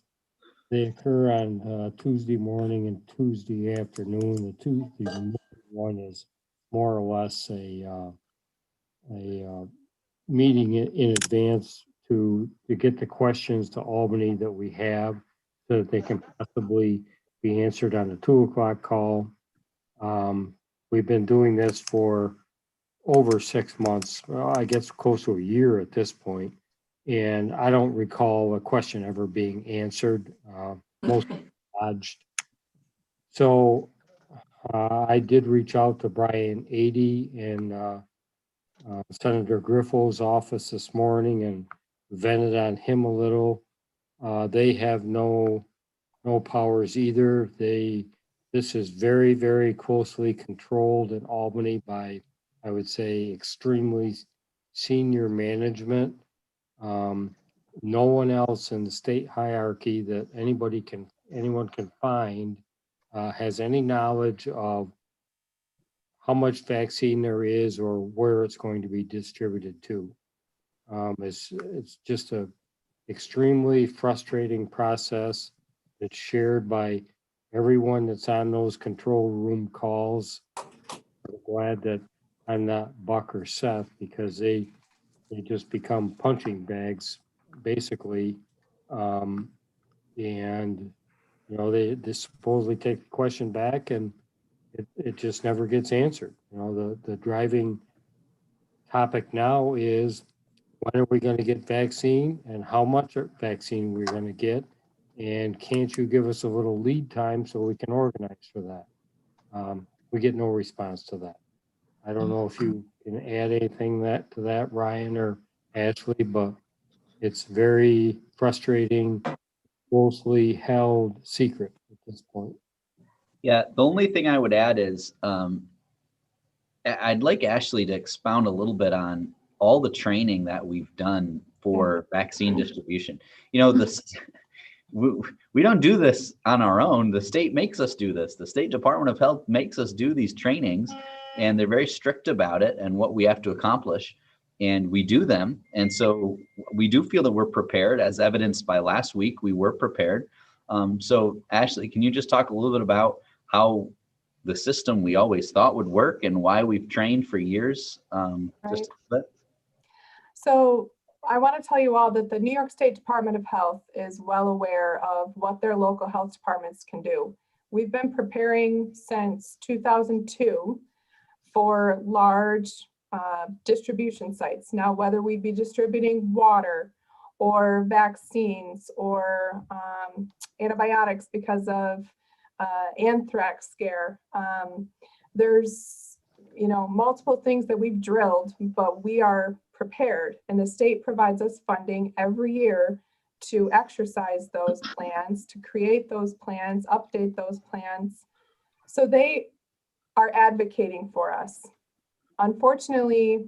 G: They occur on Tuesday morning and Tuesday afternoon. The Tuesday one is more or less a meeting in advance to get the questions to Albany that we have so that they can possibly be answered on the 2 o'clock call. We've been doing this for over 6 months, I guess close to a year at this point. And I don't recall a question ever being answered, most dodged. So I did reach out to Brian Adie and Senator Griffo's office this morning and vented on him a little. They have no powers either. This is very, very closely controlled in Albany by, I would say, extremely senior management. No one else in the state hierarchy that anyone can find has any knowledge of how much vaccine there is or where it's going to be distributed to. It's just a extremely frustrating process. It's shared by everyone that's on those control room calls. I'm glad that I'm not Buck or Seth, because they just become punching bags, basically. And, you know, they supposedly take the question back and it just never gets answered. You know, the driving topic now is, when are we going to get vaccine and how much vaccine we're going to get? And can't you give us a little lead time so we can organize for that? We get no response to that. I don't know if you can add anything to that, Ryan or Ashley, but it's very frustrating, closely held secret at this point.
H: Yeah, the only thing I would add is I'd like Ashley to expound a little bit on all the training that we've done for vaccine distribution. You know, we don't do this on our own. The state makes us do this. The State Department of Health makes us do these trainings, and they're very strict about it and what we have to accomplish, and we do them. And so we do feel that we're prepared, as evidenced by last week. We were prepared. So Ashley, can you just talk a little bit about how the system we always thought would work and why we've trained for years? Just a bit.
T: So I want to tell you all that the New York State Department of Health is well aware of what their local health departments can do. We've been preparing since 2002 for large distribution sites. Now, whether we be distributing water or vaccines or antibiotics because of anthrax scare, there's, you know, multiple things that we've drilled, but we are prepared, and the state provides us funding every year to exercise those plans, to create those plans, update those plans. So they are advocating for us. Unfortunately,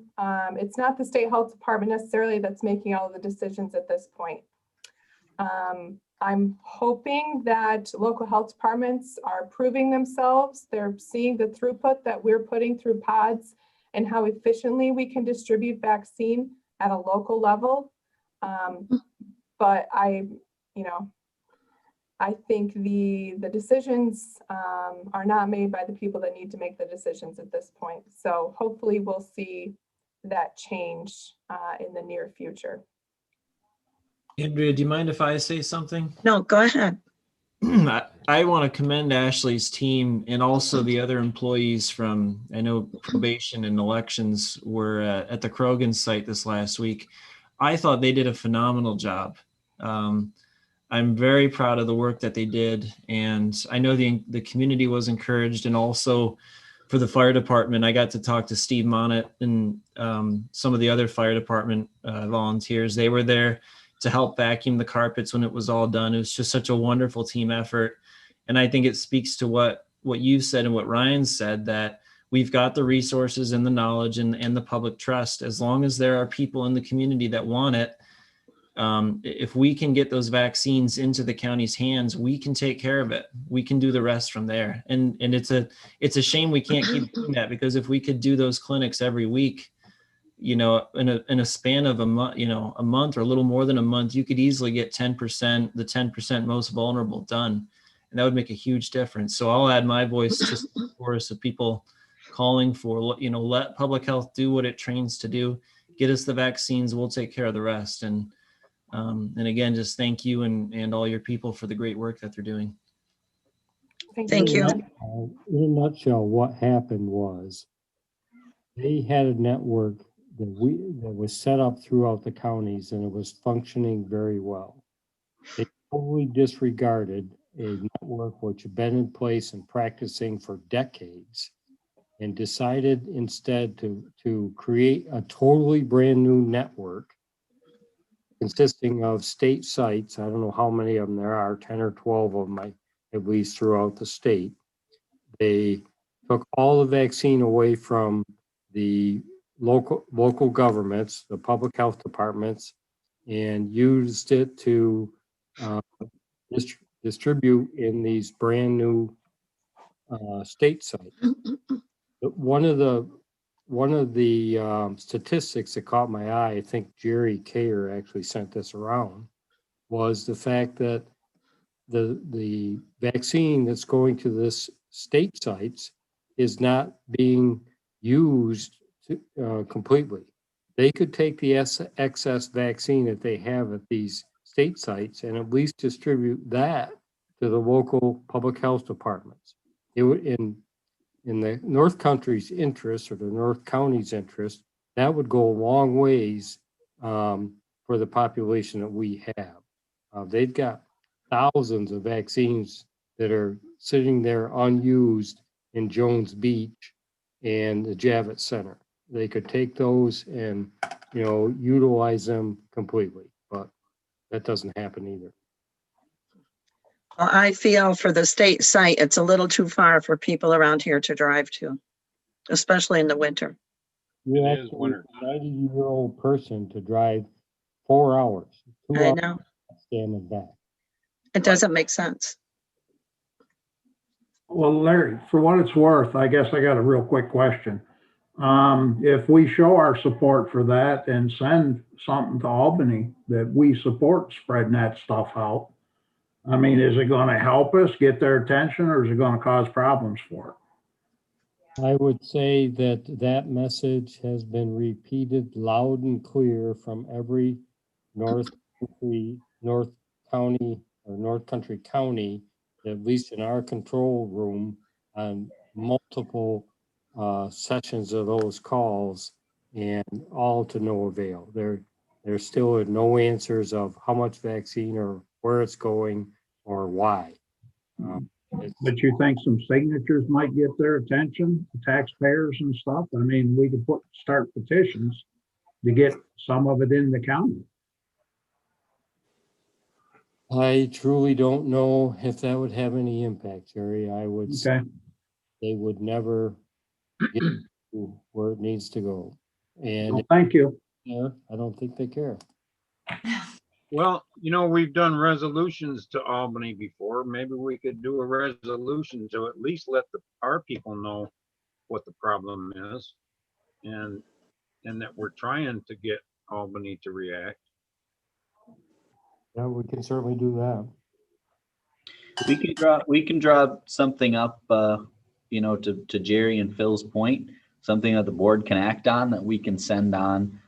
T: it's not the state health department necessarily that's making all of the decisions at this point. I'm hoping that local health departments are proving themselves. They're seeing the throughput that we're putting through pods and how efficiently we can distribute vaccine at a local level. But I think the decisions are not made by the people that need to make the decisions at this point. So hopefully we'll see that change in the near future.
E: Andrea, do you mind if I say something?
O: No, go ahead.
E: I want to commend Ashley's team and also the other employees from, I know probation and elections were at the Krogan site this last week. I thought they did a phenomenal job. I'm very proud of the work that they did. And I know the community was encouraged, and also for the fire department, I got to talk to Steve Monnet and some of the other fire department volunteers. They were there to help vacuum the carpets when it was all done. It was just such a wonderful team effort. And I think it speaks to what you said and what Ryan said, that we've got the resources and the knowledge and the public trust. As long as there are people in the community that want it, if we can get those vaccines into the county's hands, we can take care of it. We can do the rest from there. And it's a shame we can't keep doing that, because if we could do those clinics every week, you know, in a span of a month or a little more than a month, you could easily get 10%, the 10% most vulnerable done. And that would make a huge difference. So I'll add my voice to the chorus of people calling for, you know, let public health do what it trains to do. Get us the vaccines, we'll take care of the rest. And again, just thank you and all your people for the great work that they're doing.
O: Thank you.
G: In a nutshell, what happened was they had a network that was set up throughout the counties, and it was functioning very well. They totally disregarded a network which had been in place and practicing for decades, and decided instead to create a totally brand new network consisting of state sites. I don't know how many of them there are, 10 or 12 of them, at least throughout the state. They took all the vaccine away from the local governments, the public health departments, and used it to distribute in these brand new state sites. One of the statistics that caught my eye, I think Jerry Kayer actually sent this around, was the fact that the vaccine that's going to this state sites is not being used completely. They could take the excess vaccine that they have at these state sites and at least distribute that to the local public health departments. It would, in the North Country's interest, or the North County's interest, that would go a long ways for the population that we have. They've got thousands of vaccines that are sitting there unused in Jones Beach and the Javits Center. They could take those and, utilize them completely, but that doesn't happen either.
O: Well, I feel for the state site, it's a little too far for people around here to drive to, especially in the winter.
G: You actually need a 90-year-old person to drive 4 hours. 2
O: I
G: hours
O: know.
G: standing back.
O: It doesn't make sense.
A: Well, Larry, for what it's worth, I guess I got a real quick question. If we show our support for that and send something to Albany that we support spreading that stuff out, I mean, is it going to help us get their attention, or is it going to cause problems for it?
G: I would say that message has been repeated loud and clear from every North County or North Country county, at least in our control room, on multiple sessions of those calls, and all to no avail. There's still no answers of how much vaccine or where it's going or why.
A: But you think some signatures might get their attention, the taxpayers and stuff? I mean, we could start petitions to get some of it in the county.
G: I truly don't know if that would have any impact, Jerry. I would say they would never get to where it needs to go. And
A: well, thank you.
G: I don't think they care.
J: Well, we've done resolutions to Albany before. Maybe we could do a resolution to at least let our people know what the problem is, and that we're trying to get Albany to react.
G: Yeah, we can certainly do that.
H: We can draw something up, to Jerry and Phil's point, something that the board can act on, that we can send on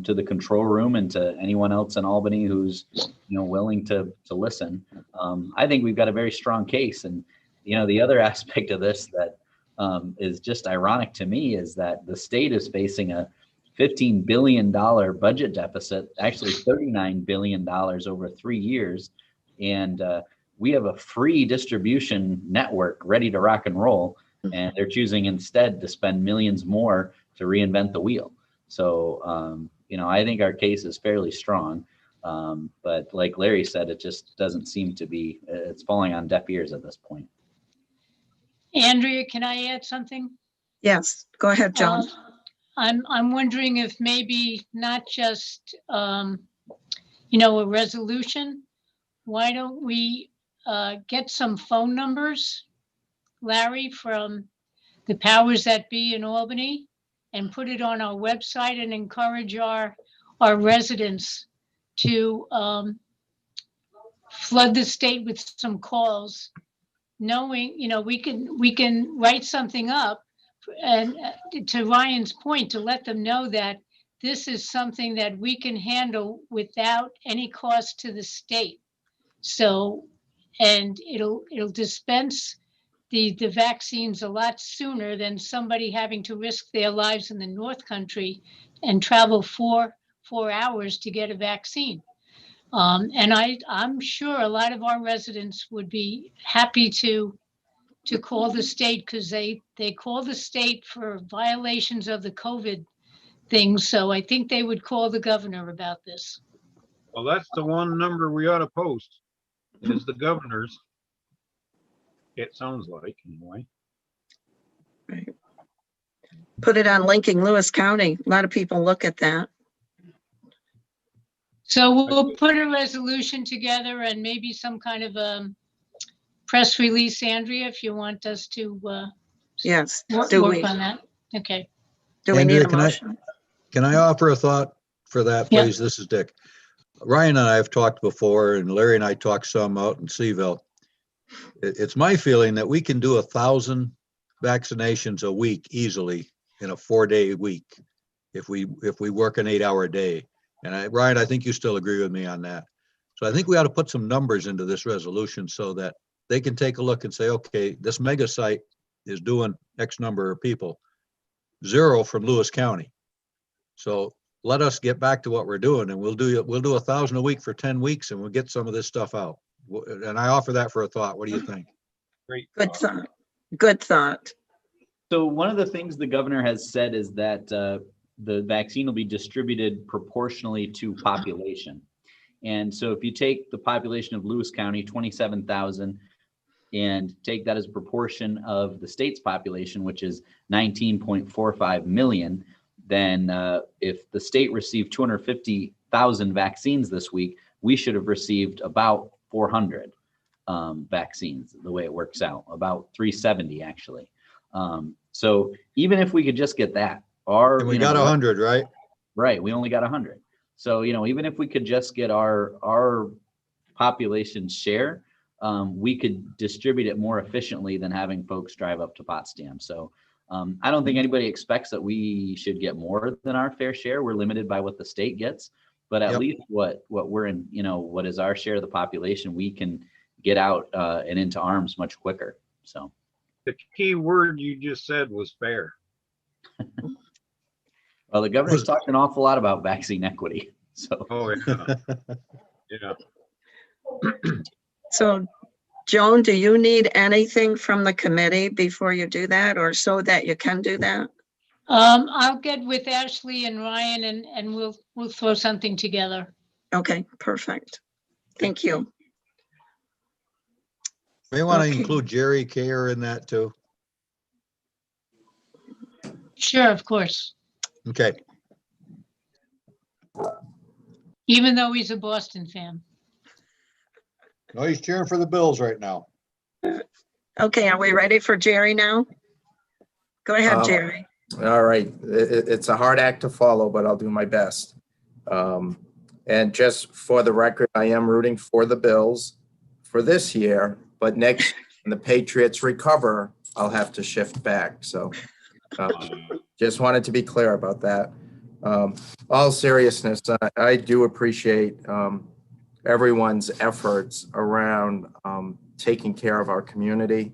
H: to the control room and to anyone else in Albany who's willing to listen. I think we've got a very strong case. And the other aspect of this that is just ironic to me is that the state is facing a $15 billion budget deficit, actually $39 billion over 3 years. And we have a free distribution network ready to rock and roll. And they're choosing instead to spend millions more to reinvent the wheel. So, I think our case is fairly strong. But like Larry said, it just doesn't seem to be, it's falling on deaf ears at this point.
F: Andrea, can I add something?
O: Yes, go ahead, John.
F: I'm wondering if maybe not just, a resolution. Why don't we get some phone numbers, Larry, from the powers that be in Albany, and put it on our website and encourage our residents to flood the state with some calls, knowing, we can write something up, and to Ryan's point, to let them know that this is something that we can handle without any cost to the state. So, and it'll dispense the vaccines a lot sooner than somebody having to risk their lives in the North Country and travel four hours to get a vaccine. And I'm sure a lot of our residents would be happy to call the state, because they call the state for violations of the COVID things. So I think they would call the governor about this.
J: Well, that's the one number we ought to post, is the governor's. It sounds like, anyway.
O: Right. Put it on Lincoln Lewis County. A lot of people look at that.
F: So we'll put a resolution together and maybe some kind of press release, Andrea, if you want us to
O: Yes.
F: work
O: Do we?
F: on that. Okay.
O: Do we need
D: Andrea,
O: a motion?
D: Can I offer a thought for that,
F: Yeah.
D: please? This is Dick. Ryan and I have talked before, and Larry and I talked some out in Seaville. It's my feeling that we can do 1,000 vaccinations a week easily in a 4-day week if we work an 8-hour day. And Ryan, I think you still agree with me on that. So I think we ought to put some numbers into this resolution so that they can take a look and say, okay, this mega site is doing X number of people, 0 from Lewis County. So let us get back to what we're doing, and we'll do 1,000 a week for 10 weeks, and we'll get some of this stuff out. And I offer that for a thought. What do you think?
J: Great.
O: Good thought. Good thought.
H: So one of the things the governor has said is that the vaccine will be distributed proportionally to population. And so if you take the population of Lewis County, 27,000, and take that as a proportion of the state's population, which is 19.45 million, then if the state received 250,000 vaccines this week, we should have received about 400 vaccines, the way it works out, about 370 actually. So even if we could just get that,
D: And we got 100, right?
H: Right, we only got 100. So, even if we could just get our population share, we could distribute it more efficiently than having folks drive up to Potsdam. So I don't think anybody expects that we should get more than our fair share. We're limited by what the state gets, but at least what we're in, what is our share of the population, we can get out and into arms much quicker. So
J: the key word you just said was fair.
H: Well, the governor's talked an awful lot about vaccine equity. So.
J: Oh yeah. Yeah.
O: So, Joan, do you need anything from the committee before you do that, or so that you can do that?
F: I'll get with Ashley and Ryan and we'll throw something together.
O: Okay, perfect. Thank you.
D: May want to include Jerry Care in that too.
F: Sure, of course.
D: Okay.
F: Even though he's a Boston fan.
D: No, he's cheering for the Bills right now.
O: Okay, are we ready for Jerry now? Go ahead, Jerry.
U: All right. It's a hard act to follow, but I'll do my best. And just for the record, I am rooting for the Bills for this year, but next year, when the Patriots recover, I'll have to shift back. So just wanted to be clear about that. All seriousness, I do appreciate everyone's efforts around taking care of our community.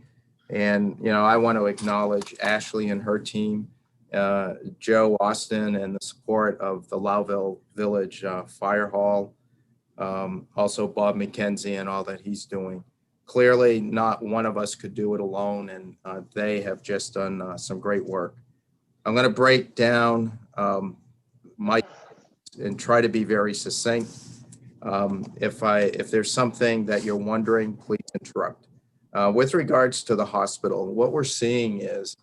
U: And, I want to acknowledge Ashley and her team, Joe Austin, and the support of the Lowville Village Fire Hall, also Bob McKenzie and all that he's doing. Clearly, not one of us could do it alone, and they have just done some great work. I'm going to break down and try to be very succinct. If there's something that you're wondering, please interrupt. With regards to the hospital, what we're seeing is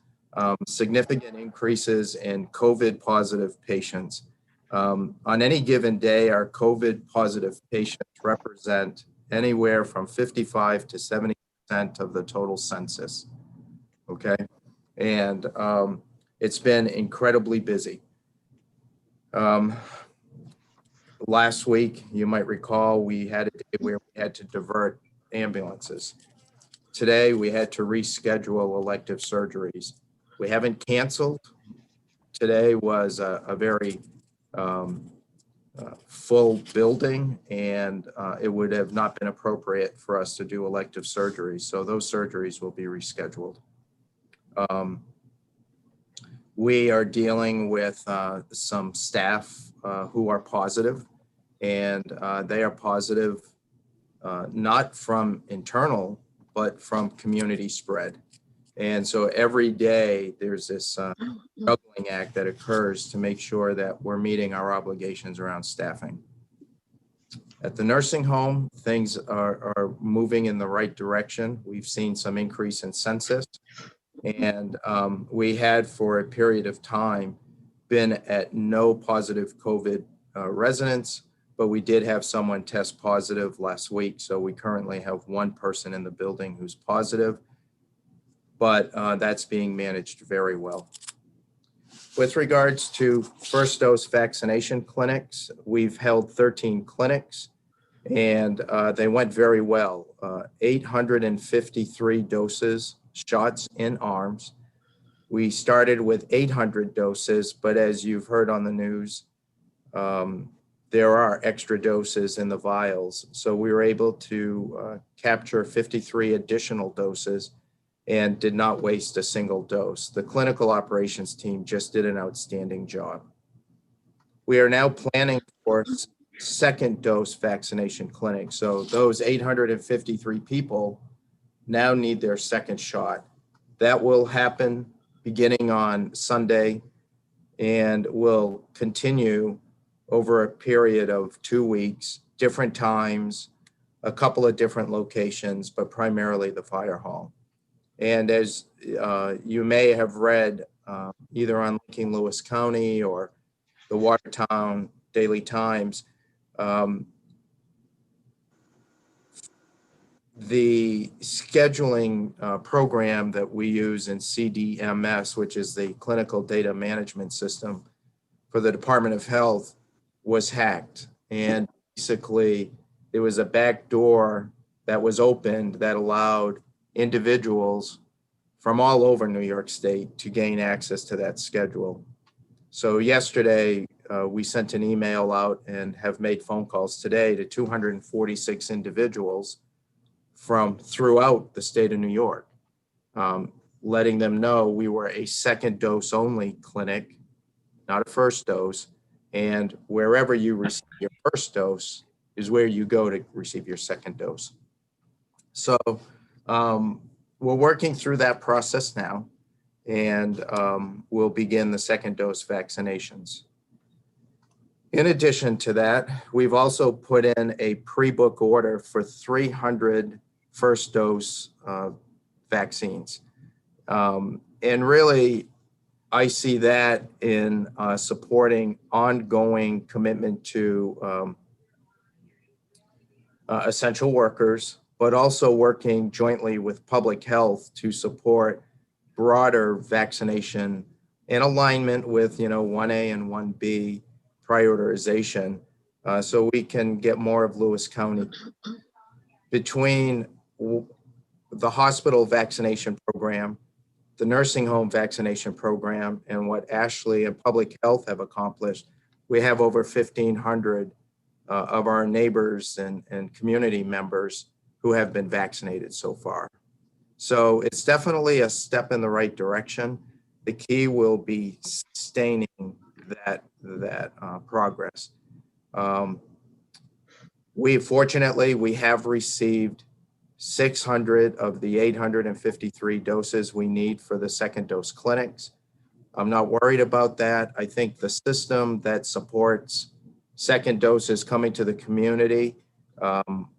U: significant increases in COVID positive patients. On any given day, our COVID positive patients represent anywhere from 55 to 70% of the total census. Okay. And it's been incredibly busy. Last week, you might recall, we had a day where we had to divert ambulances. Today, we had to reschedule elective surgeries. We haven't canceled. Today was a very full building, and it would have not been appropriate for us to do elective surgeries. So those surgeries will be rescheduled. We are dealing with some staff who are positive, and they are positive not from internal, but from community spread. And so every day there's this juggling act that occurs to make sure that we're meeting our obligations around staffing. At the nursing home, things are moving in the right direction. We've seen some increase in census, and we had for a period of time been at no positive COVID residents, but we did have someone test positive last week. So we currently have one person in the building who's positive, but that's being managed very well. With regards to first dose vaccination clinics, we've held 13 clinics, and they went very well. 853 doses, shots in arms. We started with 800 doses, but as you've heard on the news, there are extra doses in the vials. So we were able to capture 53 additional doses and did not waste a single dose. The clinical operations team just did an outstanding job. We are now planning for second dose vaccination clinics. So those 853 people now need their second shot. That will happen beginning on Sunday and will continue over a period of 2 weeks, different times, a couple of different locations, but primarily the fire hall. And as you may have read either on King Lewis County or the Watertown Daily Times, the scheduling program that we use in CDMS, which is the Clinical Data Management System for the Department of Health, was hacked. And basically, there was a back door that was opened that allowed individuals from all over New York State to gain access to that schedule. So yesterday, we sent an email out and have made phone calls today to 246 individuals from throughout the state of New York, letting them know we were a second dose only clinic, not a first dose. And wherever you receive your first dose is where you go to receive your second dose. So we're working through that process now, and we'll begin the second dose vaccinations. In addition to that, we've also put in a pre-book order for 300 first dose vaccines. And really, I see that in supporting ongoing commitment to essential workers, but also working jointly with public health to support broader vaccination in alignment with, 1A and 1B prioritization, so we can get more of Lewis County. Between the hospital vaccination program, the nursing home vaccination program, and what Ashley and public health have accomplished, we have over 1,500 of our neighbors and community members who have been vaccinated so far. So it's definitely a step in the right direction. The key will be sustaining that progress. We have received 600 of the 853 doses we need for the second dose clinics. I'm not worried about that. I think the system that supports second doses coming to the community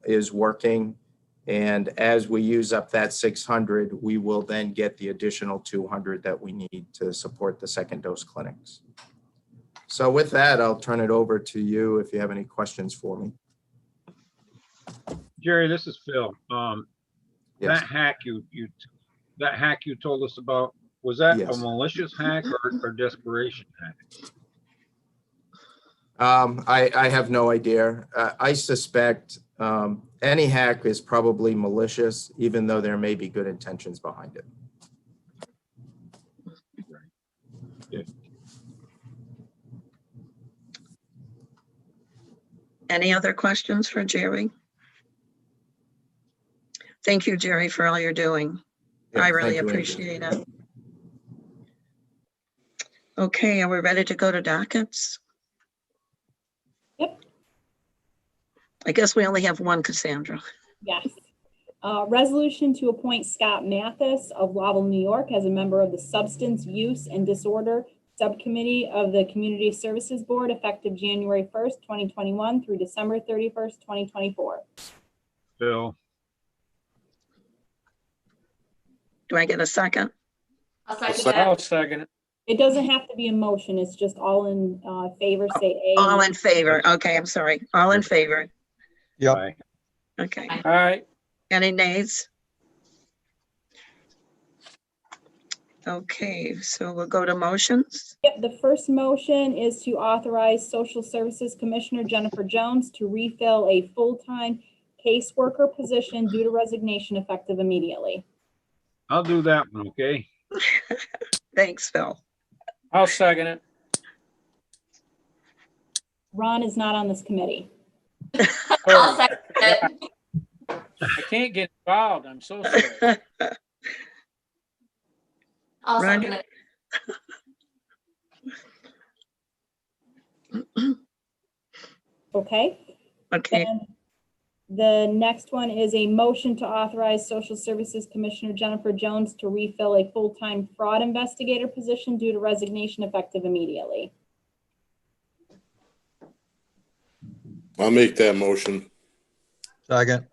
U: is working. And as we use up that 600, we will then get the additional 200 that we need to support the second dose clinics. So with that, I'll turn it over to you if you have any questions for me.
J: Jerry, this is Phil.
U: Yes.
J: That hack you told us about, was that
U: Yes.
J: a malicious hack or desperation hack?
U: I have no idea. I suspect any hack is probably malicious, even though there may be good intentions behind it.
J: Yeah.
O: Any other questions for Jerry? Thank you, Jerry, for all you're doing.
U: Yeah,
O: I really
U: thank you, Andrew.
O: appreciate it. Okay, are we ready to go to dockets?
R: Yep.
O: I guess we only have one, Cassandra.
R: Yes. Resolution to appoint Scott Mathis of Wobble, New York as a member of the Substance Use and Disorder Subcommittee of the Community Services Board effective January 1st, 2021 through December 31st, 2024.
J: Phil,
O: Do I get a second?
K: I'll second
C: I'll
K: that.
C: second it.
R: It doesn't have to be a motion. It's just all in favor, say A.
O: All in favor. Okay, I'm sorry. All in favor.
J: yep.
O: Okay.
C: All right.
O: Any nays? Okay, so we'll go to motions.
R: Yep, the first motion is to authorize Social Services Commissioner Jennifer Jones to refill a full-time caseworker position due to resignation effective immediately.
J: I'll do that one, okay?
O: Thanks, Phil.
C: I'll second it.
R: Ron is not on this committee.
K: I'll second it.
C: I can't get involved. I'm so sorry.
K: I'll
O: Ron,
K: second it.
R: Okay.
O: Okay.
R: And the next one is a motion to authorize Social Services Commissioner Jennifer Jones to refill a full-time fraud investigator position due to resignation effective immediately.
I: I'll make that motion.
D: Second.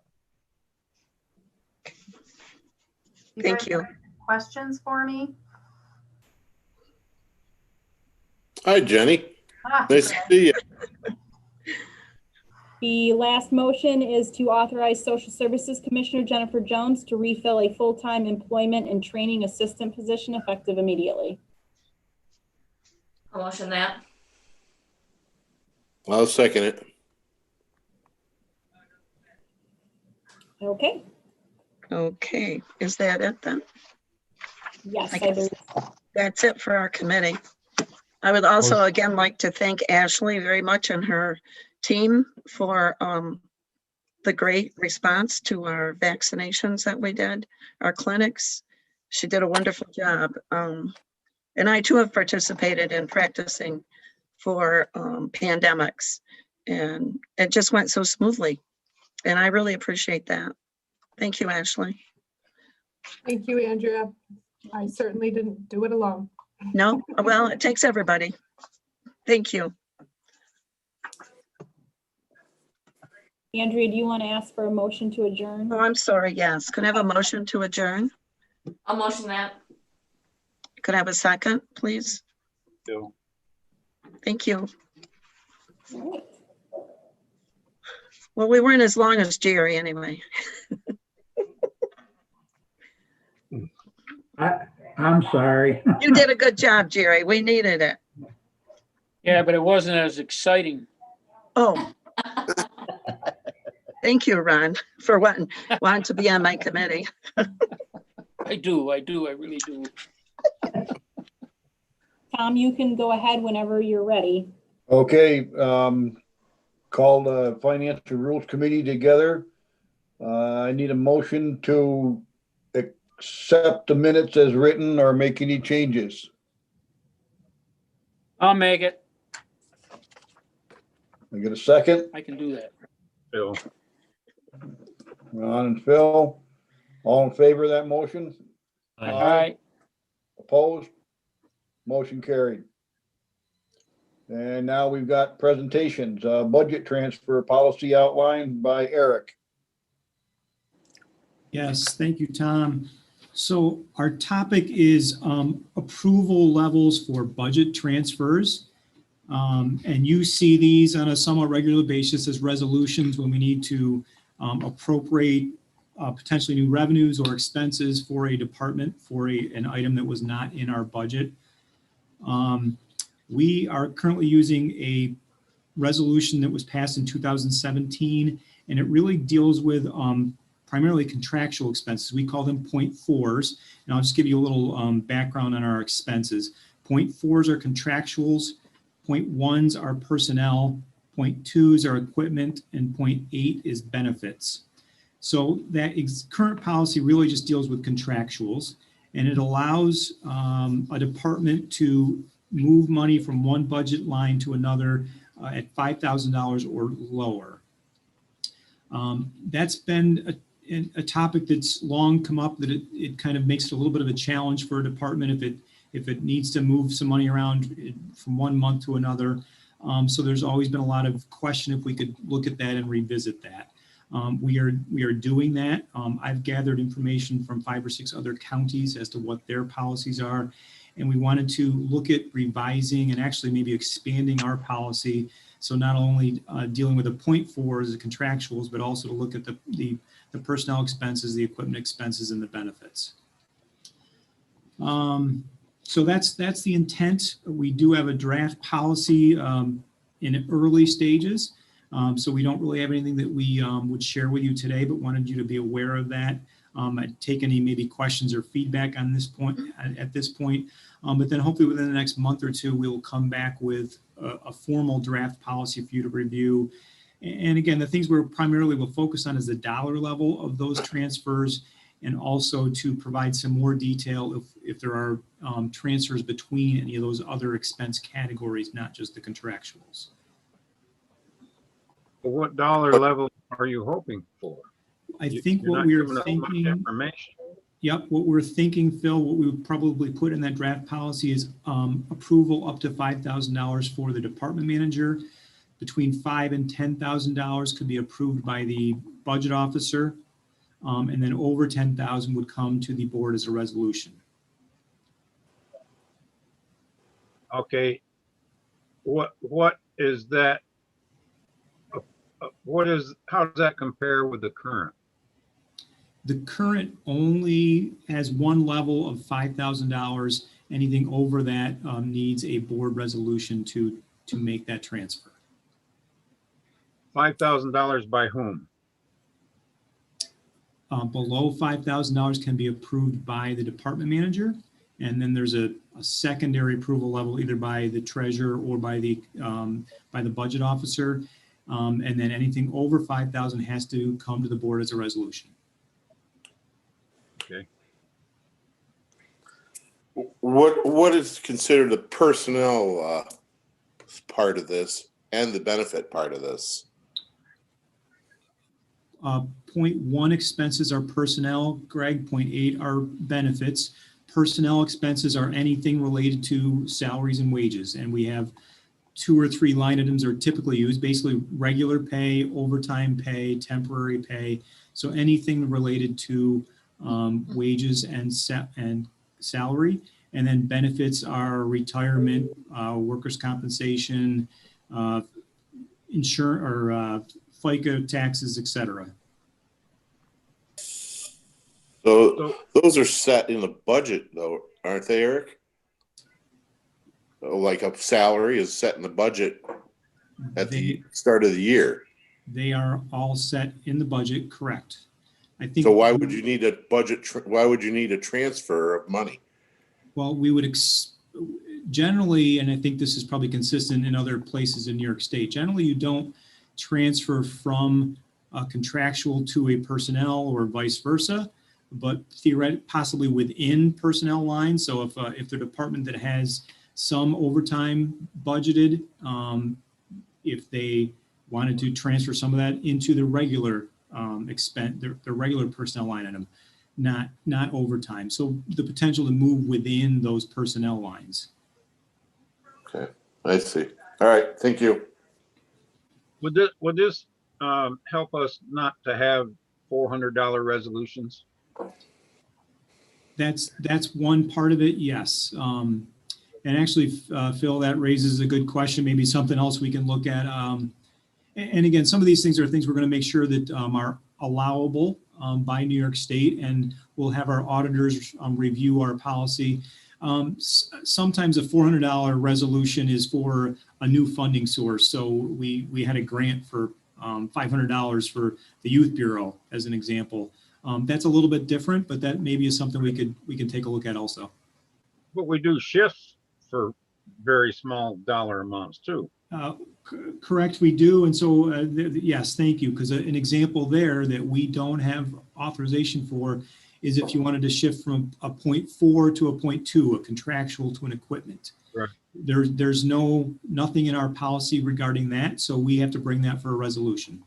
O: Thank you.
B: Questions for me?
I: Hi, Jenny.
B: Ah,
I: Nice to see you.
R: The last motion is to authorize Social Services Commissioner Jennifer Jones to refill a full-time employment and training assistant position effective immediately.
K: I'll motion that.
I: I'll second it.
R: Okay.
O: Okay, is that it then?
R: Yes,
O: I
R: I
O: guess
R: believe.
O: that's it for our committee. I would also again like to thank Ashley very much and her team for the great response to our vaccinations that we did, our clinics. She did a wonderful job. And I too have participated in practicing for pandemics, and it just went so smoothly. And I really appreciate that. Thank you, Ashley.
T: Thank you, Andrea. I certainly didn't do it alone.
O: No, well, it takes everybody. Thank you.
R: Andrea, do you want to ask for a motion to adjourn?
O: Oh, I'm sorry. Yes. Could I have a motion to adjourn?
K: I'll motion that.
O: Could I have a second, please?
J: Phil.
O: Thank you.
R: All right.
O: Well, we weren't as long as Jerry anyway.
A: I'm sorry.
O: You did a good job, Jerry. We needed it.
C: Yeah, but it wasn't as exciting.
O: Oh. Thank you, Ron, for wanting to be on my committee.
C: I do, I really do.
R: Tom, you can go ahead whenever you're ready.
Q: Okay, call the Finance and Rules Committee together. I need a motion to accept the minutes as written or make any changes.
C: I'll make it.
Q: I get a second?
C: I can do that.
J: Phil.
Q: Ron and Phil, all in favor of that motion?
C: All right.
Q: Opposed? Motion carried. And now we've got presentations, budget transfer policy outlined by Eric.
V: Yes, thank you, Tom. So our topic is approval levels for budget transfers. And you see these on a somewhat regular basis as resolutions when we need to appropriate potentially new revenues or expenses for a department for an item that was not in our budget. We are currently using a resolution that was passed in 2017, and it really deals with primarily contractual expenses. We call them point fours. And I'll just give you a little background on our expenses. Point fours are contractuals. Point ones are personnel. Point 2 is our equipment, and point 8 is benefits. So that current policy really just deals with contractuals, and it allows a department to move money from one budget line to another at $5,000 or lower. That's been a topic that's long come up, that it kind of makes it a little bit of a challenge for a department if it needs to move some money around from one month to another. So there's always been a lot of question if we could look at that and revisit that. We are doing that. I've gathered information from 5 or 6 other counties as to what their policies are. And we wanted to look at revising and actually maybe expanding our policy. So not only dealing with a point 4 as the contractuals, but also to look at the personnel expenses, the equipment expenses, and the benefits. So that's the intent. We do have a draft policy in early stages. So we don't really have anything that we would share with you today, but wanted you to be aware of that. I'd take any maybe questions or feedback on this point at this point. But then hopefully within the next month or two, we will come back with a formal draft policy for you to review. And again, the things we're primarily will focus on is the dollar level of those transfers, and also to provide some more detail if there are transfers between any of those other expense categories, not just the contractuals.
J: What dollar level are you hoping for?
V: I think what we are thinking, yep, what we're thinking, Phil, what we would probably put in that draft policy is approval up to $5,000 for the department manager. Between $5,000 and $10,000 could be approved by the budget officer. And then over 10,000 would come to the board as a resolution.
J: Okay. What is that? How does that compare with the current?
V: The current only has one level of $5,000. Anything over that needs a board resolution to make that transfer.
J: $5,000 by whom?
V: Below $5,000 can be approved by the department manager. And then there's a secondary approval level either by the treasurer or by the budget officer. And then anything over 5,000 has to come to the board as a resolution.
J: Okay.
I: What is considered the personnel part of this and the benefit part of this?
V: Point 1 expenses are personnel, Greg. Point 8 are benefits. Personnel expenses are anything related to salaries and wages. And we have 2 or 3 line items are typically used, basically regular pay, overtime pay, temporary pay. So anything related to wages and salary. And then benefits are retirement, workers' compensation, insurance, or FICA taxes, etc.
I: So those are set in the budget, though, aren't they, Eric? Like a salary is set in the budget at the start of the year.
V: They are all set in the budget, correct? I think.
I: So why would you need a budget? Why would you need a transfer of money?
V: Well, we would generally, and I think this is probably consistent in other places in New York State. Generally, you don't transfer from a contractual to a personnel or vice versa, but theoretically, possibly within personnel lines. So if the department that has some overtime budgeted, if they wanted to transfer some of that into the regular expense, the regular personnel line item, not overtime. So the potential to move within those personnel lines.
I: Okay, I see. All right, thank you.
J: Would this help us not to have $400 resolutions?
V: That's one part of it, yes. And actually, Phil, that raises a good question. Maybe something else we can look at. And again, some of these things are things we're going to make sure that are allowable by New York State, and we'll have our auditors review our policy. Sometimes a $400 resolution is for a new funding source. So we had a grant for $500 for the Youth Bureau, as an example. That's a little bit different, but that maybe is something we can take a look at also.
J: But we do shifts for very small dollar amounts too.
V: Correct, we do. And so, yes, thank you. Because an example there that we don't have authorization for is if you wanted to shift from a 0.4 to a 0.2, a contractual to an equipment.
J: Right.
V: There's nothing in our policy regarding that. So we have to bring that for a resolution.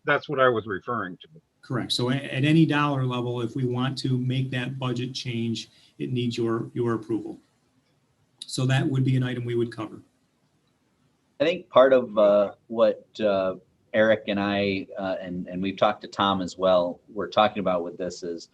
J: That's what I was referring to.
V: Correct. So at any dollar level, if we want to make that budget change, it needs your approval. So that would be an item we would cover.
H: I think part of what Eric and I, and we've talked to Tom as well, we're talking about with this is,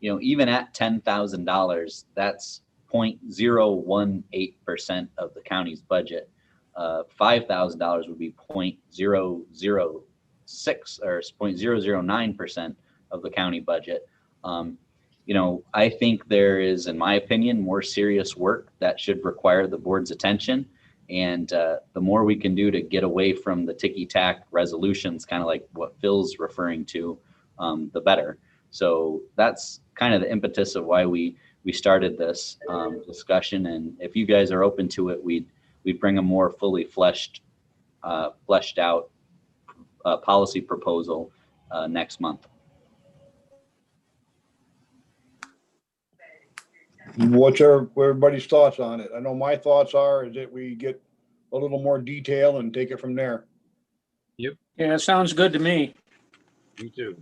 H: even at $10,000, that's 0.018% of the county's budget. $5,000 would be 0.006 or 0.009% of the county budget. I think there is, in my opinion, more serious work that should require the board's attention. And the more we can do to get away from the ticky-tack resolutions, kind of like what Phil's referring to, the better. So that's kind of the impetus of why we started this discussion. And if you guys are open to it, we'd bring a more fully fleshed out policy proposal next month.
Q: What's everybody's thoughts on it? I know my thoughts is that we get a little more detail and take it from there.
J: Yep.
C: Yeah, it sounds good to me.
J: Me too.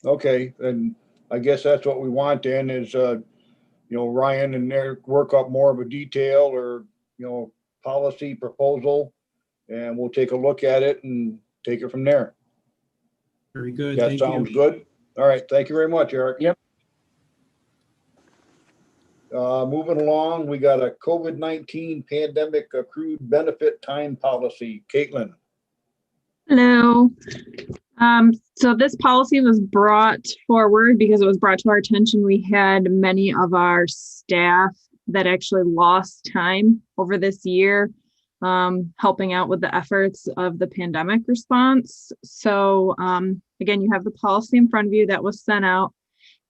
Q: Okay, and I guess that's what we want then is, Ryan and Eric work up more of a detail or, policy proposal, and we'll take a look at it and take it from there.
V: Very good.
Q: That
V: Thank
Q: sounds
V: you.
Q: good. All right, thank you very much, Eric.
C: Yep.
Q: Moving along, we got a COVID-19 pandemic accrued benefit time policy. Caitlin.
L: Hello. So this policy was brought forward because it was brought to our attention. We had many of our staff that actually lost time over this year, helping out with the efforts of the pandemic response. So again, you have the policy in front of you that was sent out.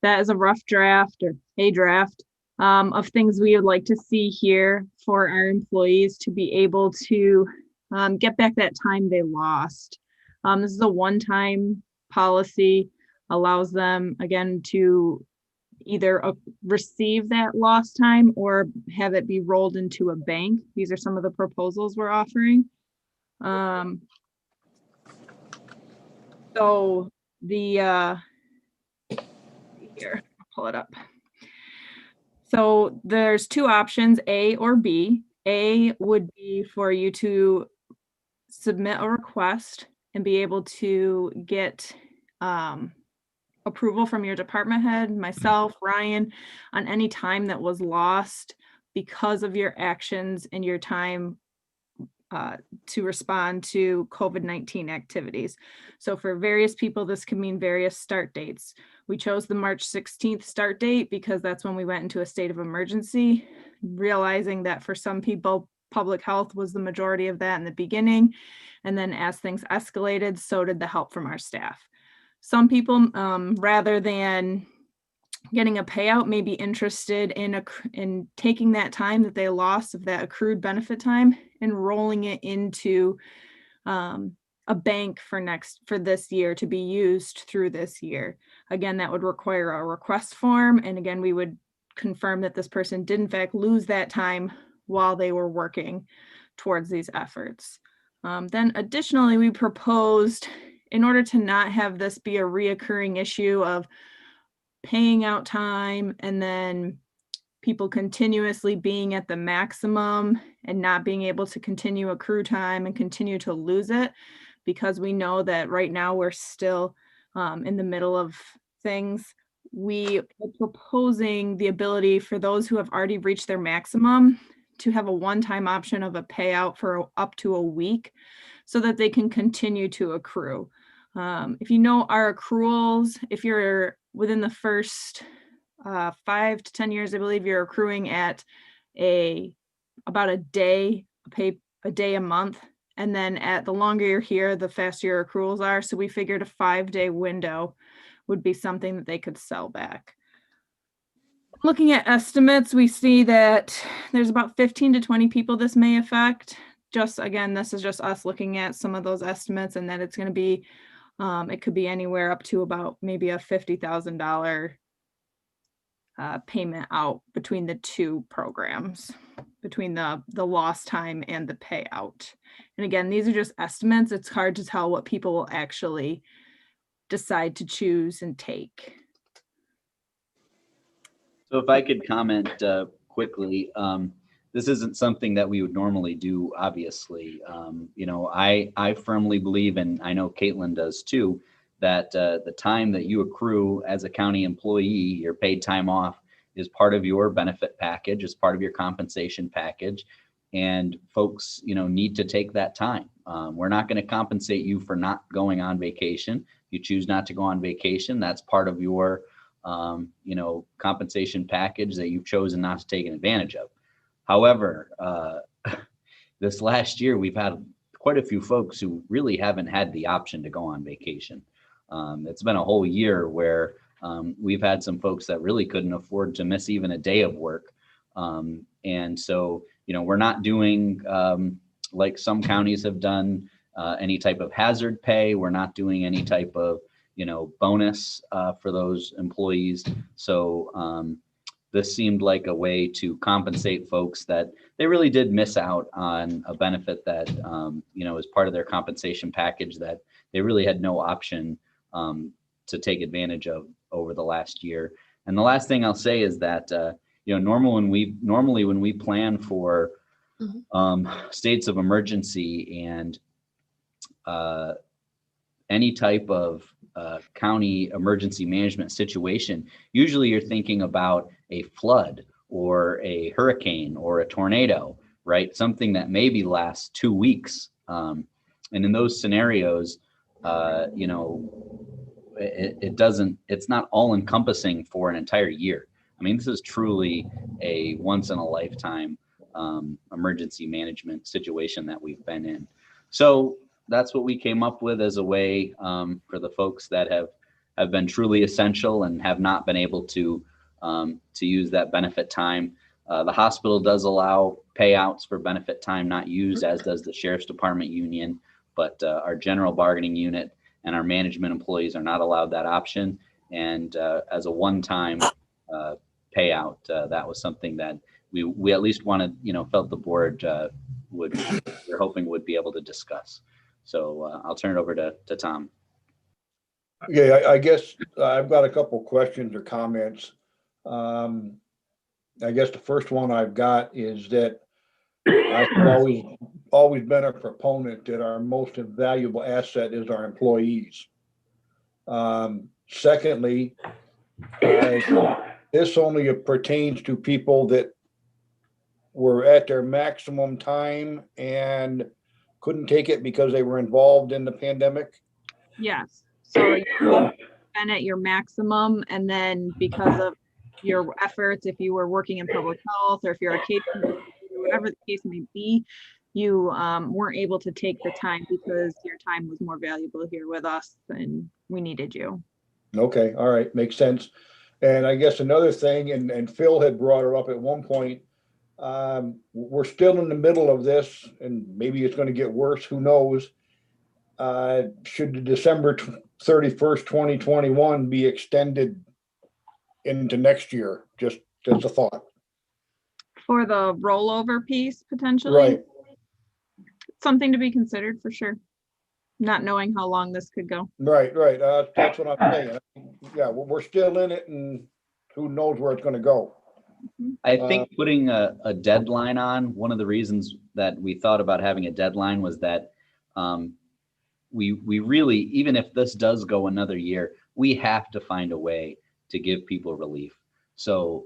L: That is a rough draft or a draft of things we would like to see here for our employees to be able to get back that time they lost. This is a one-time policy, allows them, again, to either receive that lost time or have it be rolled into a bank. These are some of the proposals we're offering. So the, here, I'll pull it up. So there's two options, A or B. A would be for you to submit a request and be able to get approval from your department head, myself, Ryan, on any time that was lost because of your actions and your time to respond to COVID-19 activities. So for various people, this can mean various start dates. We chose the March 16th start date because that's when we went into a state of emergency, realizing that for some people, public health was the majority of that in the beginning. And then as things escalated, so did the help from our staff. Some people, rather than getting a payout, may be interested in taking that time that they lost of that accrued benefit time and rolling it into a bank for this year to be used through this year. Again, that would require a request form. And again, we would confirm that this person did in fact lose that time while they were working towards these efforts. Then additionally, we proposed, in order to not have this be a reoccurring issue of paying out time and then people continuously being at the maximum and not being able to continue accrue time and continue to lose it, because we know that right now we're still in the middle of things. We are proposing the ability for those who have already reached their maximum to have a one-time option of a payout for up to a week so that they can continue to accrue. If you know our accruals, if you're within the first 5 to 10 years, I believe you're accruing at about a day a month. And then at the longer you're here, the faster your accruals are. So we figured a 5-day window would be something that they could sell back. Looking at estimates, we see that there's about 15 to 20 people this may affect. Just again, this is just us looking at some of those estimates, and that it's going to be, it could be anywhere up to about maybe a $50,000 payment out between the two programs, between the lost time and the payout. And again, these are just estimates. It's hard to tell what people will actually decide to choose and take.
H: So if I could comment quickly, this isn't something that we would normally do, obviously. You know, I firmly believe, and I know Caitlin does too, that the time that you accrue as a county employee, your paid time off, is part of your benefit package, is part of your compensation package. And folks, you know, need to take that time. We're not going to compensate you for not going on vacation. You choose not to go on vacation. That's part of your you know, compensation package that you've chosen not to take advantage of. However, this last year, we've had quite a few folks who really haven't had the option to go on vacation. It's been a whole year where we've had some folks that really couldn't afford to miss even a day of work. And so, you know, we're not doing like some counties have done any type of hazard pay. We're not doing any type of, you know, bonus for those employees. So this seemed like a way to compensate folks that they really did miss out on a benefit that, you know, is part of their compensation package that they really had no option to take advantage of over the last year. And the last thing I'll say is that, you know, normally when we plan for states of emergency and any type of county emergency management situation, usually you're thinking about a flood or a hurricane or a tornado, right? Something that maybe lasts 2 weeks. And in those scenarios, you know, it's not all encompassing for an entire year. I mean, this is truly a once in a lifetime emergency management situation that we've been in. So that's what we came up with as a way for the folks that have been truly essential and have not been able to use that benefit time. The hospital does allow payouts for benefit time not used, as does the Sheriff's Department union, but our general bargaining unit and our management employees are not allowed that option. And as a one-time payout, that was something that we at least wanted, you know, felt the board we're hoping would be able to discuss. So I'll turn it over to Tom.
Q: Okay, I guess I've got a couple questions or comments. I guess the first one I've got is that I've always been a proponent that our most valuable asset is our employees. Secondly, this only pertains to people that were at their maximum time and couldn't take it because they were involved in the pandemic.
L: Yes. So you've been at your maximum, and then because of your efforts, if you were working in public health or if you're a case, whatever the case may be, you weren't able to take the time because your time was more valuable here with us and we needed you.
Q: Okay, all right, makes sense. And I guess another thing, and Phil had brought it up at one point, we're still in the middle of this, and maybe it's going to get worse, who knows. Should the December 31st, 2021 be extended into next year? Just a thought.
L: For the rollover piece, potentially?
Q: Right.
L: Something to be considered for sure. Not knowing how long this could go.
Q: Right. That's what I'm saying. Yeah, we're still in it, and who knows where it's going to go.
H: I think putting a deadline on, one of the reasons that we thought about having a deadline was that we really, even if this does go another year, we have to find a way to give people relief. So,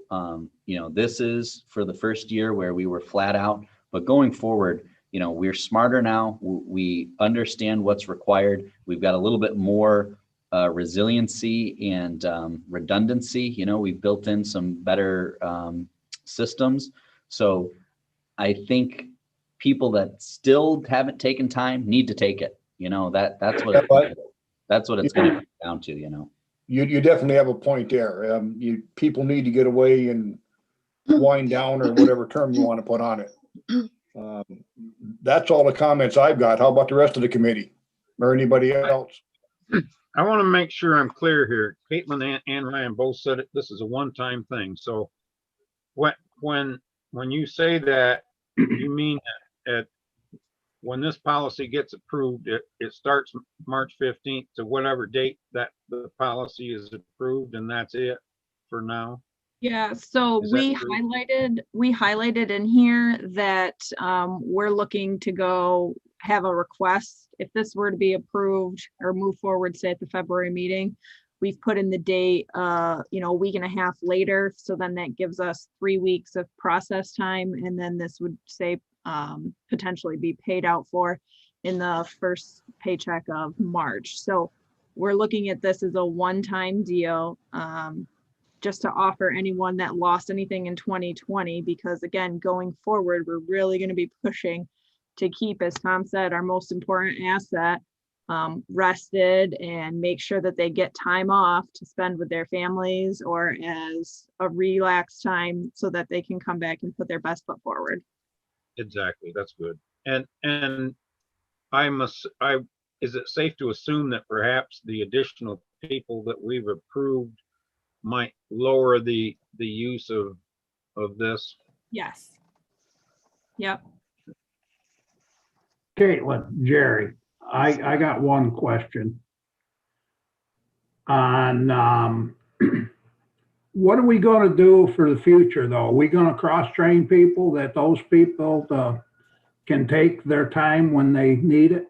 H: you know, this is for the first year where we were flat out, but going forward, you know, we're smarter now. We understand what's required. We've got a little bit more resiliency and redundancy. You know, we've built in some better systems. So I think people that still haven't taken time need to take it. You know, that's what it's going to come down to, you know.
Q: you definitely have a point there. People need to get away and wind down, or whatever term you want to put on it. That's all the comments I've got. How about the rest of the committee or anybody else?
J: I want to make sure I'm clear here. Caitlin and Ryan both said it. This is a one-time thing. So when you say that, you mean that when this policy gets approved, it starts March 15th to whatever date that the policy is approved, and that's it for now?
L: Yeah, so
J: Is that
L: we highlighted in here that we're looking to go have a request. If this were to be approved or move forward, say at the February meeting, we've put in the date, a week and a half later. So then that gives us 3 weeks of process time. And then this would say potentially be paid out for in the first paycheck of March. So we're looking at this as a one-time deal. Just to offer anyone that lost anything in 2020, because again, going forward, we're really going to be pushing to keep, as Tom said, our most important asset rested and make sure that they get time off to spend with their families or as a relaxed time so that they can come back and put their best foot forward.
J: Exactly. That's good. And is it safe to assume that perhaps the additional people that we've approved might lower the use of this?
L: Yes. Yep.
A: Caitlin, Jerry, I got one question on what are we going to do for the future, though? Are we going to cross-train people that those people can take their time when they need it?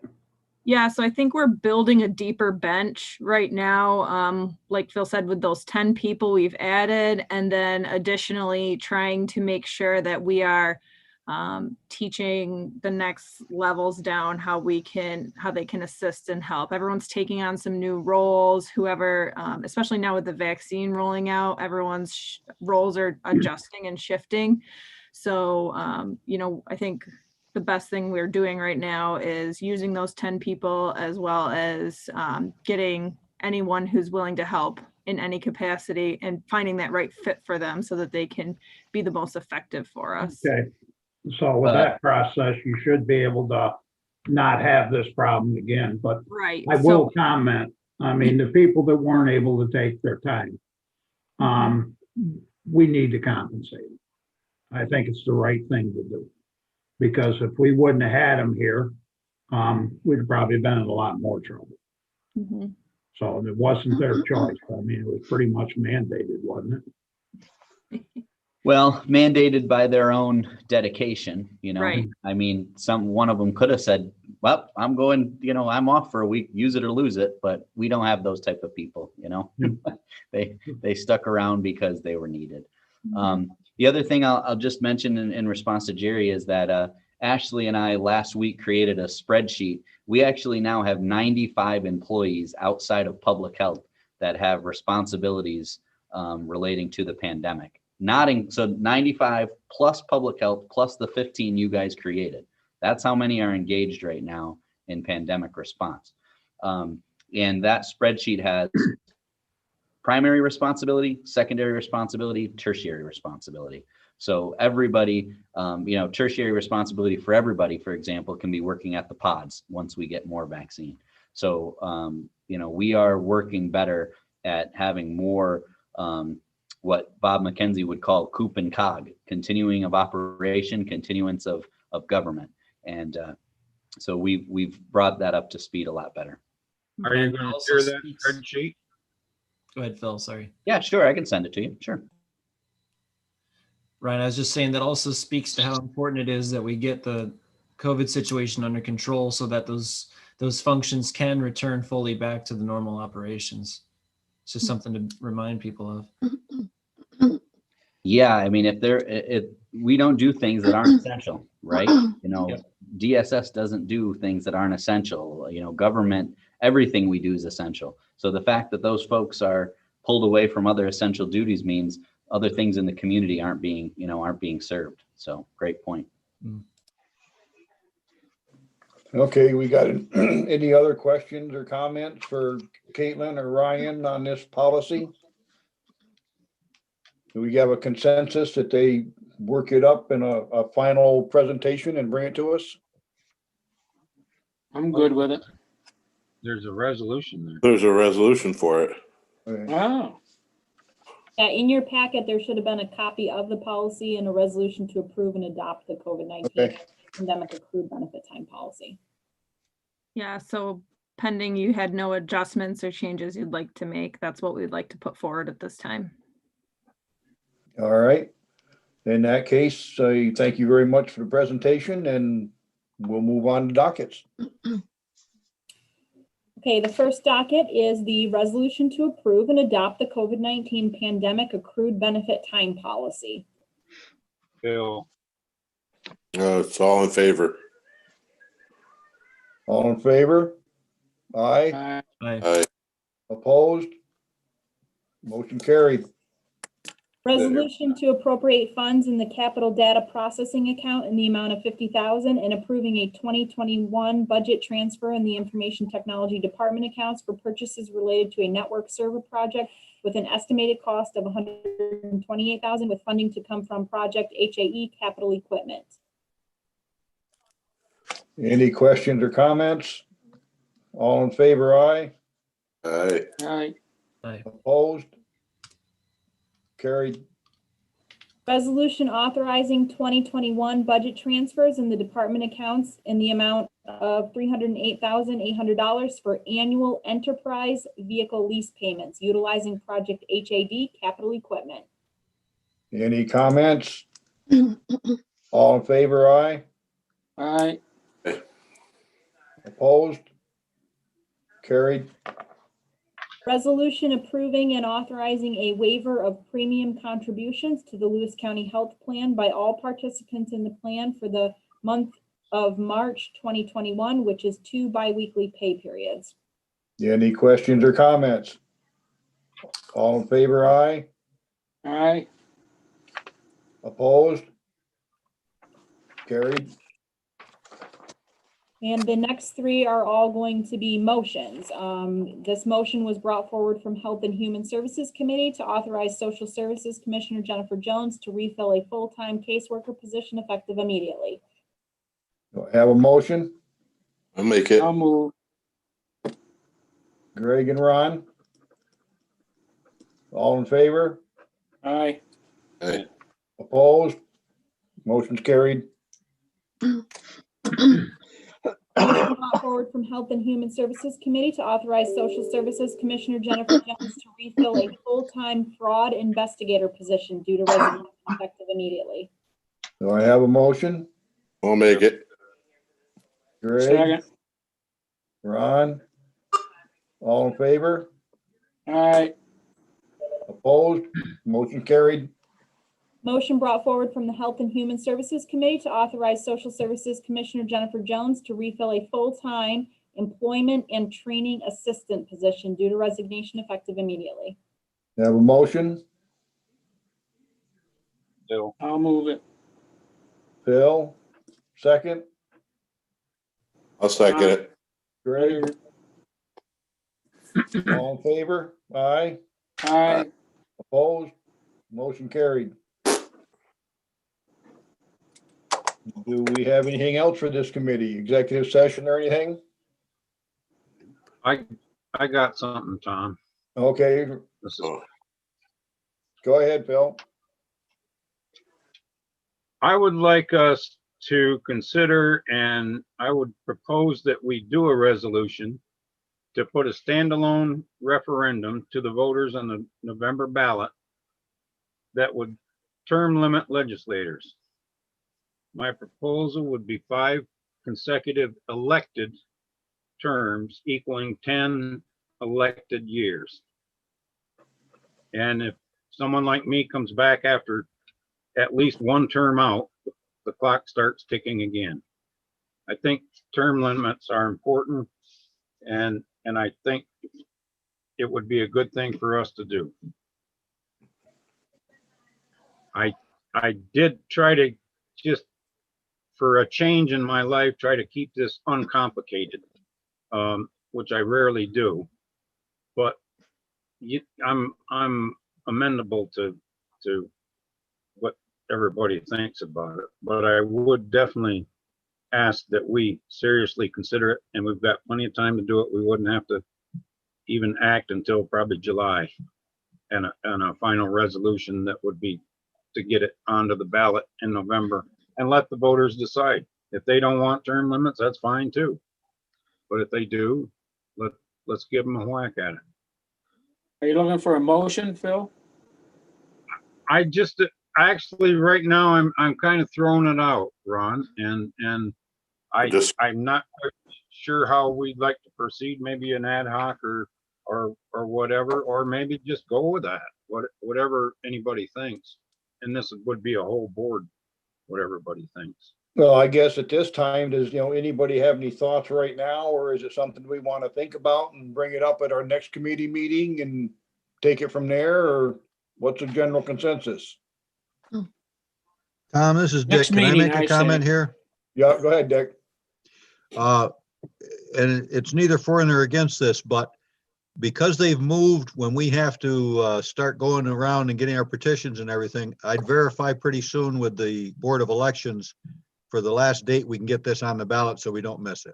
L: Yeah, so I think we're building a deeper bench right now. Like Phil said, with those 10 people we've added, and then additionally trying to make sure that we are teaching the next levels down how they can assist and help. Everyone's taking on some new roles, whoever, especially now with the vaccine rolling out, everyone's roles are adjusting and shifting. So, I think the best thing we're doing right now is using those 10 people as well as getting anyone who's willing to help in any capacity and finding that right fit for them so that they can be the most effective for us.
A: Okay. So with that process, you should be able to not have this problem again, but
L: right.
A: I will comment. I mean, the people that weren't able to take their time, we need to compensate them. I think it's the right thing to do. Because if we wouldn't have had them here, we'd have probably been in a lot more trouble.
L: Mm-hmm.
A: So it wasn't their choice. I mean, it was pretty much mandated, wasn't it?
H: Well, mandated by their own dedication,
L: Right.
H: I mean, one of them could have said, well, I'm going, I'm off for a week, use it or lose it, but we don't have those type of people, they stuck around because they were needed.
L: Mm-hmm.
H: The other thing I'll just mention in response to Jerry is that Ashley and I last week created a spreadsheet. We actually now have 95 employees outside of public health that have responsibilities relating to the pandemic. So 95 plus public health plus the 15 you guys created. That's how many are engaged right now in pandemic response. And that spreadsheet has primary responsibility, secondary responsibility, tertiary responsibility. So everybody, tertiary responsibility for everybody, for example, can be working at the pods once we get more vaccine. So, we are working better at having more what Bob McKenzie would call coop and cog, continuing of operation, continuance of government. And so we've brought that up to speed a lot better.
J: Are you going to share that spreadsheet?
E: Go ahead, Phil, sorry.
H: Yeah, sure, I can send it to you, sure.
E: Ryan, I was just saying that also speaks to how important it is that we get the COVID situation under control so that those functions can return fully back to the normal operations. It's just something to remind people of.
H: Yeah, I mean, if we don't do things that aren't essential, right? DSS doesn't do things that aren't essential. Government, everything we do is essential. So the fact that those folks are pulled away from other essential duties means other things in the community aren't being served. So great point.
Q: Okay, we got any other questions or comments for Caitlin or Ryan on this policy? Do we have a consensus that they work it up in a final presentation and bring it to us?
C: I'm good with it.
J: There's a resolution there.
I: There's a resolution for it.
Q: Okay.
C: Oh,
R: Yeah, in your packet, there should have been a copy of the policy and a resolution to approve and adopt the COVID-19
Q: Okay.
R: pandemic accrued benefit time policy.
L: Yeah, so pending you had no adjustments or changes you'd like to make, that's what we'd like to put forward at this time.
Q: All right. In that case, I thank you very much for the presentation and we'll move on to dockets.
R: Okay, the first docket is the resolution to approve and adopt the COVID-19 pandemic accrued benefit time policy.
J: Bill,
I: It's all in favor.
Q: All in favor? Aye.
I: Aye.
Q: Opposed? Motion carried.
R: Resolution to appropriate funds in the capital data processing account in the amount of $50,000 and approving a 2021 budget transfer in the information technology department accounts for purchases related to a network server project with an estimated cost of $128,000 with funding to come from project HAE capital equipment.
Q: Any questions or comments? All in favor, aye.
I: Aye.
C: aye.
Q: Opposed? Carried.
R: Resolution authorizing 2021 budget transfers in the department accounts in the amount of $308,800 for annual enterprise vehicle lease payments utilizing project HAD capital equipment.
Q: Any comments? All in favor, aye.
C: Aye.
Q: Opposed? Carried.
R: Resolution approving and authorizing a waiver of premium contributions to the Lewis County Health Plan by all participants in the plan for the month of March 2021, which is 2 biweekly pay periods.
Q: Any questions or comments? All in favor, aye.
C: Aye.
Q: Opposed? Carried.
R: And the next three are all going to be motions. This motion was brought forward from Health and Human Services Committee to authorize Social Services Commissioner Jennifer Jones to refill a full-time caseworker position effective immediately.
Q: Do I have a motion?
I: I'll make it.
C: I'll move.
Q: Greg and Ron? All in favor?
C: Aye.
I: Aye.
Q: Opposed? Motion's carried.
R: Motion brought forward from Health and Human Services Committee to authorize Social Services Commissioner Jennifer Jones to refill a full-time fraud investigator position due to resignation effective immediately.
Q: Do I have a motion?
I: I'll make it.
Q: Greg?
C: Second.
Q: Ron? All in favor?
C: Aye.
Q: Opposed? Motion carried.
R: Motion brought forward from the Health and Human Services Committee to authorize Social Services Commissioner Jennifer Jones to refill a full-time employment and training assistant position due to resignation effective immediately.
Q: Have a motion?
J: Bill,
C: I'll move it.
Q: Phil? Second?
I: I'll second it.
Q: Greg? All in favor? Aye.
C: Aye.
Q: Opposed? Motion carried. Do we have anything else for this committee? Executive session or anything?
J: I got something, Tom.
Q: Okay,
J: This is,
Q: go ahead, Phil.
J: I would like us to consider, and I would propose that we do a resolution to put a standalone referendum to the voters on the November ballot that would term limit legislators. My proposal would be 5 consecutive elected terms equaling 10 elected years. And if someone like me comes back after at least one term out, the clock starts ticking again. I think term limits are important, and I think it would be a good thing for us to do. I did try to just for a change in my life, try to keep this uncomplicated, which I rarely do. But I'm amendable to what everybody thinks about it. But I would definitely ask that we seriously consider it, and we've got plenty of time to do it. We wouldn't have to even act until probably July, and a final resolution that would be to get it onto the ballot in November and let the voters decide. If they don't want term limits, that's fine too. But if they do, let's give them a whack at it.
C: Are you looking for a motion, Phil?
J: Actually right now I'm kind of throwing it out, Ron, and I'm not quite sure how we'd like to proceed. Maybe an ad hoc or whatever, or maybe just go with that. Whatever anybody thinks, and this would be a whole board. What everybody thinks.
Q: Well, I guess at this time, does anybody have any thoughts right now, or is it something we want to think about and bring it up at our next committee meeting and take it from there, or what's the general consensus?
D: Tom, this is Dick.
C: Next
D: Can I
C: meeting,
D: make a
C: I
D: comment
C: say.
D: here?
Q: Yeah, go ahead, Dick.
D: And it's neither for nor against this, but because they've moved when we have to start going around and getting our petitions and everything, I'd verify pretty soon with the Board of Elections for the last date we can get this on the ballot so we don't miss it.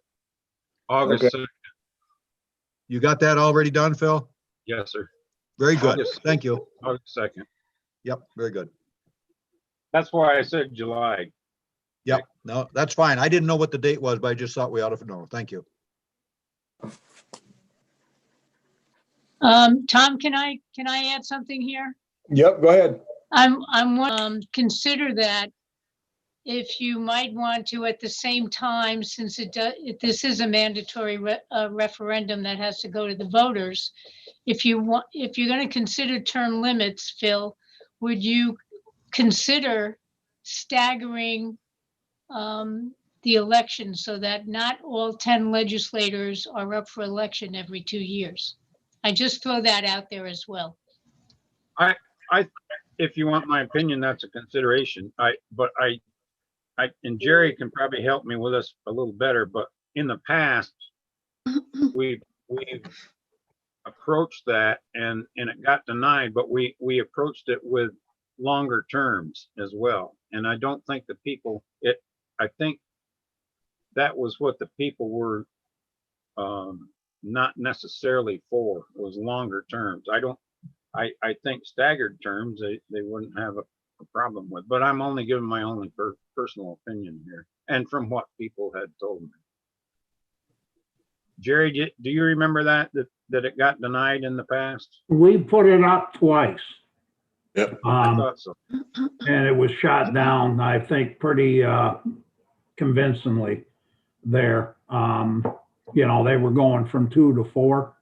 J: August
Q: Okay.
J: 2nd.
D: You got that already done, Phil?
J: Yes, sir.
D: Very good.
J: August-
D: Thank you.
J: August 2nd.
D: Yep, very good.
J: That's why I said July.
D: Yep, no, that's fine. I didn't know what the date was, but I just thought we ought to know. Thank you.
F: Tom, can I add something here?
Q: Yep, go ahead.
F: Consider that if you might want to, at the same time, since this is a mandatory referendum that has to go to the voters, if you're going to consider term limits, Phil, would you consider staggering the election so that not all 10 legislators are up for election every 2 years? I just throw that out there as well.
J: If you want my opinion, that's a consideration. And Jerry can probably help me with this a little better, but in the past, we've approached that and it got denied, but we approached it with longer terms as well. And I don't think the people, I think that was what the people were not necessarily for, was longer terms. I think staggered terms, they wouldn't have a problem with, but I'm only giving my only personal opinion here and from what people had told me. Jerry, do you remember that it got denied in the past?
A: We put it up twice.
I: Yep.
J: I thought so.
A: And it was shot down, I think, pretty convincingly there. They were going from 2 to 4.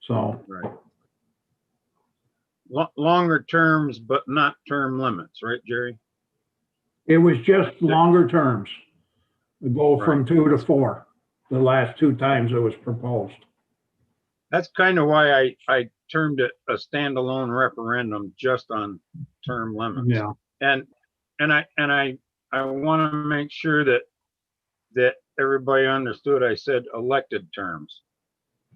A: So.
J: Right. Longer terms, but not term limits, right, Jerry?
A: It was just longer terms. Go from 2 to 4, the last 2 times it was proposed.
J: That's kind of why I termed it a standalone referendum just on term limits.
A: Yeah.
J: And I want to make sure that everybody understood I said elected terms.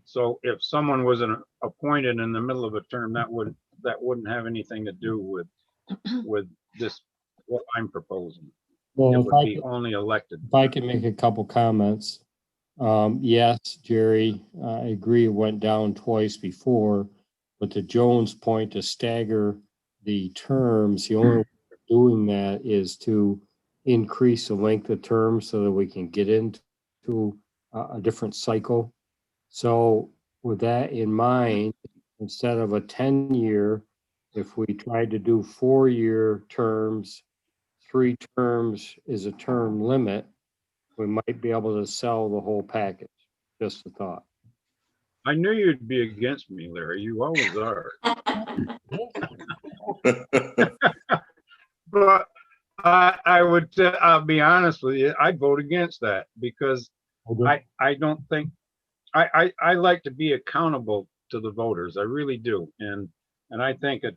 J: So if someone was appointed in the middle of a term, that wouldn't have anything to do with this, what I'm proposing.
G: Well,
J: It would be only elected.
G: If I can make a couple comments. Yes, Jerry, I agree, it went down twice before, but to Joan's point, to stagger the terms, the only way of doing that is to increase the length of terms so that we can get into a different cycle. So with that in mind, instead of a 10-year, if we tried to do 4-year terms, 3 terms is a term limit, we might be able to sell the whole package. Just a thought.
J: I knew you'd be against me, Larry. You always are. But I'll be honest with you, I'd vote against that because I don't think, I like to be accountable to the voters. I really do. And I think a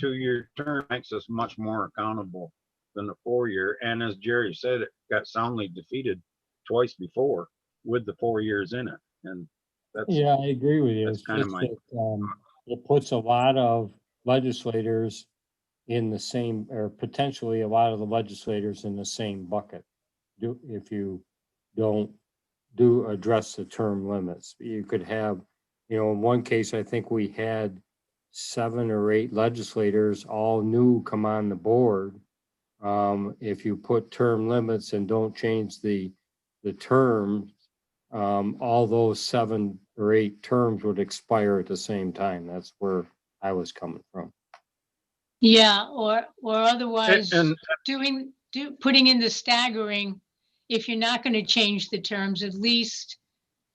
J: 2-year term makes us much more accountable than a 4-year. And as Jerry said, it got soundly defeated twice before with the 4 years in it. And that's,
G: Yeah, I agree with you.
J: that's
G: It's
J: kind of
G: just
J: my,
G: that, it puts a lot of legislators in the same, or potentially a lot of the legislators in the same bucket. If you don't address the term limits, you could have, in one case, I think we had 7 or 8 legislators, all new, come on the board. If you put term limits and don't change the term, all those 7 or 8 terms would expire at the same time. That's where I was coming from.
F: Yeah, or otherwise
J: and
F: putting in the staggering, if you're not going to change the terms, at least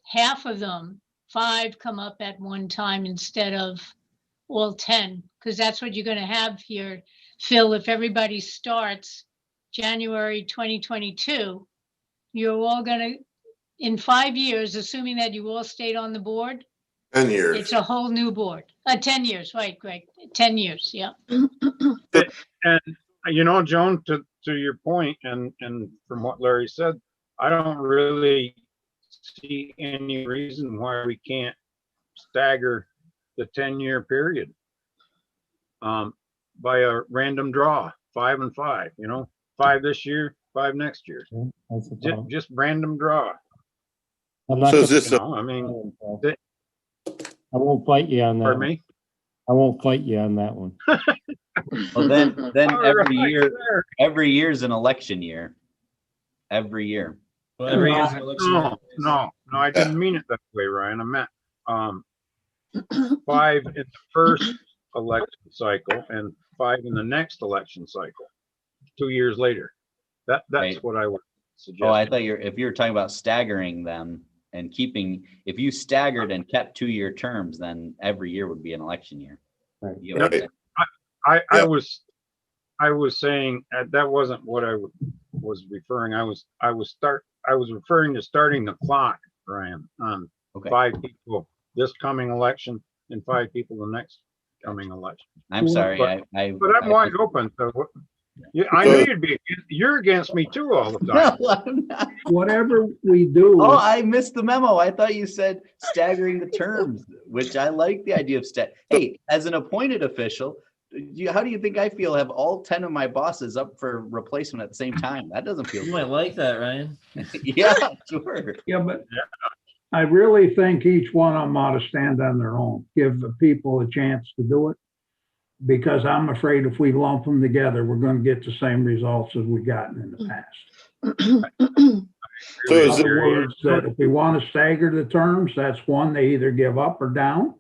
F: half of them, 5 come up at one time instead of all 10, because that's what you're going to have here, Phil. If everybody starts January 2022, you're all going to, in 5 years, assuming that you all stayed on the board,
I: 10 years.
F: it's a whole new board. 10 years, right, Greg? 10 years, yeah.
J: and Joan, to your point, and from what Larry said, I don't really see any reason why we can't stagger the 10-year period by a random draw, 5 and 5, 5 this year, 5 next year. Just random draw.
G: I'm not
I: So is
G: gonna-
I: this
J: I mean,
G: I won't fight you on that.
J: pardon
G: one.
J: me?
G: I won't fight you on that one.
H: Well, then
J: All
H: every
J: right,
H: year is an election year. Every year.
E: Well, every year's an
J: No,
E: election.
J: no, I didn't mean it that way, Ryan. I meant 5 in the first election cycle and 5 in the next election cycle, 2 years later. That's
H: Right.
J: what I would suggest.
H: Oh, I thought if you were talking about staggering them and if you staggered and kept 2-year terms, then every year would be an election year.
G: Right.
H: You know what I'm
I: Right.
H: saying?
J: I was saying that wasn't what I was referring. I was referring to starting the clock, Ryan, on
H: Okay.
J: 5 people this coming election and 5 people the next coming election.
H: I'm sorry.
J: But I'm wide open. So I
I: So-
J: knew you're against me too all the time.
H: No, I'm not.
A: Whatever we do.
H: Oh, I missed the memo. I thought you said staggering the terms, which I like the idea of Hey, as an appointed official, how do you think I feel? Have all 10 of my bosses up for replacement at the same time? That doesn't feel
E: You
H: good.
E: might like that, Ryan.
H: Yeah, sure.
A: Yeah, but I really think each one of them ought to stand on their own, give the people a chance to do it. Because I'm afraid if we lump them together, we're going to get the same results as we've gotten in the past.
I: So
A: In
I: is
A: other
I: it,
A: words, that if we want to stagger the terms, that's one they either give up or down.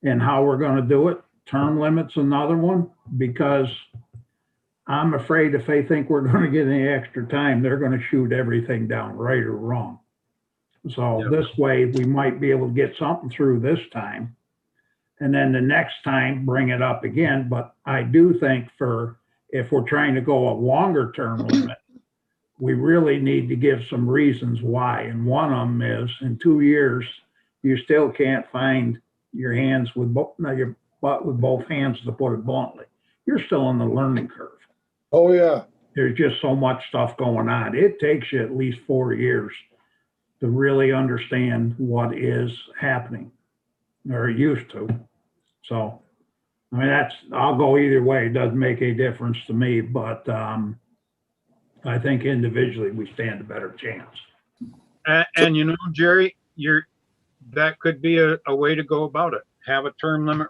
A: And how we're going to do it, term limits another one, because I'm afraid if they think we're going to get any extra time, they're going to shoot everything down, right or wrong. So this way, we might be able to get something through this time. And then the next time, bring it up again. But I do think if we're trying to go a longer term limit, we really need to give some reasons why. And one of them is in 2 years, you still can't find your butt with both hands, to put it bluntly. You're still on the learning curve.
Q: Oh, yeah.
A: There's just so much stuff going on. It takes you at least 4 years to really understand what is happening, or used to. So, I mean, I'll go either way. It doesn't make a difference to me, but I think individually we stand a better chance.
J: And Jerry, that could be a way to go about it. Have a term limit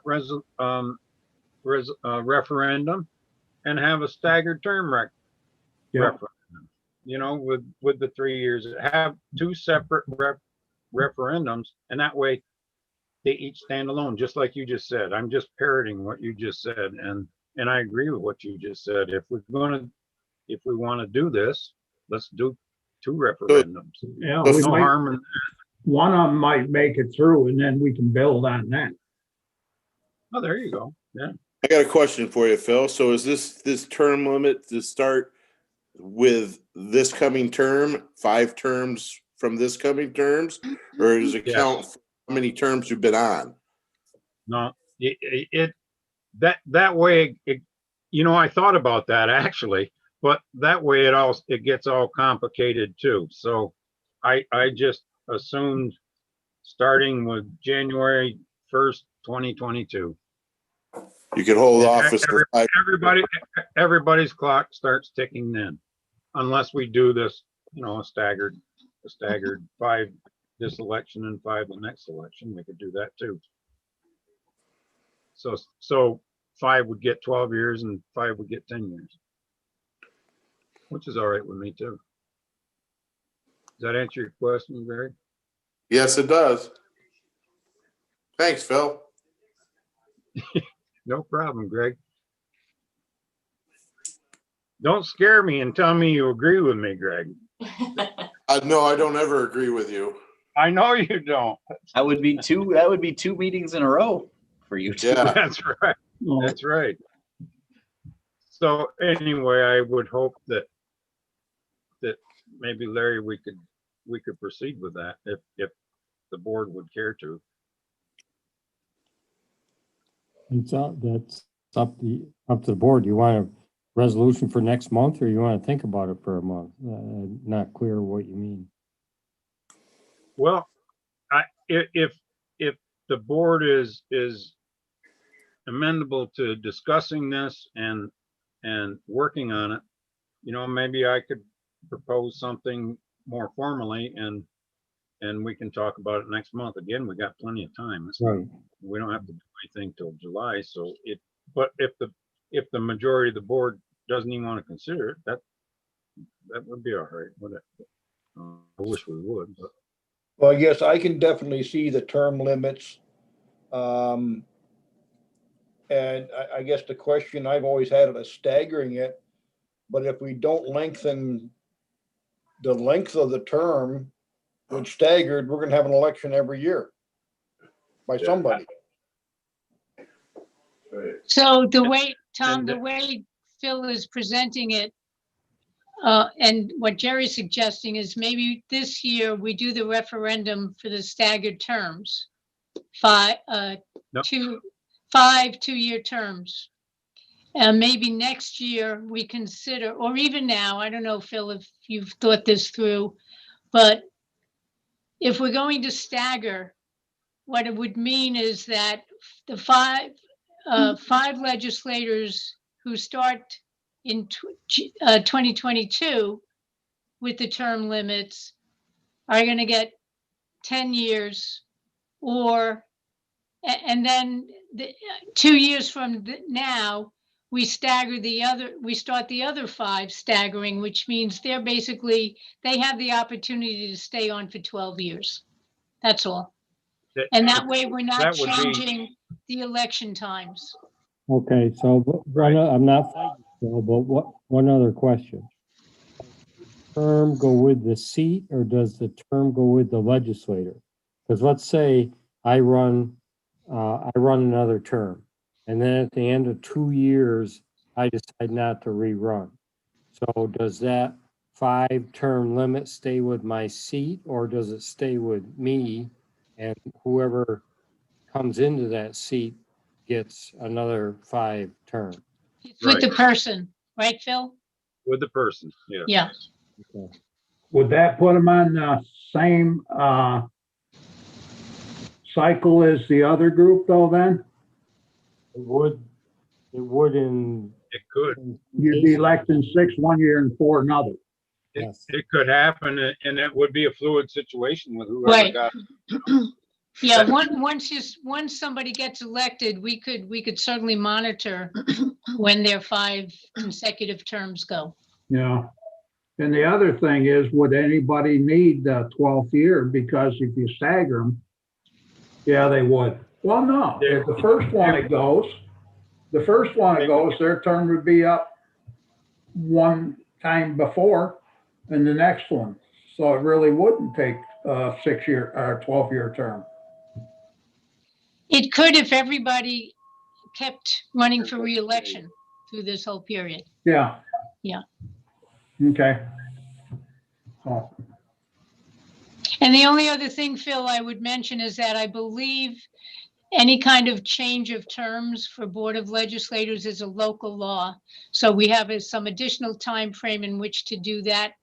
J: referendum and have a staggered term referendum, with the 3 years. Have 2 separate referendums, and that way they each stand alone, just like you just said. I'm just parroting what you just said, and I agree with what you just said. If we want to do this, let's do 2 referendums.
A: Yeah,
J: There's no harm in
A: one of them might make it through, and then we can build on that.
J: Oh, there you go. Yeah.
I: I got a question for you, Phil. So is this term limit to start with this coming term, 5 terms from this coming terms, or does it count for how many terms you've been on?
J: No, that way, I thought about that actually, but that way it gets all complicated too. So I just assumed starting with January 1st, 2022.
I: You could hold office for 5.
J: Everybody's clock starts ticking then, unless we do this, a staggered 5 this election and 5 the next election. We could do that too. So 5 would get 12 years and 5 would get 10 years, which is all right with me too. Does that answer your question, Greg?
I: Yes, it does. Thanks, Phil.
J: No problem, Greg. Don't scare me and tell me you agree with me, Greg.
I: No, I don't ever agree with you.
J: I know you don't.
H: That would be 2 meetings in a row for you two.
I: Yeah.
J: That's right. That's right. So anyway, I would hope that maybe Larry, we could proceed with that if the board would care to.
G: That's up to the board. You want a resolution for next month, or you want to think about it for a month? Not clear what you mean.
J: Well, if the board is amendable to discussing this and working on it, maybe I could propose something more formally and we can talk about it next month. Again, we got plenty of time.
G: Right.
J: We don't have to do anything till July. So but if the majority of the board doesn't even want to consider it, that would be all right. I wish we would, but.
Q: Well, yes, I can definitely see the term limits. And I guess the question I've always had is staggering it. But if we don't lengthen the length of the term with staggered, we're going to have an election every year by somebody.
F: So the way, Tom, the way Phil is presenting it, and what Jerry's suggesting is maybe this year we do the referendum for the staggered terms, 5 2-year terms. And maybe next year we consider, or even now, I don't know, Phil, if you've thought this through, but if we're going to stagger, what it would mean is that the five legislators who start in 2022 with the term limits are going to get 10 years, and then 2 years from now, we start the other 5 staggering, which means they have the opportunity to stay on for 12 years. That's all. And that way we're not changing the election times.
G: Okay, so I'm not fighting, Phil, but one other question. Term go with the seat, or does the term go with the legislator? Because let's say I run another term, and then at the end of 2 years, I decide not to rerun. So does that 5-term limit stay with my seat, or does it stay with me, and whoever comes into that seat gets another 5 terms?
F: It's with the person, right, Phil?
J: With the person, yeah.
F: Yeah.
G: Okay.
A: Would that put them on the same cycle as the other group though then?
G: It would in.
J: It could.
A: You'd be electing 6 1 year and 4 another.
J: It could happen, and it would be a fluid situation with whoever
F: Right.
J: got.
F: Yeah, once somebody gets elected, we could certainly monitor when their 5 consecutive terms go.
A: Yeah. And the other thing is, would anybody need the 12th year? Because if you stagger them, yeah, they would. Well, no, if the first one it goes, their term would be up one time before and the next one. So it really wouldn't take a 6-year or 12-year term.
F: It could if everybody kept running for re-election through this whole period.
A: Yeah.
F: Yeah.
A: Okay. Oh.
F: And the only other thing, Phil, I would mention is that I believe any kind of change of terms for Board of Legislators is a local law. So we have some additional time frame in which to do that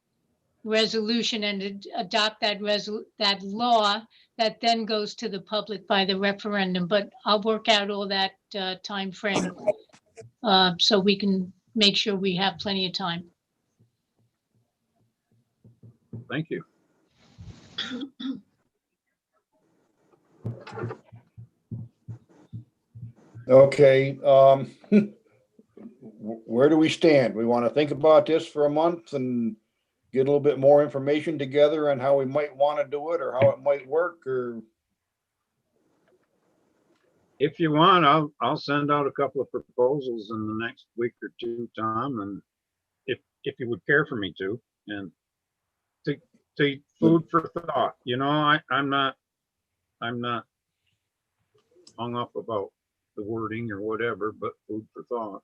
F: resolution and adopt that law that then goes to the public by the referendum. But I'll work out all that time frame so we can make sure we have plenty of time.
J: Thank you.
Q: Okay, where do we stand? We want to think about this for a month and get a little bit more information together on how we might want to do it or how it might work, or?
J: If you want, I'll send out a couple of proposals in the next week or two, Tom, and if you would care for me to, and to food for thought. You know, I'm not hung up about the wording or whatever, but food for thought.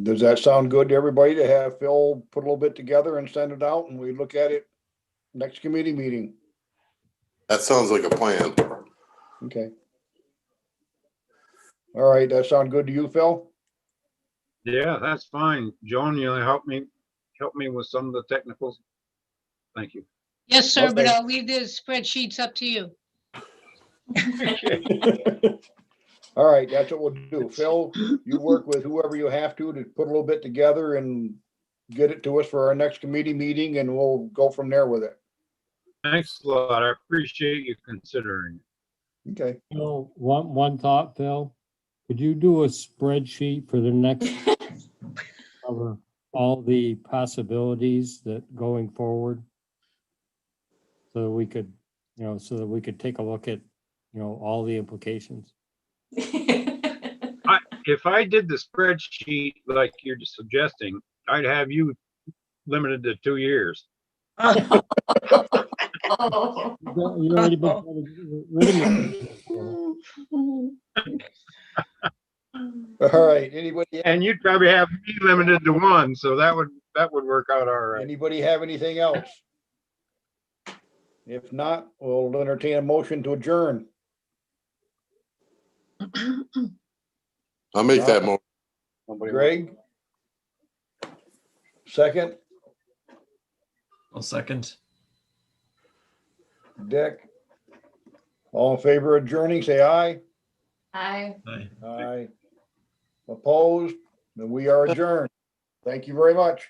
Q: Does that sound good to everybody to have Phil put a little bit together and send it out and we look at it next committee meeting?
I: That sounds like a plan.
Q: Okay. All right, that sound good to you, Phil?
J: Yeah, that's fine. Joan, you'll help me with some of the technicals. Thank you.
F: Yes, sir, but
Q: Okay.
F: I'll leave the spreadsheets up to you.
Q: All right, that's what we'll do. Phil, you work with whoever you have to put a little bit together and get it to us for our next committee meeting, and we'll go from there with it.
J: Thanks a lot. I appreciate you considering.
Q: Okay.
G: Phil, one thought, Phil. Could you do a spreadsheet for the next cover all the possibilities that going forward? So that we could, so that we could take a look at, all the implications.
J: If I did the spreadsheet like you're suggesting, I'd have you limited to 2 years.
G: You already been
Q: All right, anybody?
J: And you'd probably have me limited to 1, so that would work out all right.
Q: Anybody have anything else? If not, we'll entertain a motion to adjourn.
I: I'll make that motion.
Q: Greg? Second?
E: I'll second.
Q: Dick? All in favor of adjourning, say aye.
K: Aye.
E: Aye.
Q: Aye. Opposed? Then we are adjourned. Thank you very much.